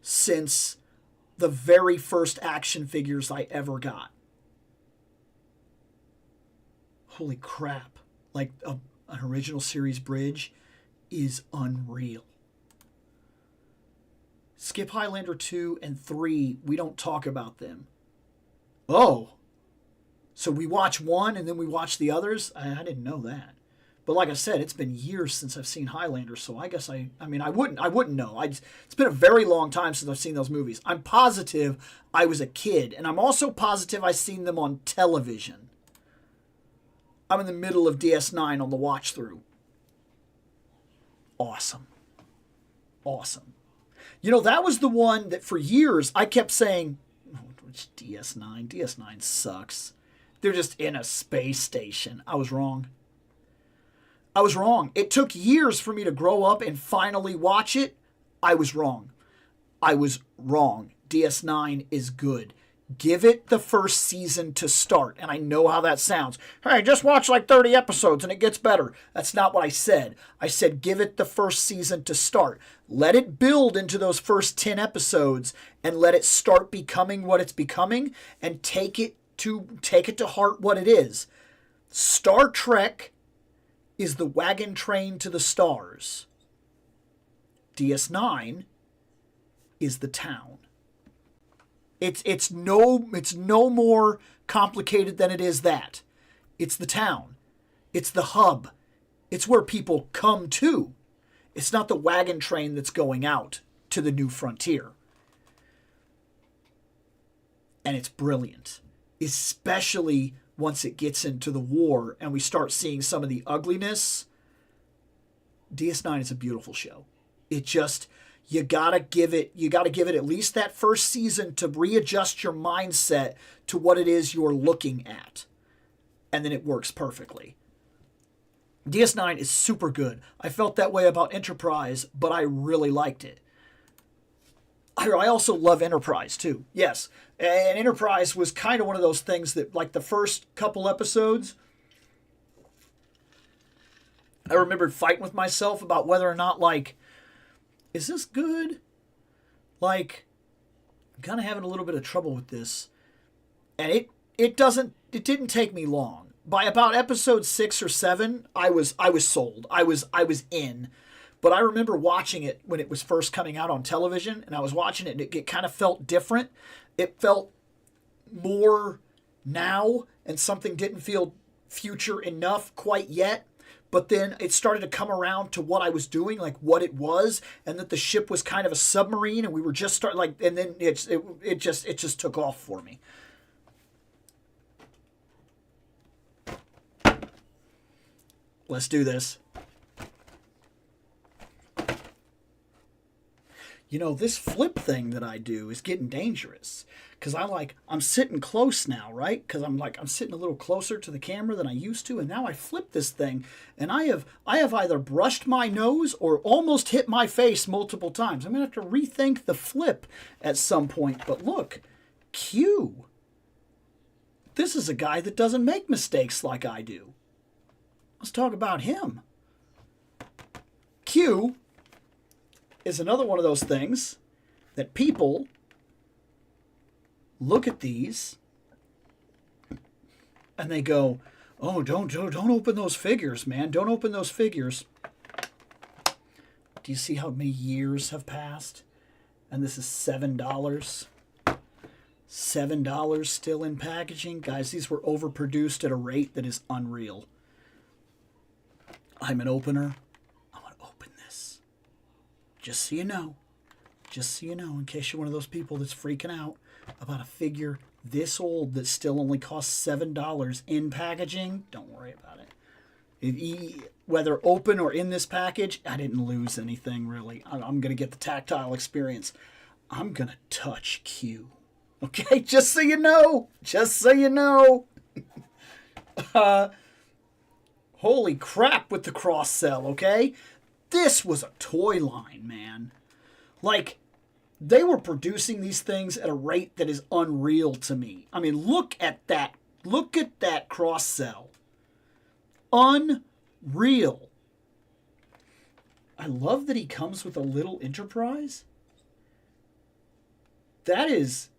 since the very first action figures I ever got. Holy crap. Like an original series bridge is unreal. Skip Highlander 2 and 3, we don't talk about them. Oh. So we watch one and then we watch the others? I didn't know that. But like I said, it's been years since I've seen Highlander, so I guess I wouldn't know. It's been a very long time since I've seen those movies. I'm positive I was a kid, and I'm also positive I've seen them on television. I'm in the middle of DS9 on the watch through. Awesome. You know, that was the one that for years I kept saying, which DS9? DS9 sucks. They're just in a space station. I was wrong. It took years for me to grow up and finally watch it. I was wrong. DS9 is good. Give it the first season to start. And I know how that sounds. Hey, just watch like 30 episodes and it gets better. That's not what I said. I said give it the first season to start. Let it build into those first 10 episodes and let it start becoming what it's becoming, and take it to heart what it is. Star Trek is the wagon train to the stars. DS9 is the town. It's no more complicated than it is that. It's the town. It's the hub. It's where people come to. It's not the wagon train that's going out to the new frontier. And it's brilliant, especially once it gets into the war and we start seeing some of the ugliness. DS9 is a beautiful show. It just, you gotta give it at least that first season to readjust your mindset to what it is you're looking at. And then it works perfectly. DS9 is super good. I felt that way about Enterprise, but I really liked it. I also love Enterprise too. Yes. And Enterprise was kind of one of those things that, like, the first couple episodes, I remembered fighting with myself about whether or not, like, is this good? Like, I'm kind of having a little bit of trouble with this. And it didn't take me long. By about episode 6 or 7, I was sold. I was in. But I remember watching it when it was first coming out on television, and I was watching it, and it kind of felt different. It felt more now, and something didn't feel future enough quite yet. But then it started to come around to what I was doing, like what it was, and that the ship was kind of a submarine, and we were just and then it just took off for me. Let's do this. this flip thing that I do is getting dangerous. Because I'm sitting close now, right? Because I'm sitting a little closer to the camera than I used to, and now I flip this thing, and I have either brushed my nose or almost hit my face multiple times. I'm going to have to rethink the flip at some point. But look, Q. This is a guy that doesn't make mistakes like I do. Let's talk about him. Q is another one of those things that people look at these and they go, "Oh, don't open those figures, man. Don't open those figures." Do you see how many years have passed? And this is $7. $7 still in packaging. Guys, these were overproduced at a rate that is unreal. I'm an opener. I'm going to open this. Just so you know. Just so you know, in case you're one of those people that's freaking out about a figure this old that still only costs $7 in packaging, don't worry about it. Whether open or in this package, I didn't lose anything really. I'm going to get the tactile experience. I'm going to touch Q. Okay, just so you know. Just so you know. Holy crap with the cross-sell, okay? This was a toy line, man. Like, they were producing these things at a rate that is unreal to me. I mean, look at that. Look at that cross-sell. Unreal. I love that he comes with a little Enterprise. That is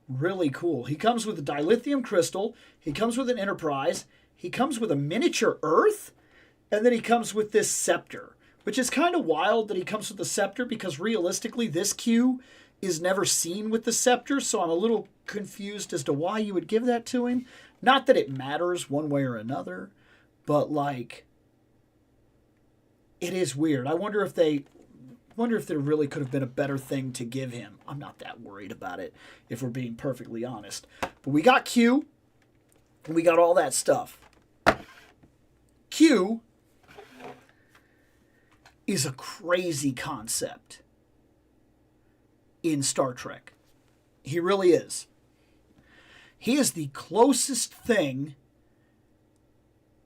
really cool. He comes with a dilithium crystal. He comes with an Enterprise. He comes with a miniature Earth. And then he comes with this scepter. Which is kind of wild that he comes with the scepter, because realistically this Q is never seen with the scepter, so I'm a little confused as to why you would give that to him. Not that it matters one way or another, but like, it is weird. I wonder if there really could have been a better thing to give him. I'm not that worried about it, if we're being perfectly honest. But we got Q, and we got all that stuff. Q is a crazy concept in Star Trek. He really is. He is the closest thing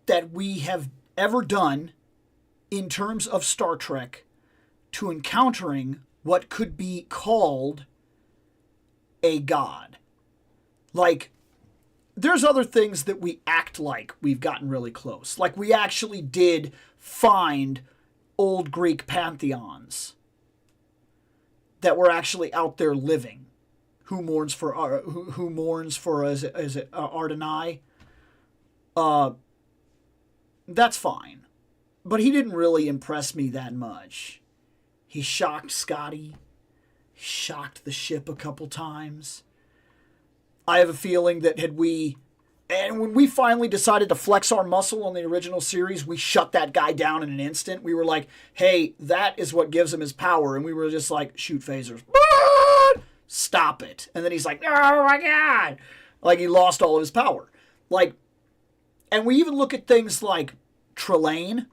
that we have ever done in terms of Star Trek to encountering what could be called a god. Like, there's other things that we act like we've gotten really close. Like, we actually did find old Greek pantheons that were actually out there living. Who mourns for is it Ardenai? That's fine, but he didn't really impress me that much. He shocked Scotty, shocked the ship a couple times. I have a feeling that when we finally decided to flex our muscle on the original series, we shut that guy down in an instant. We were like, hey, that is what gives him his power. And we were just like, shoot phasers. Stop it. And then he's like, oh my God. Like, he lost all of his power. Like, and we even look at things like Trelane.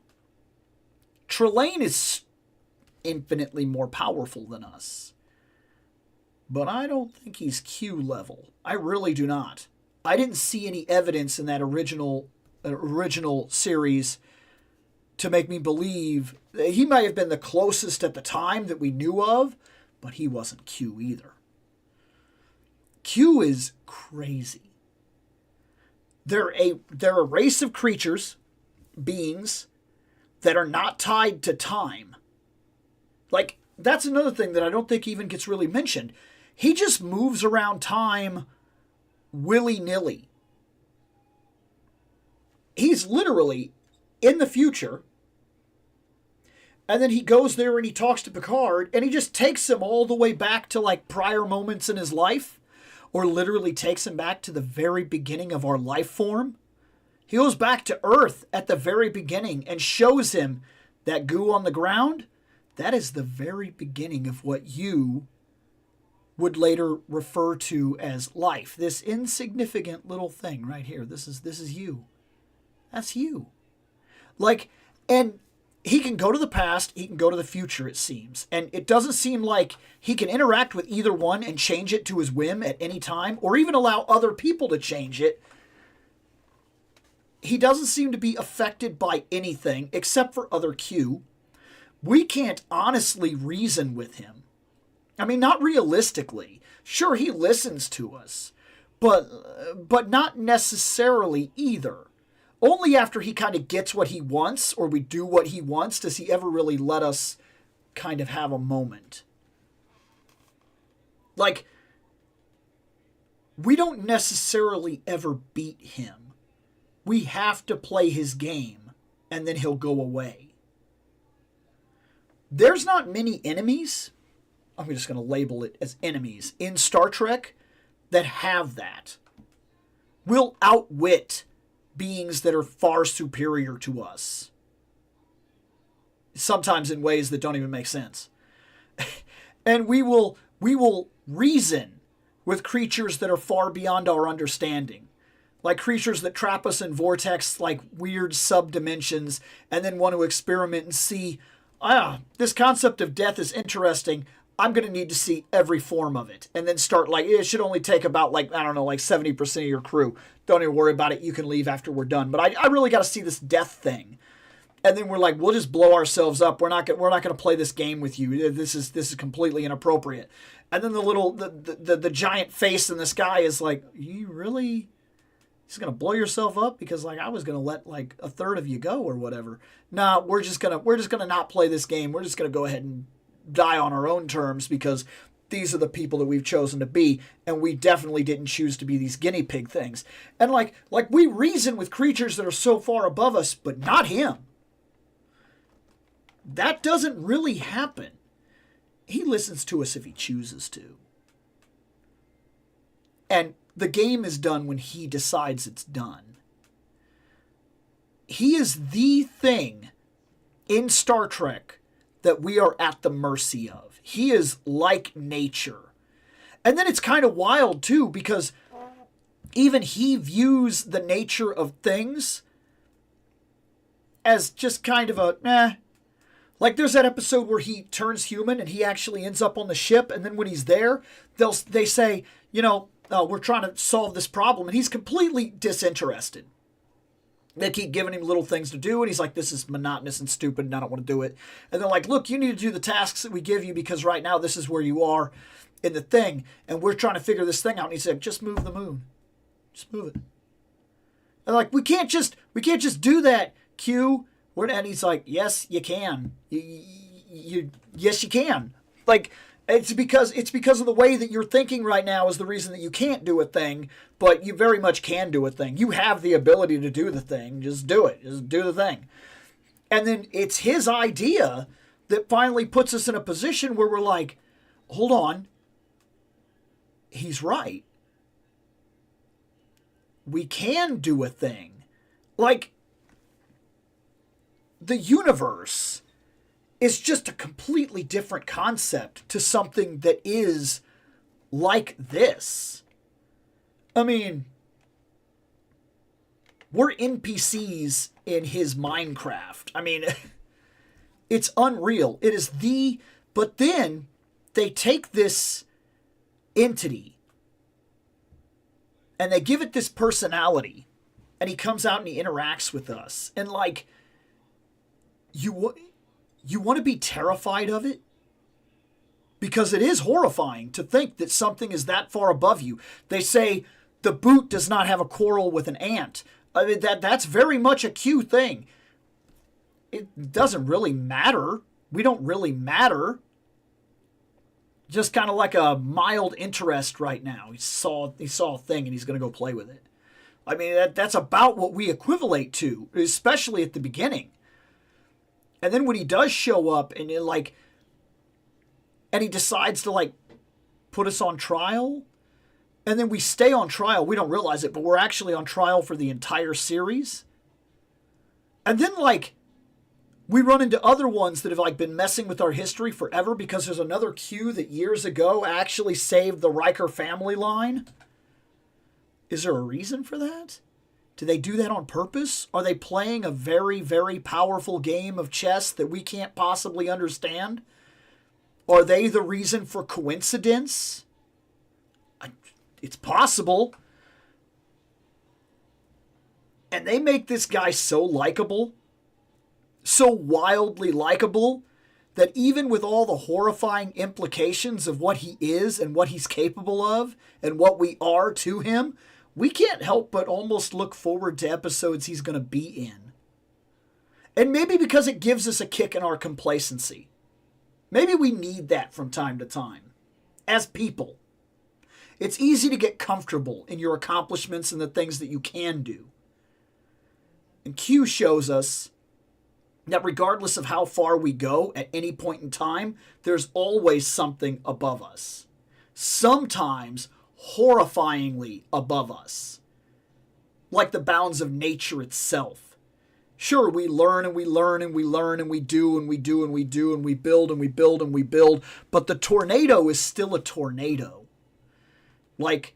Trelane is infinitely more powerful than us. But I don't think he's Q level. I really do not. I didn't see any evidence in that original series to make me believe that he might have been the closest at the time that we knew of, but he wasn't Q either. Q is crazy. They're a race of creatures, beings, that are not tied to time. Like, that's another thing that I don't think even gets really mentioned. He just moves around time willy-nilly. He's literally in the future, and then he goes there and he talks to Picard, and he just takes him all the way back to like prior moments in his life, or literally takes him back to the very beginning of our life form. He goes back to Earth at the very beginning and shows him that goo on the ground. That is the very beginning of what you would later refer to as life. This insignificant little thing right here. This is you. That's you. Like, and he can go to the past, he can go to the future, it seems. And it doesn't seem like he can interact with either one and change it to his whim at any time, or even allow other people to change it. He doesn't seem to be affected by anything except for other Q. We can't honestly reason with him. I mean, not realistically. Sure, he listens to us, but not necessarily either. Only after he kind of gets what he wants, or we do what he wants, does he ever really let us kind of have a moment. Like, we don't necessarily ever beat him. We have to play his game, and then he'll go away. There's not many enemies, I'm just going to label it as enemies, in Star Trek that have that. We'll outwit beings that are far superior to us. Sometimes in ways that don't even make sense. And we will reason with creatures that are far beyond our understanding. Like creatures that trap us in vortex, like weird sub-dimensions, and then want to experiment and see, this concept of death is interesting. I'm going to need to see every form of it. And then start it should only take about 70% of your crew. Don't even worry about it. You can leave after we're done. But I really got to see this death thing. And then we're like, we'll just blow ourselves up. We're not going to play this game with you. This is completely inappropriate. And then the giant face in the sky is like, you really just going to blow yourself up? Because I was going to let a third of you go or whatever. Nah, we're just going to not play this game. We're just going to go ahead and die on our own terms because these are the people that we've chosen to be, and we definitely didn't choose to be these guinea pig things. And we reason with creatures that are so far above us, but not him. That doesn't really happen. He listens to us if he chooses to. And the game is done when he decides it's done. He is the thing in Star Trek that we are at the mercy of. He is like nature. And then it's kind of wild too, because even he views the nature of things as just kind of a, Like there's that episode where he turns human and he actually ends up on the ship, and then when he's there, they say, we're trying to solve this problem, and he's completely disinterested. They keep giving him little things to do, and he's like, this is monotonous and stupid, and I don't want to do it. And they're like, look, you need to do the tasks that we give you, because right now this is where you are in the thing, and we're trying to figure this thing out. And he said, just move the moon. Just move it. And like, we can't just do that, Q. And he's like, yes, you can. Yes, you can. Like, it's because of the way that you're thinking right now is the reason that you can't do a thing, but you very much can do a thing. You have the ability to do the thing. Just do it. Just do the thing. And then it's his idea that finally puts us in a position where we're like, hold on. He's right. We can do a thing. Like, the universe is just a completely different concept to something that is like this. I mean, we're NPCs in his Minecraft. I mean, it's unreal. It is but then they take this entity and they give it this personality, and he comes out and he interacts with us. And like, you want to be terrified of it? Because it is horrifying to think that something is that far above you. They say the boot does not have a quarrel with an ant. I mean, that's very much a Q thing. It doesn't really matter. We don't really matter. Just kind of like a mild interest right now. He saw a thing and he's going to go play with it. I mean, that's about what we equivalent to, especially at the beginning. And then when he does show up and he decides to put us on trial, and then we stay on trial, we don't realize it, but we're actually on trial for the entire series. And then we run into other ones that have been messing with our history forever, because there's another Q that years ago actually saved the Riker family line. Is there a reason for that? Do they do that on purpose? Are they playing a very, very powerful game of chess that we can't possibly understand? Are they the reason for coincidence? It's possible. And they make this guy so likable, so wildly likable, that even with all the horrifying implications of what he is and what he's capable of and what we are to him, we can't help but almost look forward to episodes he's going to be in. And maybe because it gives us a kick in our complacency. Maybe we need that from time to time. As people, it's easy to get comfortable in your accomplishments and the things that you can do. And Q shows us that regardless of how far we go at any point in time, there's always something above us. Sometimes horrifyingly above us. Like the bounds of nature itself. Sure, we learn and we learn and we learn and we do and we do and we do and we build and we build and we build, but the tornado is still a tornado. Like,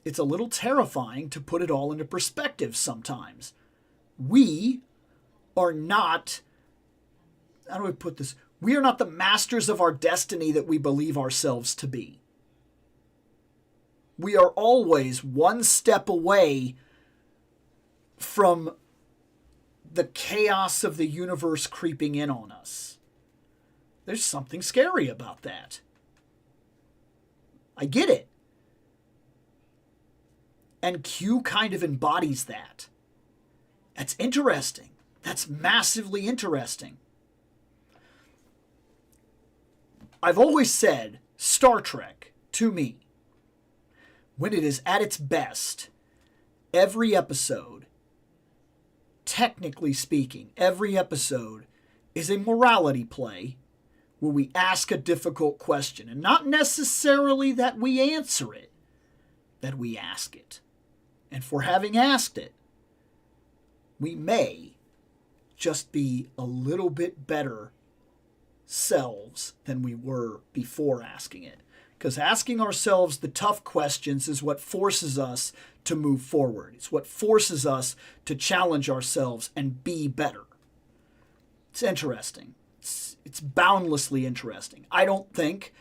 it's a little terrifying to put it all into perspective sometimes. We are not, how do I put this? We are not the masters of our destiny that we believe ourselves to be. We are always one step away from the chaos of the universe creeping in on us. There's something scary about that. I get it. And Q kind of embodies that. That's interesting. That's massively interesting. I've always said Star Trek, to me, when it is at its best, every episode, technically speaking, every episode is a morality play where we ask a difficult question. And not necessarily that we answer it, that we ask it. And for having asked it, we may just be a little bit better selves than we were before asking it. Because asking ourselves the tough questions is what forces us to move forward. It's what forces us to challenge ourselves and be better. It's interesting. It's boundlessly interesting. I don't think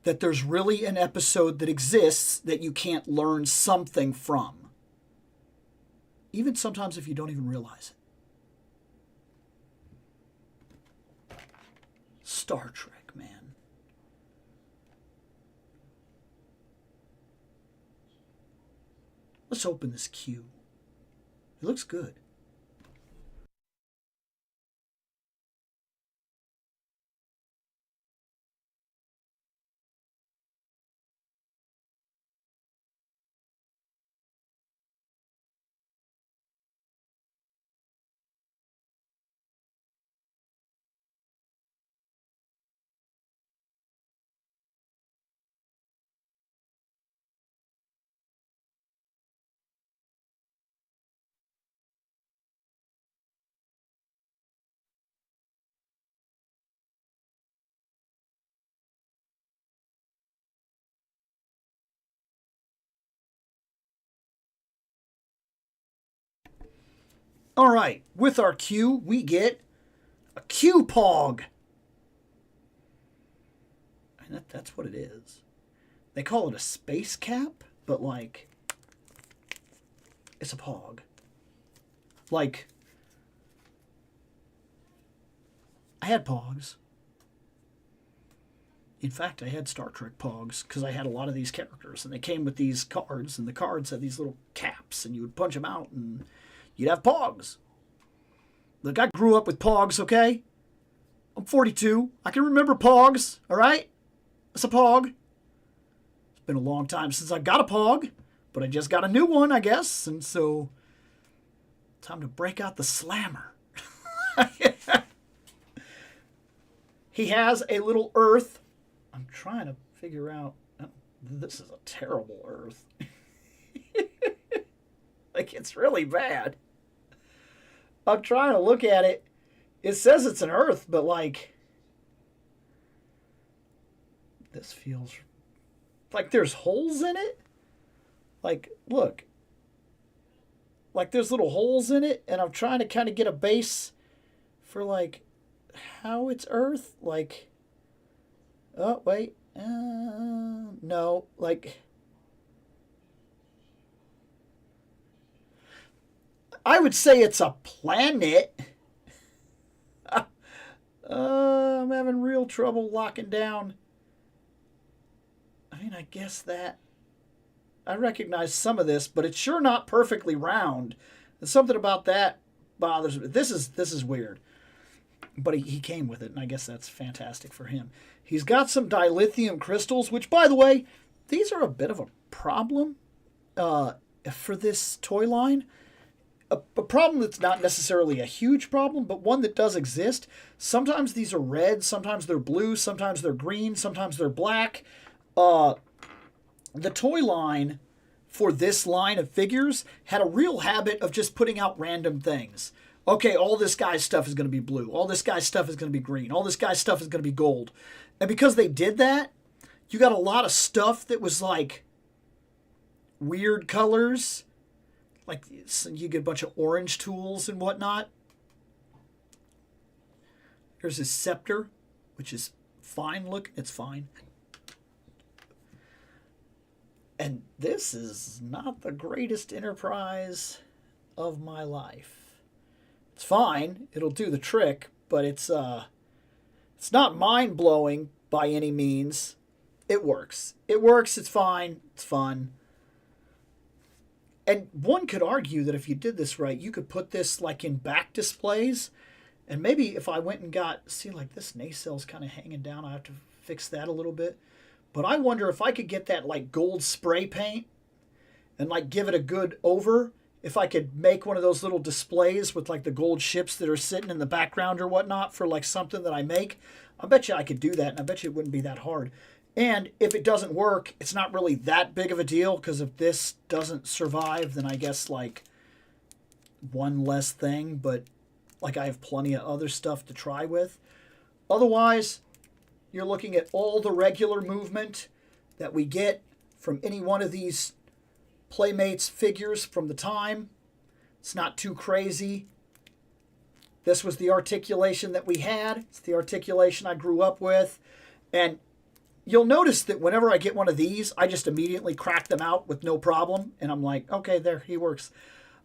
that there's really an episode that exists that you can't learn something from. Even sometimes if you don't even realize it. Star Trek, man. Let's open this queue. It looks good. All right, with our Q, we get a Q-Pog. And that's what it is. They call it a space cap, but like, it's a Pog. Like, I had Pogs. In fact, I had Star Trek Pogs because I had a lot of these characters, and they came with these cards, and the cards had these little caps, and you would punch them out, and you'd have Pogs. Look, I grew up with Pogs, okay? I'm 42. I can remember Pogs, all right? That's a Pog. It's been a long time since I got a Pog, but I just got a new one, I guess, and so time to break out the slammer. He has a little Earth. I'm trying to figure out. Oh, this is a terrible Earth. Like, it's really bad. I'm trying to look at it. It says it's an Earth, but like, this feels like there's holes in it. Like, look. like there's little holes in it, and I'm trying to kind of get a base for like how it's Earth. Like, oh wait, no, like I would say it's a planet. I'm having real trouble locking down. I mean, I guess that I recognize some of this, but it's sure not perfectly round. And something about that bothers me. This is weird. But he came with it, and I guess that's fantastic for him. He's got some dilithium crystals, which, by the way, these are a bit of a problem for this toy line. A problem that's not necessarily a huge problem, but one that does exist. Sometimes these are red, sometimes they're blue, sometimes they're green, sometimes they're black. The toy line for this line of figures had a real habit of just putting out random things. Okay, all this guy's stuff is going to be blue. All this guy's stuff is going to be green. All this guy's stuff is going to be gold. And because they did that, you got a lot of stuff that was like weird colors. Like you get a bunch of orange tools and whatnot. Here's his scepter, which is fine. Look, it's fine. And this is not the greatest enterprise of my life. It's fine. It'll do the trick, but it's not mind-blowing by any means. It works. It works. It's fine. It's fun. And one could argue that if you did this right, you could put this like in back displays. And maybe if I went and got, see, like this nacell's kind of hanging down. I have to fix that a little bit. But I wonder if I could get that like gold spray paint and like give it a good over. If I could make one of those little displays with like the gold ships that are sitting in the background or whatnot for like something that I make. I bet you I could do that, and I bet you it wouldn't be that hard. And if it doesn't work, it's not really that big of a deal, because if this doesn't survive, then I guess like one less thing, but like I have plenty of other stuff to try with. Otherwise, you're looking at all the regular movement that we get from any one of these Playmates figures from the time. It's not too crazy. This was the articulation that we had. It's the articulation I grew up with. And you'll notice that whenever I get one of these, I just immediately crack them out with no problem. And I'm like, okay, there, he works.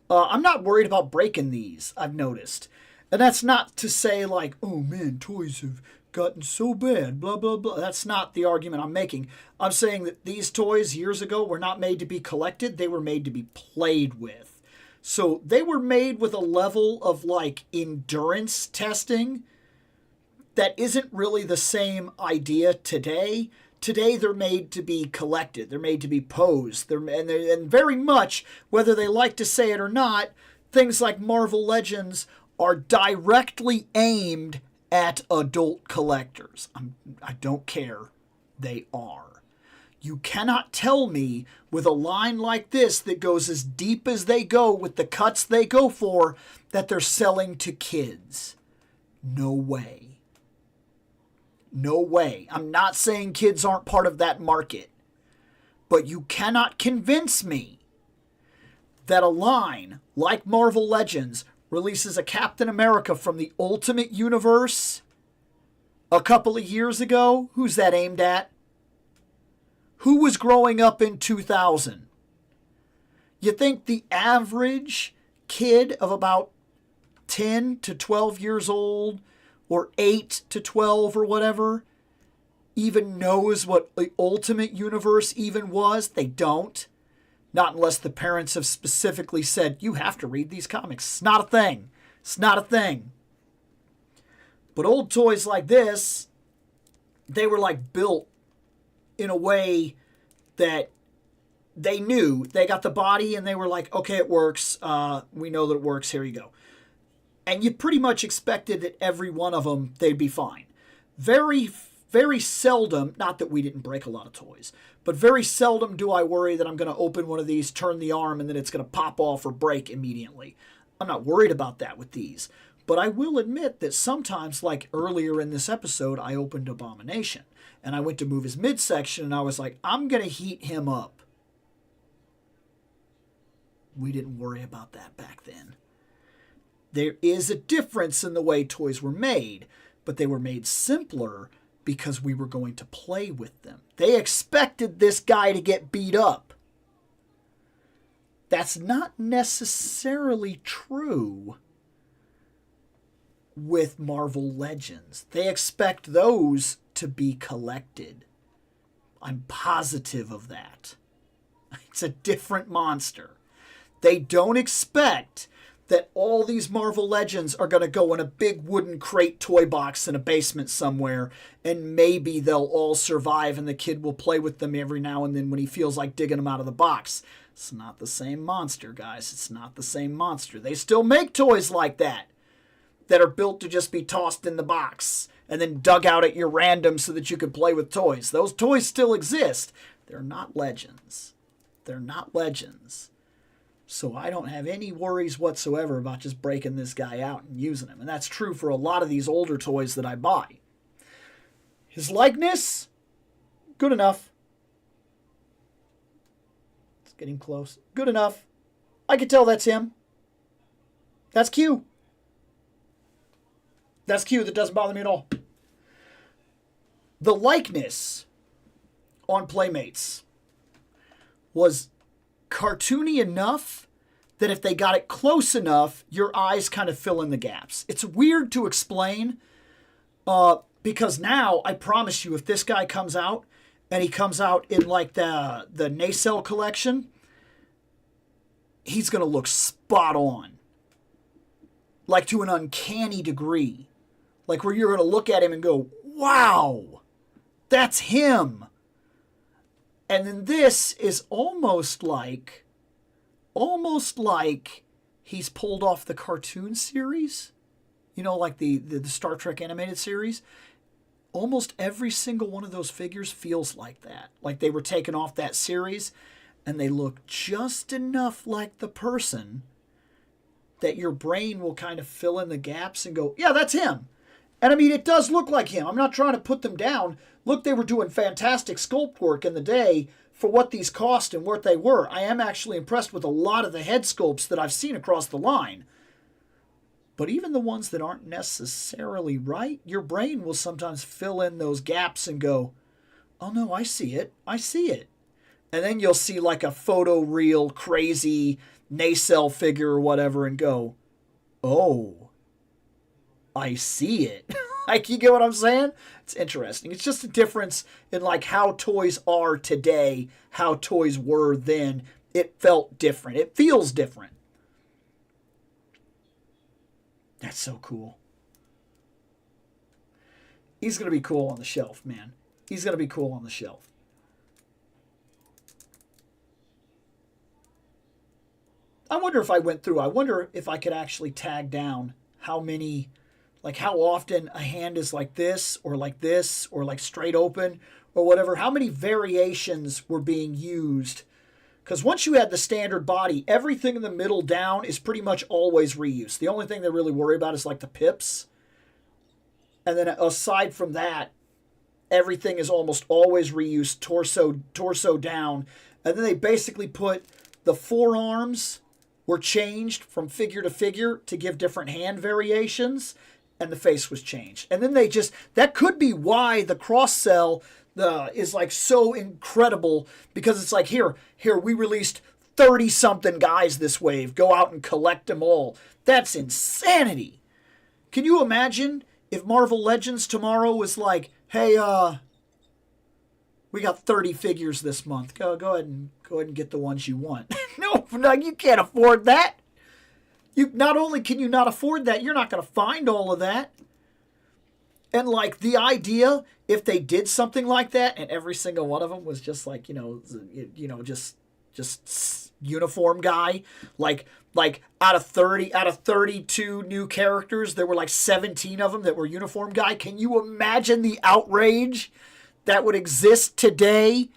I'm not worried about breaking these, I've noticed. And that's not to say like, oh man, toys have gotten so bad, blah, blah, blah. That's not the argument I'm making. I'm saying that these toys years ago were not made to be collected. They were made to be played with. So they were made with a level of like endurance testing that isn't really the same idea today. Today they're made to be collected. They're made to be posed. And very much, whether they like to say it or not, things like Marvel Legends are directly aimed at adult collectors. I don't care. They are. You cannot tell me with a line like this that goes as deep as they go with the cuts they go for that they're selling to kids. No way. No way. I'm not saying kids aren't part of that market. But you cannot convince me that a line like Marvel Legends releases a Captain America from the Ultimate Universe a couple of years ago. Who's that aimed at? Who was growing up in 2000? You think the average kid of about 10 to 12 years old, or 8 to 12 or whatever, even knows what the Ultimate Universe even was? They don't. Not unless the parents have specifically said, you have to read these comics. It's not a thing. It's not a thing. But old toys like this, they were like built in a way that they knew. They got the body and they were like, okay, it works. We know that it works. Here you go. And you pretty much expected that every one of them, they'd be fine. Very, very seldom, not that we didn't break a lot of toys, but very seldom do I worry that I'm going to open one of these, turn the arm, and then it's going to pop off or break immediately. I'm not worried about that with these. But I will admit that sometimes, like earlier in this episode, I opened Abomination. And I went to move his midsection, and I was like, I'm going to heat him up. We didn't worry about that back then. There is a difference in the way toys were made, but they were made simpler because we were going to play with them. They expected this guy to get beat up. That's not necessarily true with Marvel Legends. They expect those to be collected. I'm positive of that. It's a different monster. They don't expect that all these Marvel Legends are going to go in a big wooden crate toy box in a basement somewhere, and maybe they'll all survive and the kid will play with them every now and then when he feels like digging them out of the box. It's not the same monster, guys. It's not the same monster. They still make toys like that are built to just be tossed in the box and then dug out at your random so that you can play with toys. Those toys still exist. They're not Legends. They're not Legends. So I don't have any worries whatsoever about just breaking this guy out and using him. And that's true for a lot of these older toys that I buy. His likeness, good enough. It's getting close. Good enough. I can tell that's him. That's Q. That's Q. That doesn't bother me at all. The likeness on Playmates was cartoony enough that if they got it close enough, your eyes kind of fill in the gaps. It's weird to explain because now, I promise you, if this guy comes out and he comes out in like the Nacelle collection, he's going to look spot on. Like to an uncanny degree. Like where you're going to look at him and go, wow, that's him. And then this is almost like he's pulled off the cartoon series. You know, like the Star Trek animated series. Almost every single one of those figures feels like that. Like they were taken off that series and they look just enough like the person that your brain will kind of fill in the gaps and go, yeah, that's him. And I mean, it does look like him. I'm not trying to put them down. Look, they were doing fantastic sculpt work in the day for what these cost and what they were. I am actually impressed with a lot of the head sculpts that I've seen across the line. But even the ones that aren't necessarily right, your brain will sometimes fill in those gaps and go, oh no, I see it. I see it. And then you'll see like a photoreal, crazy nacelle figure or whatever and go, oh, I see it. Like, you get what I'm saying? It's interesting. It's just a difference in like how toys are today, how toys were then. It felt different. It feels different. That's so cool. He's going to be cool on the shelf, man. He's going to be cool on the shelf. I wonder if I went through, I wonder if I could actually tag down how many, like how often a hand is like this, or like straight open, or whatever. How many variations were being used? Because once you had the standard body, everything in the middle down is pretty much always reused. The only thing they really worry about is like the pips. And then aside from that, everything is almost always reused, torso down. And then they basically put the forearms were changed from figure to figure to give different hand variations, and the face was changed. And then they just, that could be why the cross-sell is like so incredible, because it's like, here, we released 30-something guys this wave. Go out and collect them all. That's insanity. Can you imagine if Marvel Legends tomorrow was like, hey, we got 30 figures this month. Go ahead and get the ones you want. No, you can't afford that. You not only can you not afford that, you're not going to find all of that. And like the idea, if they did something like that, and every single one of them was just like, just uniform guy, like out of 32 new characters, there were like 17 of them that were uniform guy. Can you imagine the outrage that would exist today?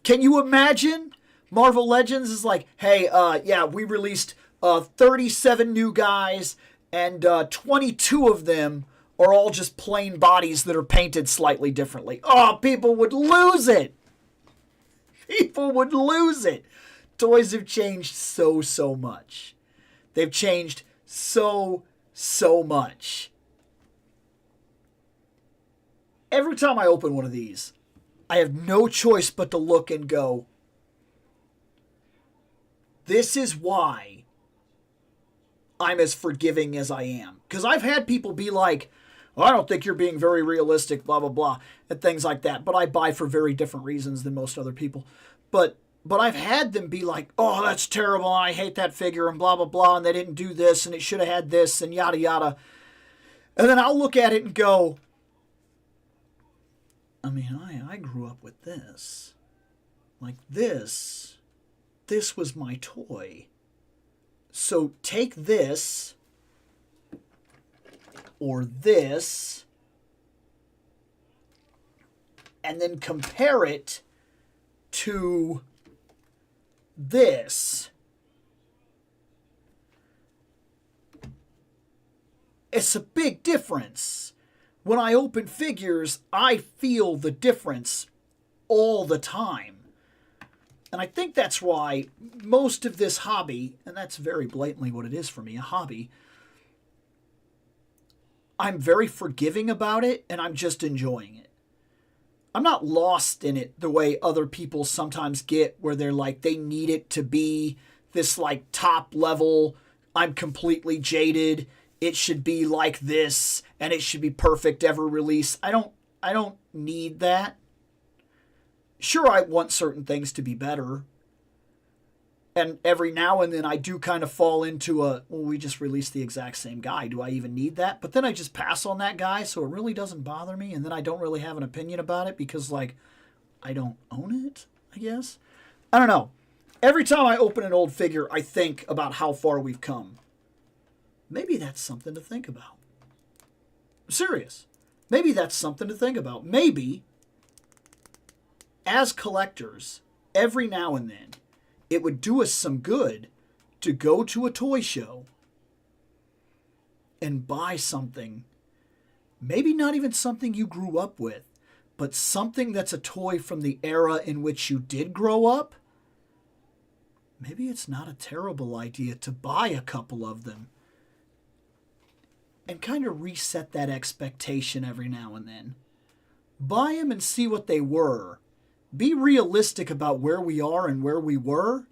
Can you imagine? Marvel Legends is like, hey, we released 37 new guys, and 22 of them are all just plain bodies that are painted slightly differently. Oh, people would lose it. People would lose it. Toys have changed so much. They've changed so much. Every time I open one of these, I have no choice but to look and go, this is why I'm as forgiving as I am. Because I've had people be like, oh, I don't think you're being very realistic, blah, blah, blah, and things like that. But I buy for very different reasons than most other people. But I've had them be like, oh, that's terrible, and I hate that figure, and blah, blah, blah, and they didn't do this, and it should have had this, and yada, yada. And then I'll look at it and go, I mean, I grew up with this. Like this was my toy. So take this, or this, and then compare it to this. It's a big difference. When I open figures, I feel the difference all the time. And I think that's why most of this hobby, and that's very blatantly what it is for me, a hobby, I'm very forgiving about it, and I'm just enjoying it. I'm not lost in it the way other people sometimes get, where they're like, they need it to be this like top level, I'm completely jaded, it should be like this, and it should be perfect every release. I don't need that. Sure, I want certain things to be better. And every now and then I do kind of fall into we just released the exact same guy. Do I even need that? But then I just pass on that guy, so it really doesn't bother me. And then I don't really have an opinion about it because, like, I don't own it, I guess. I don't know. Every time I open an old figure, I think about how far we've come. Maybe that's something to think about. I'm serious. Maybe that's something to think about. Maybe, as collectors, every now and then, it would do us some good to go to a toy show and buy something, maybe not even something you grew up with, but something that's a toy from the era in which you did grow up. Maybe it's not a terrible idea to buy a couple of them and kind of reset that expectation every now and then. Buy them and see what they were. Be realistic about where we are and where we were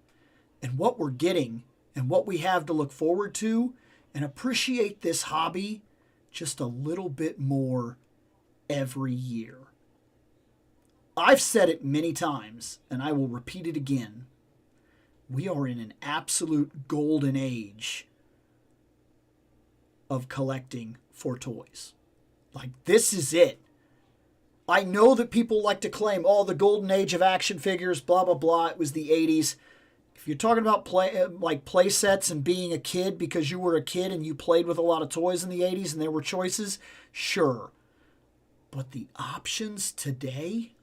and what we're getting and what we have to look forward to, and appreciate this hobby just a little bit more every year. I've said it many times, and I will repeat it again. We are in an absolute golden age of collecting for toys. Like, this is it. I know that people like to claim, the golden age of action figures, blah, blah, blah, it was the 80s. If you're talking about play sets and being a kid because you were a kid and you played with a lot of toys in the 80s and there were choices, sure. But the options today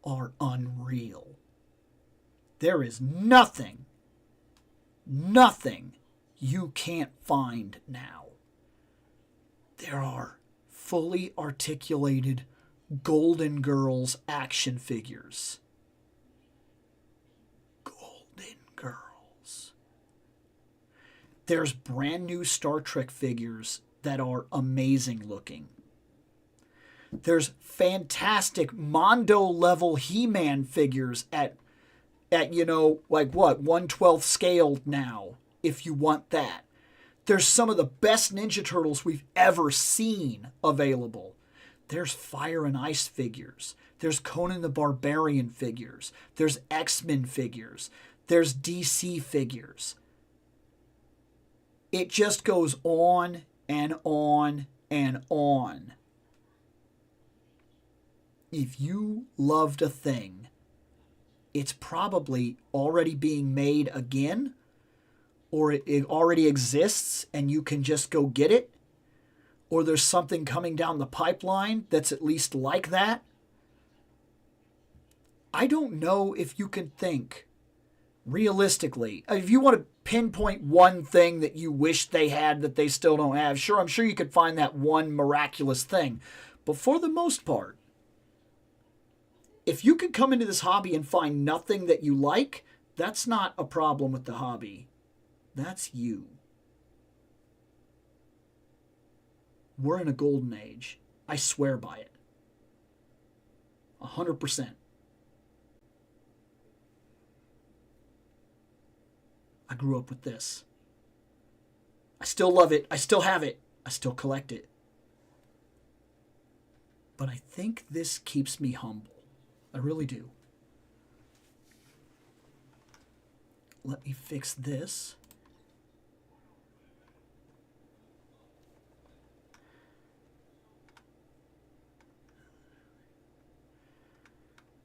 are unreal. There is nothing you can't find now. There are fully articulated Golden Girls action figures. Golden Girls. There's brand new Star Trek figures that are amazing looking. There's fantastic Mondo level He-Man figures at 1/12 scale now, if you want that. There's some of the best Ninja Turtles we've ever seen available. There's Fire and Ice figures. There's Conan the Barbarian figures. There's X-Men figures. There's DC figures. It just goes on and on and on. If you loved a thing, it's probably already being made again, or it already exists and you can just go get it, or there's something coming down the pipeline that's at least like that. I don't know if you can think realistically. If you want to pinpoint one thing that you wish they had that they still don't have, sure, I'm sure you could find that one miraculous thing. But for the most part, if you can come into this hobby and find nothing that you like, That's not a problem with the hobby. That's you. We're in a golden age. I swear by it. 100%. I grew up with this. I still love it. I still have it. I still collect it. But I think this keeps me humble. I really do. Let me fix this.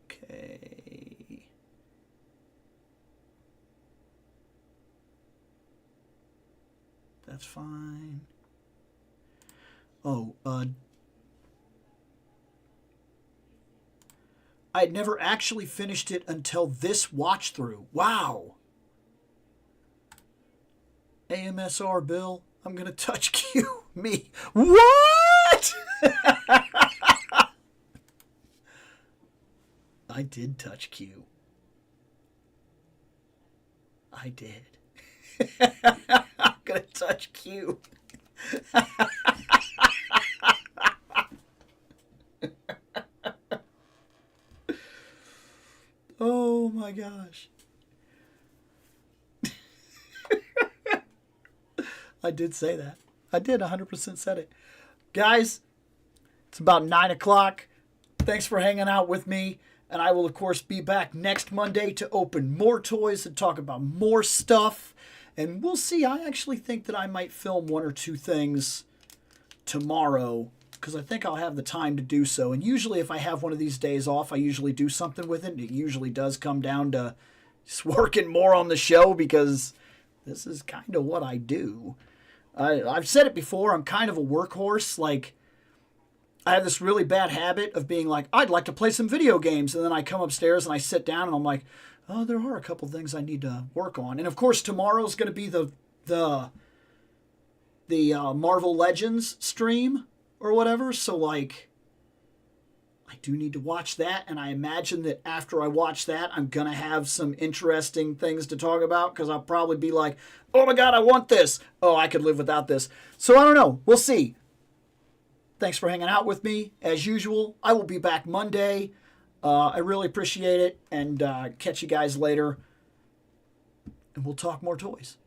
Okay. That's fine. Oh, I had never actually finished it until this watch through. Wow. AMSR, Bill. I'm going to touch Q. Me. What? I did touch Q. I did. I'm going to touch Q. Oh my gosh. I did say that. I did 100% said it. Guys, it's about 9 o'clock. Thanks for hanging out with me. And I will, of course, be back next Monday to open more toys and talk about more stuff. And we'll see. I actually think that I might film 1 or 2 things tomorrow because I think I'll have the time to do so. And usually if I have one of these days off, I usually do something with it. It usually does come down to just working more on the show because this is kind of what I do. I've said it before. I'm kind of a workhorse. Like, I have this really bad habit of being like, I'd like to play some video games. And then I come upstairs and I sit down and I'm like, oh, there are a couple things I need to work on. And of course, tomorrow's going to be the Marvel Legends stream or whatever. So, like, I do need to watch that. And I imagine that after I watch that, I'm going to have some interesting things to talk about because I'll probably be like, oh my God, I want this. Oh, I could live without this. So I don't know. We'll see. Thanks for hanging out with me. As usual, I will be back Monday. I really appreciate it. And catch you guys later. And we'll talk more toys.